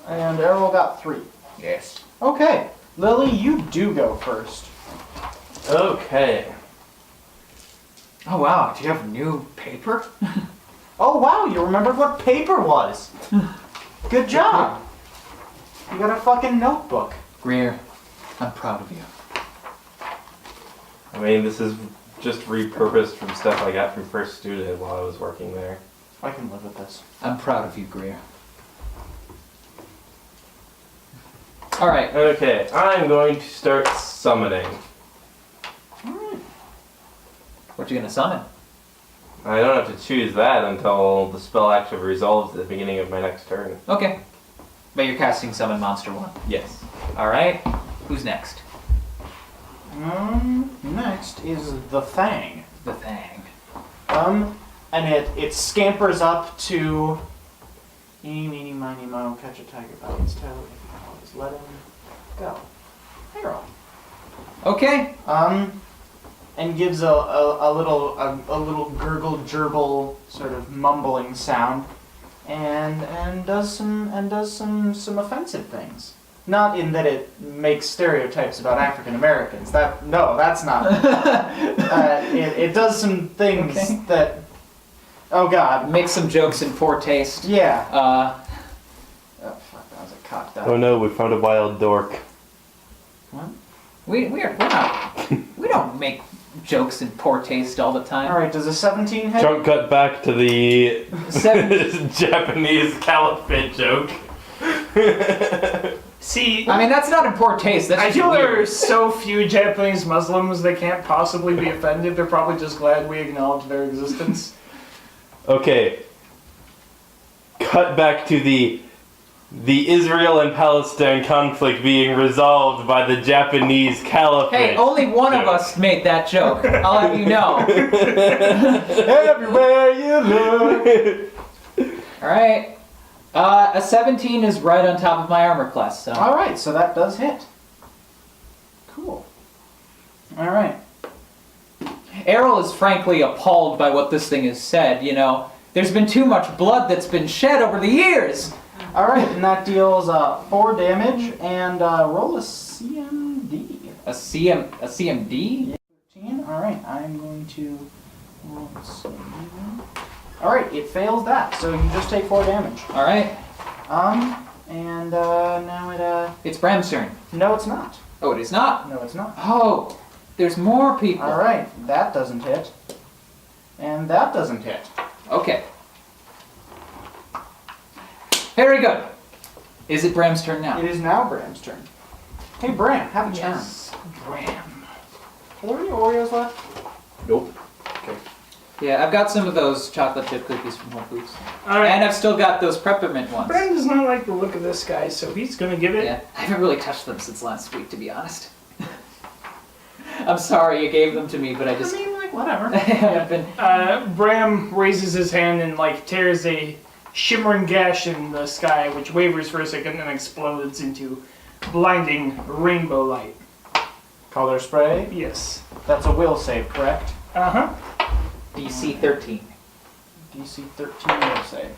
And Errol got 3. Yes. Okay. Lily, you do go first. Okay. Oh wow. Do you have new paper? Oh wow, you remembered what paper was. Good job. You got a fucking notebook. Greer, I'm proud of you. I mean, this is just repurposed from stuff I got from First Student while I was working there. I can live with this. I'm proud of you, Greer. All right. Okay, I'm going to start summoning. What you gonna summon? I don't have to choose that until the spell actually resolves at the beginning of my next turn. Okay. But you're casting Summon Monster 1. Yes. Alright. Who's next? Next is the Fang. The Thang. And it scampers up to eeny, meeny, miny, mo, catch a tiger by its tail, if you can always let him go. Harold. Okay. And gives a little gurgle gerbil sort of mumbling sound, and does some offensive things. Not in that it makes stereotypes about African Americans. That's not. It does some things Okay. that Oh god. make some jokes in poor taste. Yeah. Uh, Oh fuck, that was a cocked up. Oh no, we found a wild dork. we're not. We don't make jokes in poor taste all the time. Alright, does a 17 hit? Jump cut back to the Japanese caliphate joke. See, I mean, that's not in poor taste. That's I just feel there weird. are so few Japanese Muslims that can't possibly be offended. They're probably just glad we acknowledge their existence. Okay. Cut back to the Israel and Palestine conflict being resolved by the Japanese caliphate. Hey, only one of us made that joke. I'll have you know. Everywhere you look. All right. A 17 is right on top of my armor class. So. Alright, so that does hit. Cool. Alright. Errol is frankly appalled by what this thing has said. You know, there's been too much blood that's been shed over the years. Alright, and that deals 4 damage, and roll a CMD. A CMD? 13. Alright, I'm going to roll a CMD. Alright, it fails that, so you just take 4 damage. All right. And now it, It's Bram's turn. no it's not. Oh, it is not. No it's not. Oh, there's more people. Alright, that doesn't hit. And that doesn't hit. Okay. Very good. Is it Bram's turn now? It is now Bram's turn. Hey Bram, have a turn. Yes, Bram. Are there any Oreos left? Nope. Yeah, I've got some of those chocolate chip cookies from Whole Foods. Alright. And I've still got those peppermint ones. Bram does not like the look of this guy, so he's gonna give it. Yeah, I haven't really touched them since last week, to be honest. I'm sorry you gave them to me, but I just I mean, like, whatever. I haven't been. Bram raises his hand and like tears a shimmering gash in the sky, which wavers for a second and explodes into blinding rainbow light. Color spray. Yes. That's a will save, correct? Uh-huh. DC 13. DC 13 will save.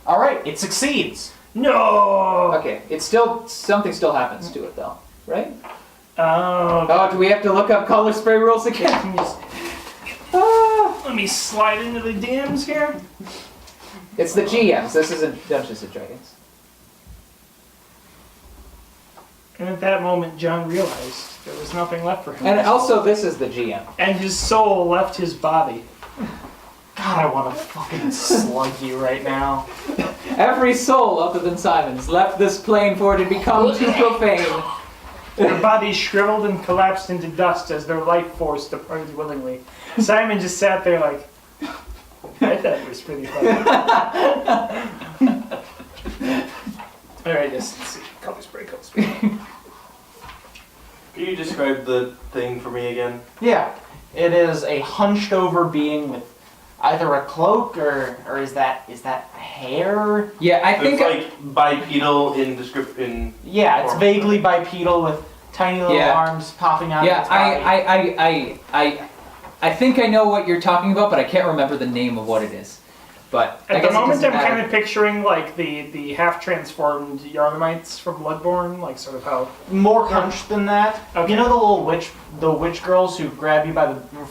Alright, it succeeds. No! Okay, it's still something still happens to it though, right? Oh, Oh, do we have to look up color spray rules again? can you just- Ah, let me slide into the DMs here. it's the GMs. This isn't Dungeons and Dragons. And at that moment, John realized there was nothing left for him. And also, this is the GM. And his soul left his body. God, I want to fucking slug you right now. Every soul other than Simon's left this plane for it to become too profane. Their bodies shriveled and collapsed into dust as their life force departed willingly. Simon just sat there like, I thought it was pretty funny. Alright, let's see. Color spray, color spray. Can you describe the thing for me again? Yeah, it is a hunched over being with either a cloak or is that hair? Yeah, I think. It's like bipedal in description. Yeah, it's vaguely bipedal with tiny little Yeah. arms popping out of Yeah, its body. I think I know what you're talking about, but I can't remember the name of what it is. But I At guess the moment, it I'm doesn't kind matter. of picturing like the half-transformed Yarnamites from Bloodborne, like sort of how. More hunched than that. Okay. You know the witch girls who grab you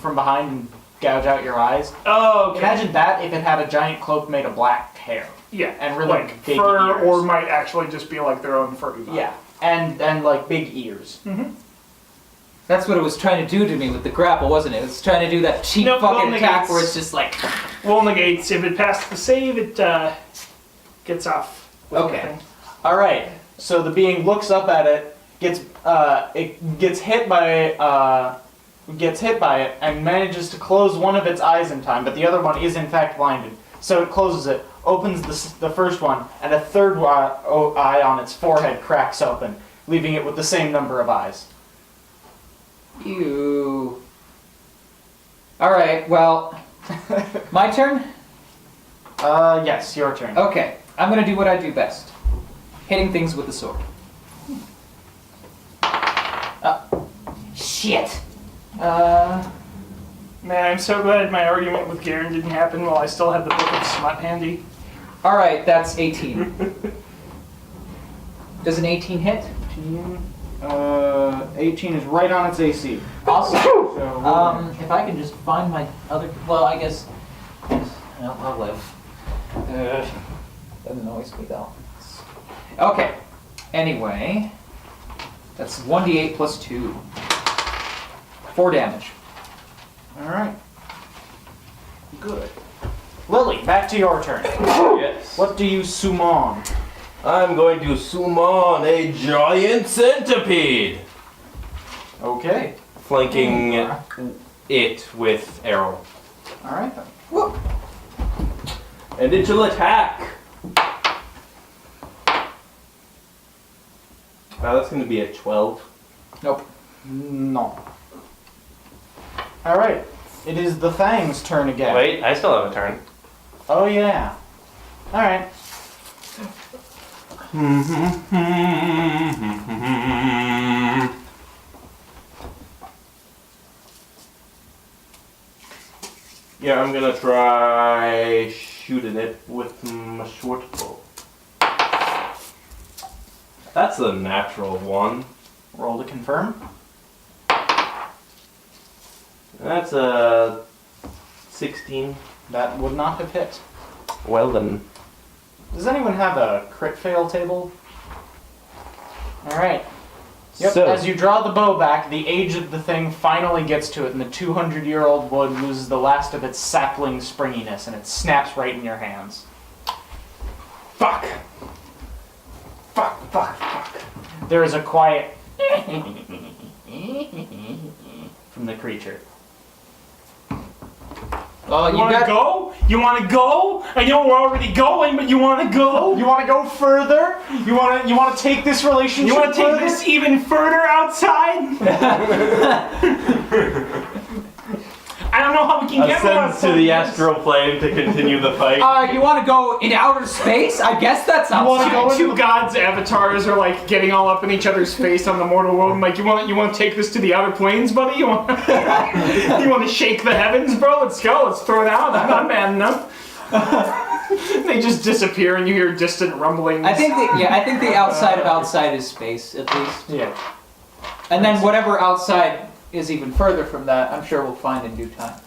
from behind and gouge out your eyes? Oh, okay. Imagine that if it had a giant cloak made of black hair. Yeah, And really like big fur, ears. or might actually just be like their own furry body. Yeah, and like big ears. That's what it was trying to do to me with the grapple, wasn't it? It was trying to do that cheap Nope, fucking roll attack negates. where it's just like. Roll negates. If it passed the save, it gets off. with Okay. nothing. All right. So the being looks up at it, gets hit by it, and manages to close one of its eyes in time, but the other one is in fact blinded. So it closes it, opens the first one, and a third eye on its forehead cracks open, leaving it with the same number of eyes. Ew. Alright, well. My turn? Yes, your turn. Okay, I'm gonna do what I do best. Hitting things with the sword. Shit! Man, I'm so glad my argument with Garen didn't happen while I still had the Book of Smut handy. Alright, that's 18. Does an 18 hit? 18 is right on its AC. Awesome. So, If I can just find my other. Well, I guess. Well, I'll live. That annoys me though. Okay. Anyway, that's 1d8 plus 2. 4 damage. Alright. Good. Lily, back to your turn. Yes. What do you summon? I'm going to summon a giant centipede, Okay. flanking it with arrow. Alright then. Whoop. And it shall attack. Wow, that's going to be a 12. Nope. No. Alright. It is the Thang's turn again. Wait, I still have a turn. Oh yeah. Alright. Yeah, I'm gonna try shooting it with my short bow. That's a natural 1. Roll to confirm. That's a 16. That would not have hit. Well then. Does anyone have a crit fail table? Alright. Yep, So, as you draw the bow back, the age of the thing finally gets to it, and the 200-year-old wood loses the last of its sapling springiness, and it snaps right in your hands. fuck. Fuck. There is a quiet from the creature. Oh, You want to go? You want to go? I know we're already going, but you want to go? You want to go further? You want to take this relationship You want to take further? this even further outside? I don't know how we can get more Ascends to the outside. astral plane to continue the fight. You want to go in outer space? I guess that's wanna outside. go Two gods' avatars are like getting all up in each other's face on the mortal world. I'm like, you want to take this to the outer planes, buddy? You want you want to shake the heavens, bro? Let's go. Let's throw it out. I'm not mad enough. They just disappear, and you hear distant rumblings. I think the outside of outside is space, at least. Yeah. And then whatever outside is even further from that, I'm sure we'll find in due time.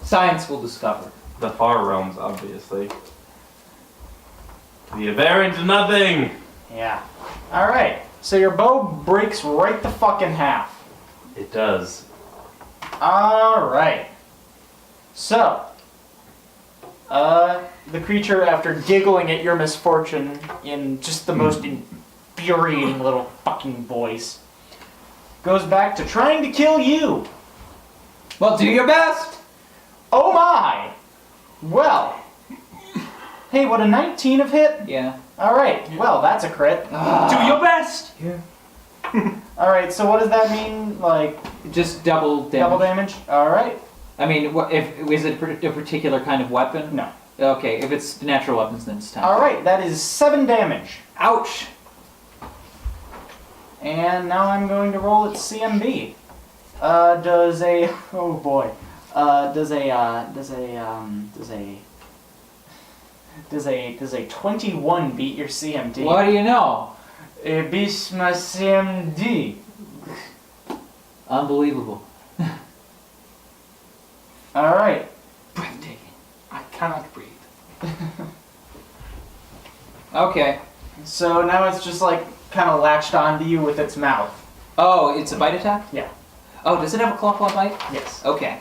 Science will discover. The far realms, obviously. The aberrant nothing. Yeah. All right. So your bow breaks right the fucking half. It does. All right. So, the creature, after giggling at your misfortune in just the most infuriating little fucking voice, goes back to trying to kill you. Well, do your best. Oh my! Well. Hey, would a 19 have hit? Yeah. All right. Well, that's a crit. Do your best. All right. So what does that mean? Like Just double damage. double damage? All right. I mean, is it a particular kind of weapon? No. Okay, if it's natural weapons, then it's time. All right. That is 7 damage. Ouch. And now I'm going to roll its CMB. Does a oh boy. Does a 21 beat your CMD? What do you know? It beats my CMD. Unbelievable. All right. Breathtaking. I cannot breathe. Okay. So now it's just like kind of latched onto you with its mouth. Oh, it's a bite attack? Yeah. Oh, does it have a claw bite? Yes. Okay.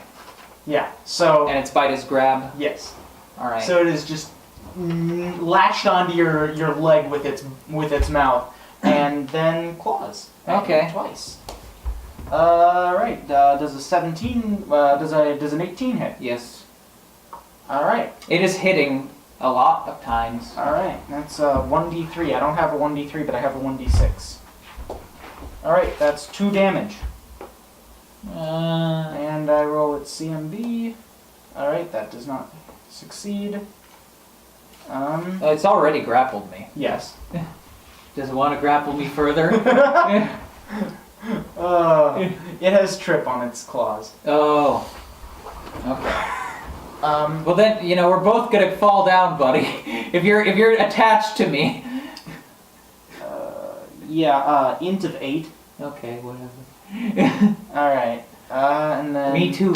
Yeah. So And its bite is grab? yes. Alright. So it is just latched onto your leg with its mouth, and then claws. Okay. Twice. Right. Does a 17? Does an 18 hit? Yes. All right. It is hitting a lot of times. All right. That's a 1d3. I don't have a 1d3, but I have a 1d6. All right. That's 2 damage. And I roll its CMB. All right. That does not succeed. It's already grappled me. Yes. Does it want to grapple me further? It has trip on its claws. Oh. Okay. Um, Well then, we're both gonna fall down, buddy. If you're attached to me. yeah, int of 8. Okay, whatever. Alright, and then... Me too.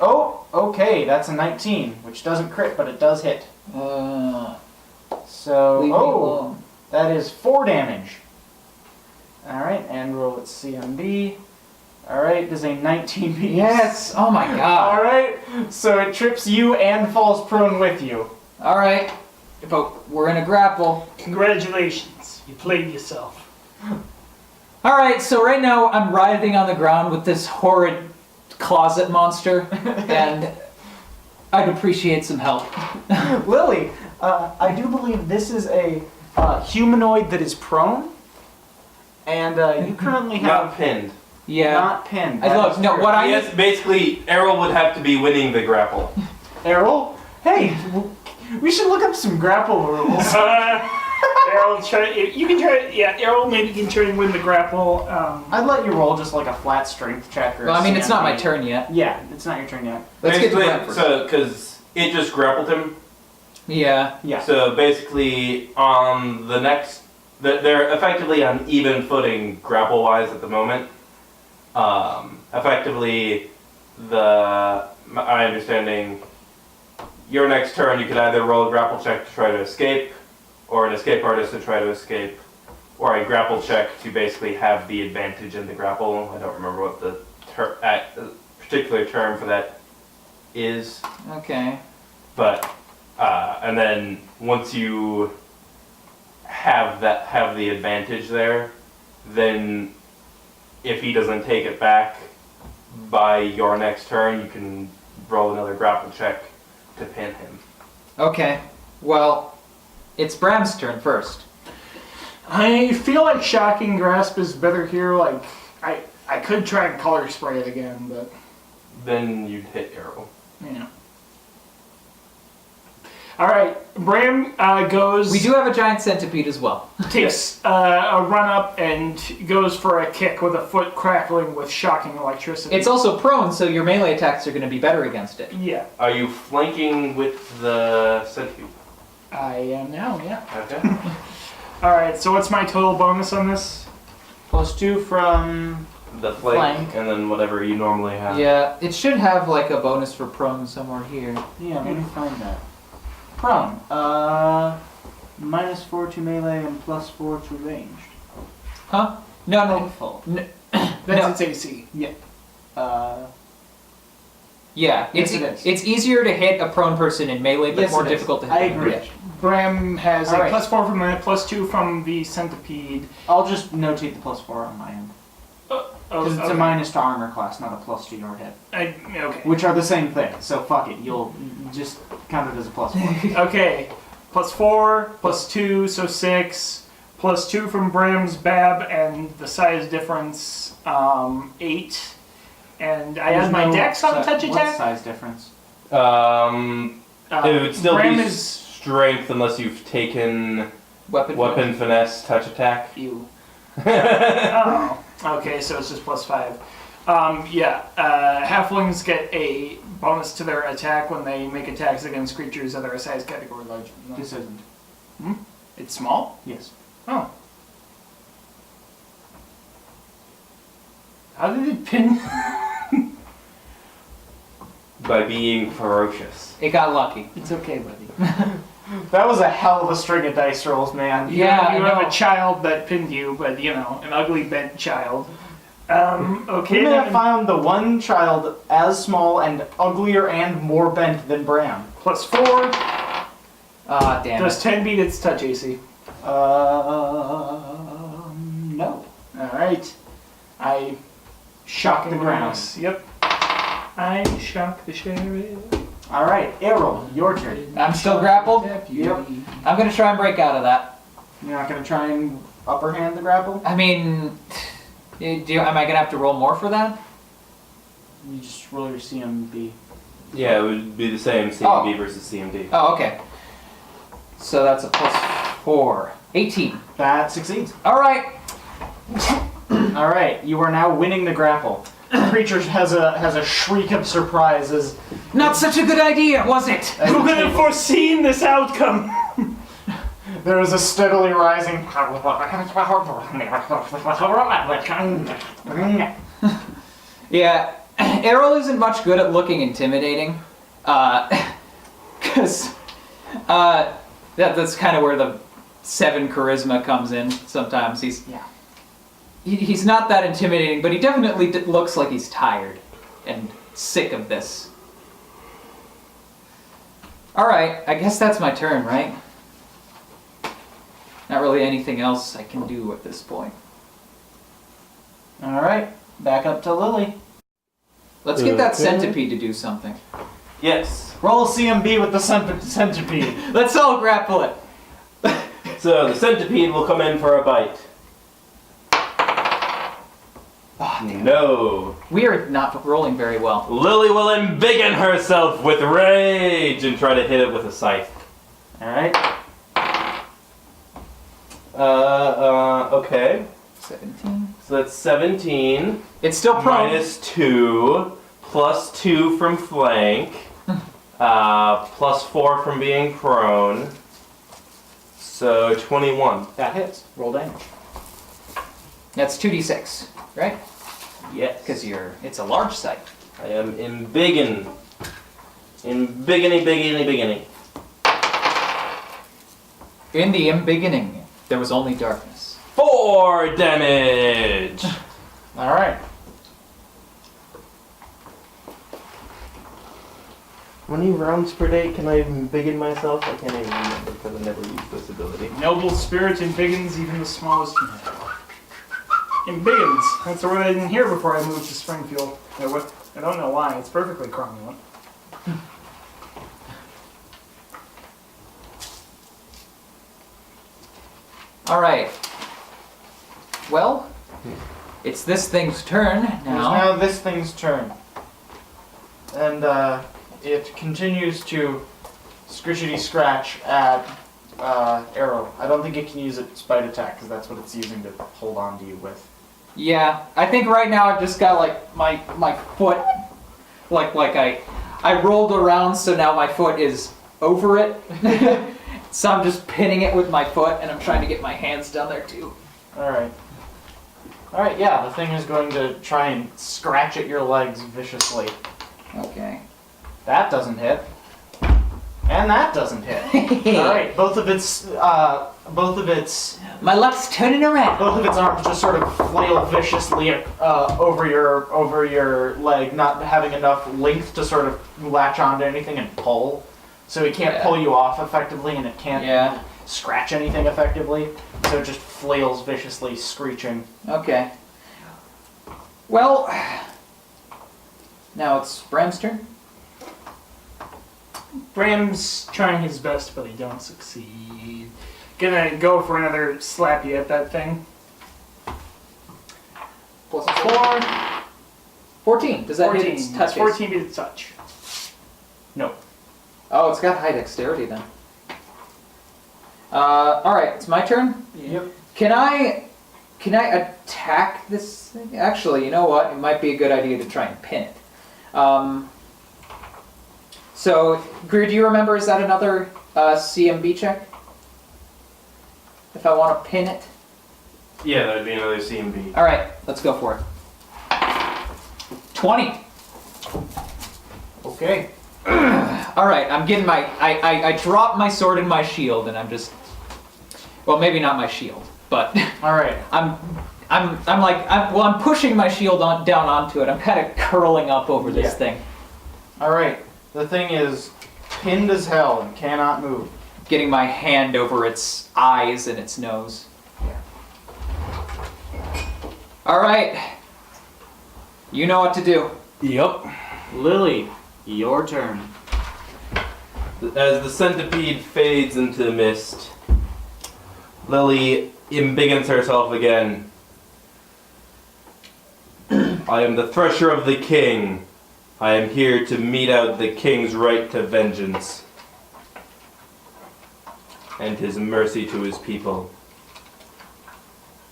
Oh, Okay, that's a 19, which doesn't crit, but it does hit. So, Leave me alone. that is 4 damage. Alright, and roll its CMB. Alright, does a 19 beat? Yes! Oh my god. Alright, so it trips you and falls prone with you. Alright. But we're in a grapple. Congratulations, you played yourself. Alright, so right now I'm writhing on the ground with this horrid closet monster, and I'd appreciate some help. Lily, I do believe this is a humanoid that is prone, and you currently have Not pinned. Yeah. not pinned. I That look, is no, true. what I Yes, basically, Errol would have to be winning the grapple. Errol, hey, we should look up some grapple rules. Errol, you can try. Yeah, Errol maybe can try and win the grapple. I'd let you roll just like a flat strength check or. Well, I mean, it's not my CMB. turn yet. Yeah, it's not your turn yet. Let's get to Basically, Brent first. so, because it just grappled him. Yeah. Yeah. So basically, on the next, they're effectively on even footing grapple-wise at the moment. Effectively, my understanding, your next turn you could either roll a grapple check to try to escape, or an escape artist to try to escape, or a grapple check to basically have the advantage in the grapple. I don't remember what the particular term for that is. Okay. But and then once you have the advantage there, then if he doesn't take it back by your next turn, you can roll another grapple check to pin him. Okay. Well, it's Bram's turn first. I feel like shocking grasp is better here. Like I could try and color spray it again, but Then you'd hit Arrow. yeah. All right, Bram goes. We do have a giant centipede as well. Takes a run up and goes for a kick with a foot crackling with shocking electricity. It's also prone, so your melee attacks are going to be better against it. Yeah, Are you flanking with the centipede? I am now. Yeah. Okay. All right. So what's my total bonus on this? +2 from. The flank, Flank. and then whatever you normally have. Yeah, it should have like a bonus for prone somewhere here. Yeah, let me find that. Prone. -4 to melee and +4 to ranged. Huh? No, no. Thankful. That's No. its AC. Yeah, Yes, it is. it's easier to hit a prone person in melee, but Yes, more it is. difficult to hit. I them in agree. range. Bram has All a right. +4 from that, +2 from the centipede. I'll just notate the +4 on my end. Oh, Because it's a minus to armor class, not a plus to your hit. okay. Which are the same thing, so fuck it. You'll just count it as a +4. Okay, +4, +2, so 6, +2 from Bram's Bab, and the size difference, 8. And I add my dex on touch What attack. size difference? It would still Bram be is strength unless you've taken Weapon. weapon finesse touch attack. you. Oh, okay, so it's just +5. Halflings get a bonus to their attack when they make attacks against creatures that are a size category larger than them. This isn't. It's small? Yes. Oh. How did it pin? By being ferocious. It got lucky. It's okay, buddy. That was a hell of a string of dice rolls, man. Yeah, you I have know. a child that pinned you, but an ugly bent child. Okay. We may have Then found the one child as small and uglier and more bent than Bram. +4. Ah, damn Does it. 10 beat its touch AC? No. All right. I Shock the ground. Yep. I shock the sheriff. All right, Errol, your turn. I'm still grappled? Yep. I'm going to try and break out of that. You're not gonna try and upper hand the grapple? I mean, am I going to have to roll more for that? You just roll your CMB. Yeah, it would be the same CMB versus CMD. Oh, okay. So that's a +4. 18. That succeeds. All right. All right, you are now winning the grapple. The creature has a shriek of surprise as Not such a good idea, was it? Who could have foreseen this outcome? there is a steadily rising. Yeah, Errol isn't much good at looking intimidating, because that's kind of where the 7 charisma comes in. Sometimes he's not that intimidating, but he definitely looks like he's tired and sick of this. All right, I guess that's my turn, right? Not really anything else I can do at this point. All right, back up to Lily. Let's get that Okay. centipede to do something. Yes. Roll CMB with the centipede. Let's all grapple it. So the centipede will come in for a bite. No. We are not rolling very well. Lily will embiggen herself with rage and try to hit it with a scythe. All right. Okay. 17. So that's 17. It's still prone. Minus 2. Plus 2 from flank. Plus 4 from being prone. So 21. That hits. Roll damage. That's 2d6, right? Yes. Because it's a large site. I am embiggen. Embiggening. In the beginning, there was only darkness. 4 damage! All right. How many rounds per day can I embiggen myself? I can't even remember because I never used this ability. Noble spirit embiggens even the smallest human. Embiggens. That's the word I didn't hear before I moved to Springfield. I don't know why. It's perfectly cromulent. All right. Well, it's this thing's turn It's now. now this thing's turn. And it continues to scritchety scratch at Arrow. I don't think it can use its bite attack because that's what it's using to hold on to you with. Yeah, I think right now I've just got like my foot, like I rolled around, so now my foot is over it. So I'm just pinning it with my foot, and I'm trying to get my hands down there too. Alright. Alright, yeah, the thing is going to try and scratch at your legs viciously. Okay. That doesn't hit. And that doesn't hit. Alright, both of its My luck's turning around. arms just sort of flail viciously over your leg, not having enough length to sort of latch onto anything and pull. So it can't pull you off effectively, and it can't scratch anything effectively. So it just flails viciously, screeching. Okay. Well, now it's Bram's turn. Bram's trying his best, but he don't succeed. Gonna go for another slappy at that thing. Plus 4. 14. Does that 14. hit its touch? 14 to the touch. No. Oh, it's got high dexterity then. Alright, it's my turn? Yep. Can I attack this thing? Actually, you know what? It might be a good idea to try and pin it. So, Greer, do you remember, is that another CMB check? If I want to pin it? Yeah, that'd be another CMB. Alright, let's go for it. 20. Okay. Alright, I'm getting my... I drop my sword and my shield, and I'm just... Well, maybe not my shield, but... Alright. I'm pushing my shield down onto it. I'm kind of curling up over this thing. Alright. The thing is pinned as hell and cannot move. Getting my hand over its eyes and its nose. Alright. You know what to do. Yep. Lily, your turn. As the centipede fades into the mist, Lily embiggens herself again. I am the thresher of the king. I am here to mete out the king's right to vengeance and his mercy to his people.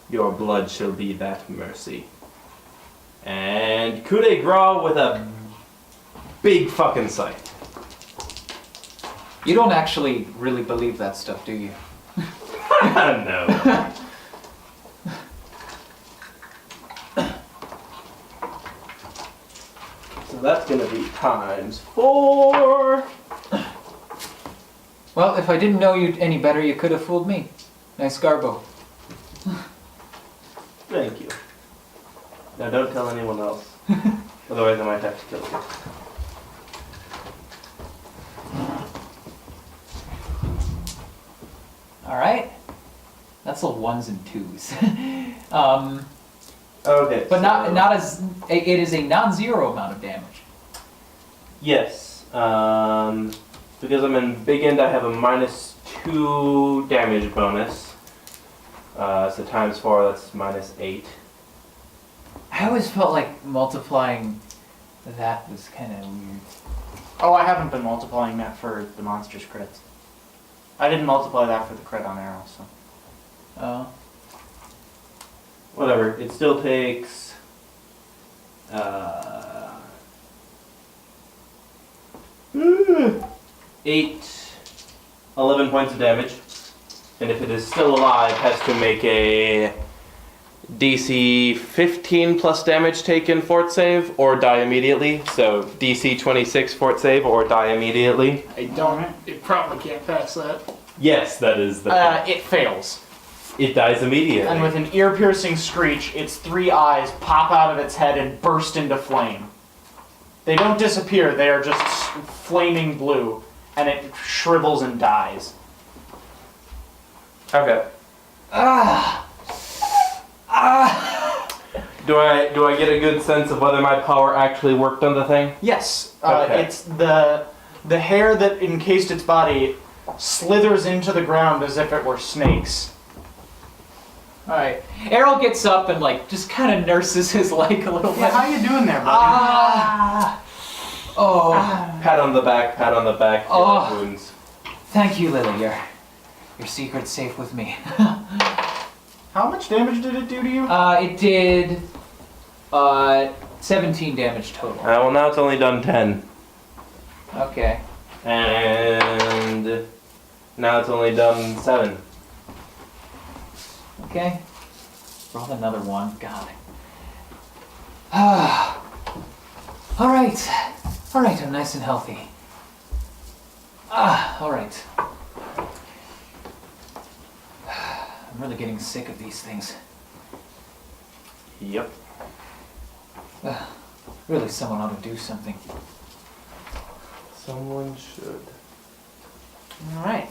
Your blood shall be that mercy. And coup de grace with a big fucking scythe. You don't actually really believe that stuff, do you? No. be times 4. Well, if I didn't know you any better, you could have fooled me. Nice garbo. Thank you. Now don't tell anyone else. Otherwise I might have to kill you. All right. That's all ones and twos. Okay. But so- not as it is a non-zero amount of damage. Yes. Because I'm in big end, I have a -2 damage bonus. So times 4, that's -8. I always felt like multiplying that was kind of weird. Oh, I haven't been multiplying that for the monster's crits. I didn't multiply that for the crit on arrow, so. Oh. Whatever. It still takes. 11 points of damage. And if it is still alive, has to make a DC 15 plus damage taken fort save or die immediately. So DC 26 fort save or die immediately. I don't. It probably can't pass that. Yes, that is the. It fails. It dies immediately. And with an ear-piercing screech, its 3 eyes pop out of its head and burst into flame. They don't disappear, they are just flaming blue, and it shrivels and dies. Okay. Ah. Ah. Do I get a good sense of whether my power actually worked on the thing? Yes, Okay. it's the hair that encased its body slithers into the ground as if it were snakes. All right. Errol gets up and like just kind of nurses his leg a little Yeah, bit. how you doing there, buddy? Ah. Oh. Pat on the back, Oh. wounds. Thank you, Lily. Your secret's safe with me. How much damage did it do to you? It did 17 damage total. Well, now it's only done 10. Okay. And now it's only done 7. Okay. Roll another one. God. Ah. All right. All right. I'm nice and healthy. Ah. All right. I'm really getting sick of these things. Yep. Really, someone ought to do something. Someone should. Alright.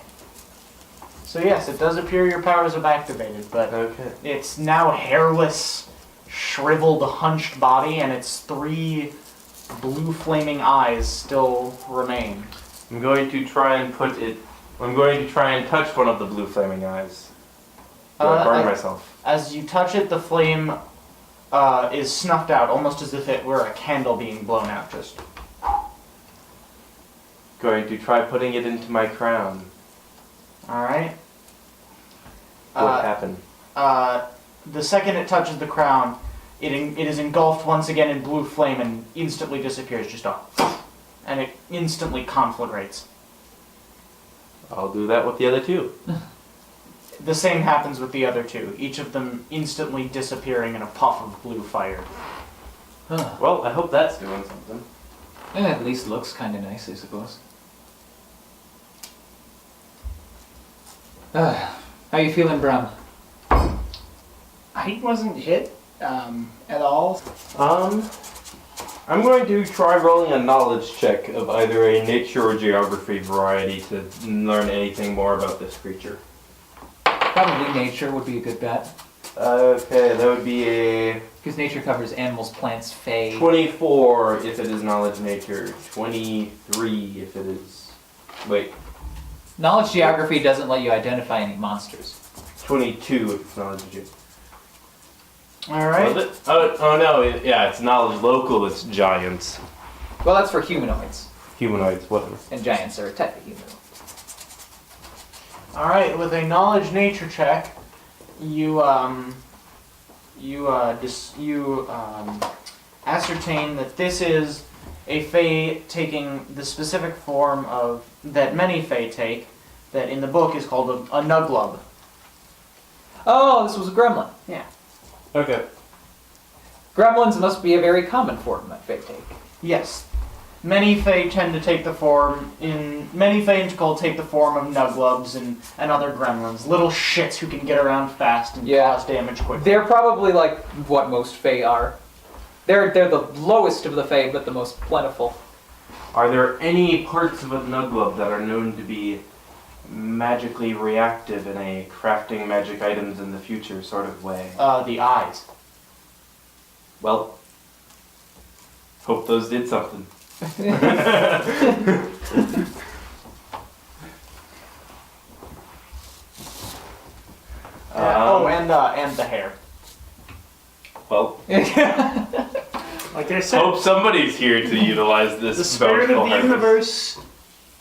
So yes, it does appear your powers have activated, but Okay. it's now hairless, shriveled, hunched body, and its 3 blue flaming eyes still remain. I'm going to try and touch one of the blue flaming eyes. Do I burn myself? As you touch it, the flame is snuffed out, almost as if it were a candle being blown out. Just Going to try putting it into my crown. all right. What happened? The second it touches the crown, it is engulfed once again in blue flame and instantly disappears. And it instantly conflagrates. I'll do that with the other 2. The same happens with the other 2, each of them instantly disappearing in a puff of blue fire. Huh. Well, I hope that's doing something. At least looks kind of nice, I suppose. How you feeling, Bram? I wasn't hit at all. I'm going to try rolling a knowledge check of either a nature or geography variety to learn anything more about this creature. Probably nature would be a good bet. Okay, that would be a Because nature covers animals, plants, fae. 24 if it is knowledge nature, 23 if it is... Wait, Knowledge geography doesn't let you identify any monsters. 22 if it's knowledge nature. Alright. Was it? Oh no, yeah, it's knowledge local, it's giants. Well, that's for humanoids. Humanoids, whatever. And giants are a type of humanoid. Alright, with a knowledge nature check, you ascertain that this is a fae taking the specific form of that many fae take, that in the book is called a nuglub. Oh, this was a gremlin. Yeah. Okay. Gremlins must be a very common form that fae take. Yes. Many Fae tend to take the form many Fae and Tkohl take the form of nuglubs and other gremlins, little shits who can get around fast and Yeah. cause damage quickly. They're probably like what most Fae are. They're the lowest of the Fae, but the most plentiful. Are there any parts of a nuglub that are known to be magically reactive in a crafting magic items in the future sort of way? The eyes. Well, hope those did something. And the hair. Well, Like I said, hope somebody's here to utilize this. the spirit of bountiful the harvest. universe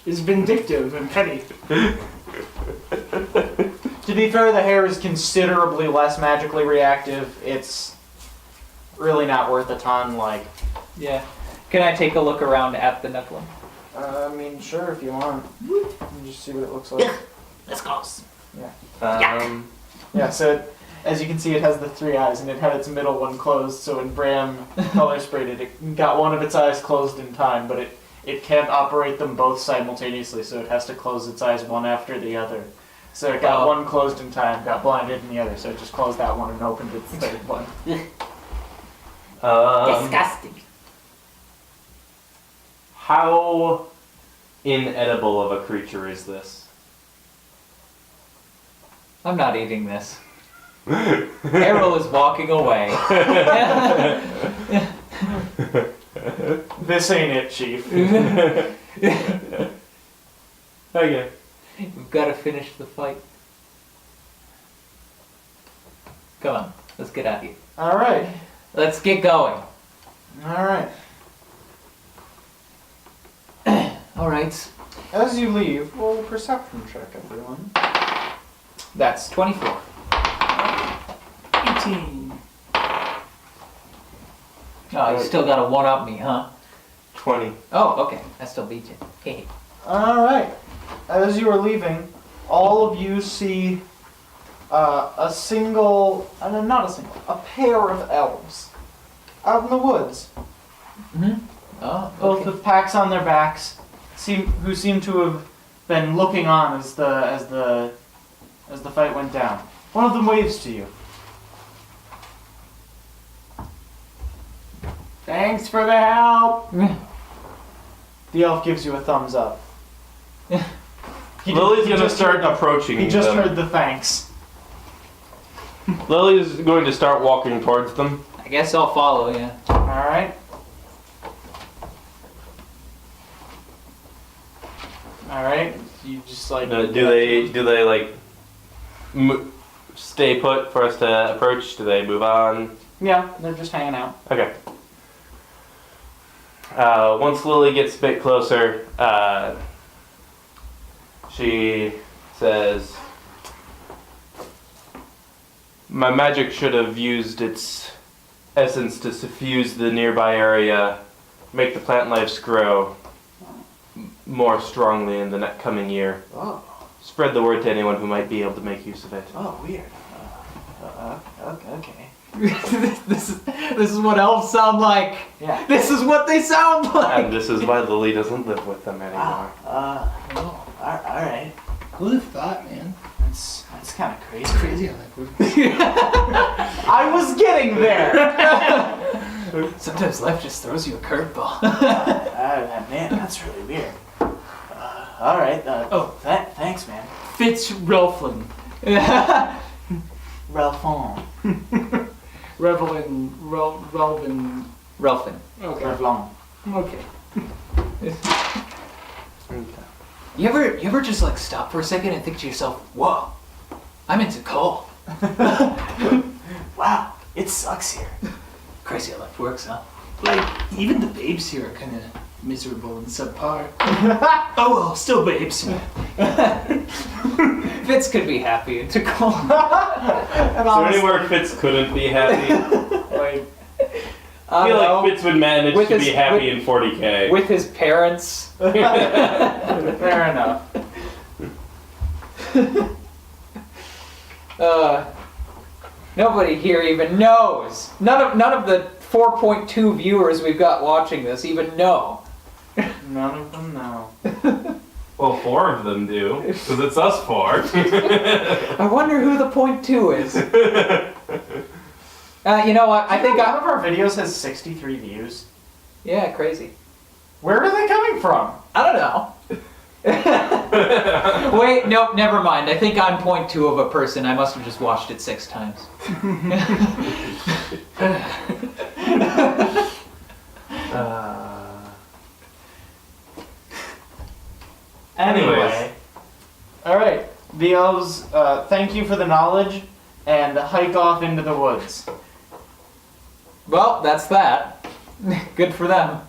is vindictive and petty. To be fair, the hair is considerably less magically reactive. It's really not worth a ton, like... Yeah. Can I take a look around at the Knuckle? I mean, sure, if you want. Let me just see what it looks like. Let's go. Yeah, so as you can see, it has the 3 eyes, and it had its middle one closed, so when Bram color sprayed it, it got one of its eyes closed in time, but it can't operate them both simultaneously, so it has to close its eyes one after the other. So it got one closed in time, got blinded in the other, so it just closed that one and opened its third one. Disgusting. How inedible of a creature is this? I'm not eating this. Errol is walking away. This ain't it, Chief. Okay. We've got to finish the fight. Come on, let's get out of here. Alright, Let's get going. alright. Alright. As you leave, roll a perception check, everyone. That's 24. 18. Oh, you still got to one-up me, huh? 20. Oh, okay. I still beat you. Hey. Alright. As you are leaving, all of you see not a single, a pair of elves out in the woods. Mm-hmm. Oh, Both okay. with packs on their backs, who seem to have been looking on as the fight went down. One of them waves to you. Thanks for the help. The elf gives you a thumbs up. Lily's gonna start approaching He just them. heard the thanks. Lily's going to start walking towards them. I guess I'll follow, yeah. Alright. Alright. You just like... Do they like stay put for us to approach? Do they move on? Yeah, they're just hanging out. Okay. Once Lily gets a bit closer, she says, "My magic should have used its essence to suffuse the nearby area, make the plant lives grow more strongly in the coming year. Oh, Spread the word to anyone who might be able to make use of it." weird. Okay. this is what elves sound like. Yeah. This is what they sound like. And this is why Lily doesn't live with them anymore. Alright. Who'd have thought, man? That's kind of crazy. It's crazy how that works. I was getting there! Sometimes life just throws you a curveball. Man, that's really weird. Alright, thanks, man. Fitz Relflin. Ralphon. Relvin. Relfin. Okay. Revlon. Okay. You ever just like stop for a second and think to yourself, whoa, I'm into Tkohl. Wow, it sucks here. Crazy how life works, huh? Like, even the babes here are kind of miserable and subpar. Oh well, still babes. Fitz could be happy in Tkohl. And So honestly, anywhere Fitz couldn't be happy, like, I feel like Fitz would manage With to his- be happy in 40k. With his parents. fair enough. Nobody here even knows. None of the 4.2 viewers we've got watching this even know. None of them know. Well, 4 of them do, because it's us 4. I wonder who the 0.2 is. You know what? I think one of our videos has 63 views. Yeah, crazy. Where are they coming from? I don't know. Wait, nope, never mind. I think I'm 0.2 of a person. I must have just watched it 6 times. Anyway. Alright, the elves, thank you for the knowledge, and hike off into the woods. Well, that's that. Good for them.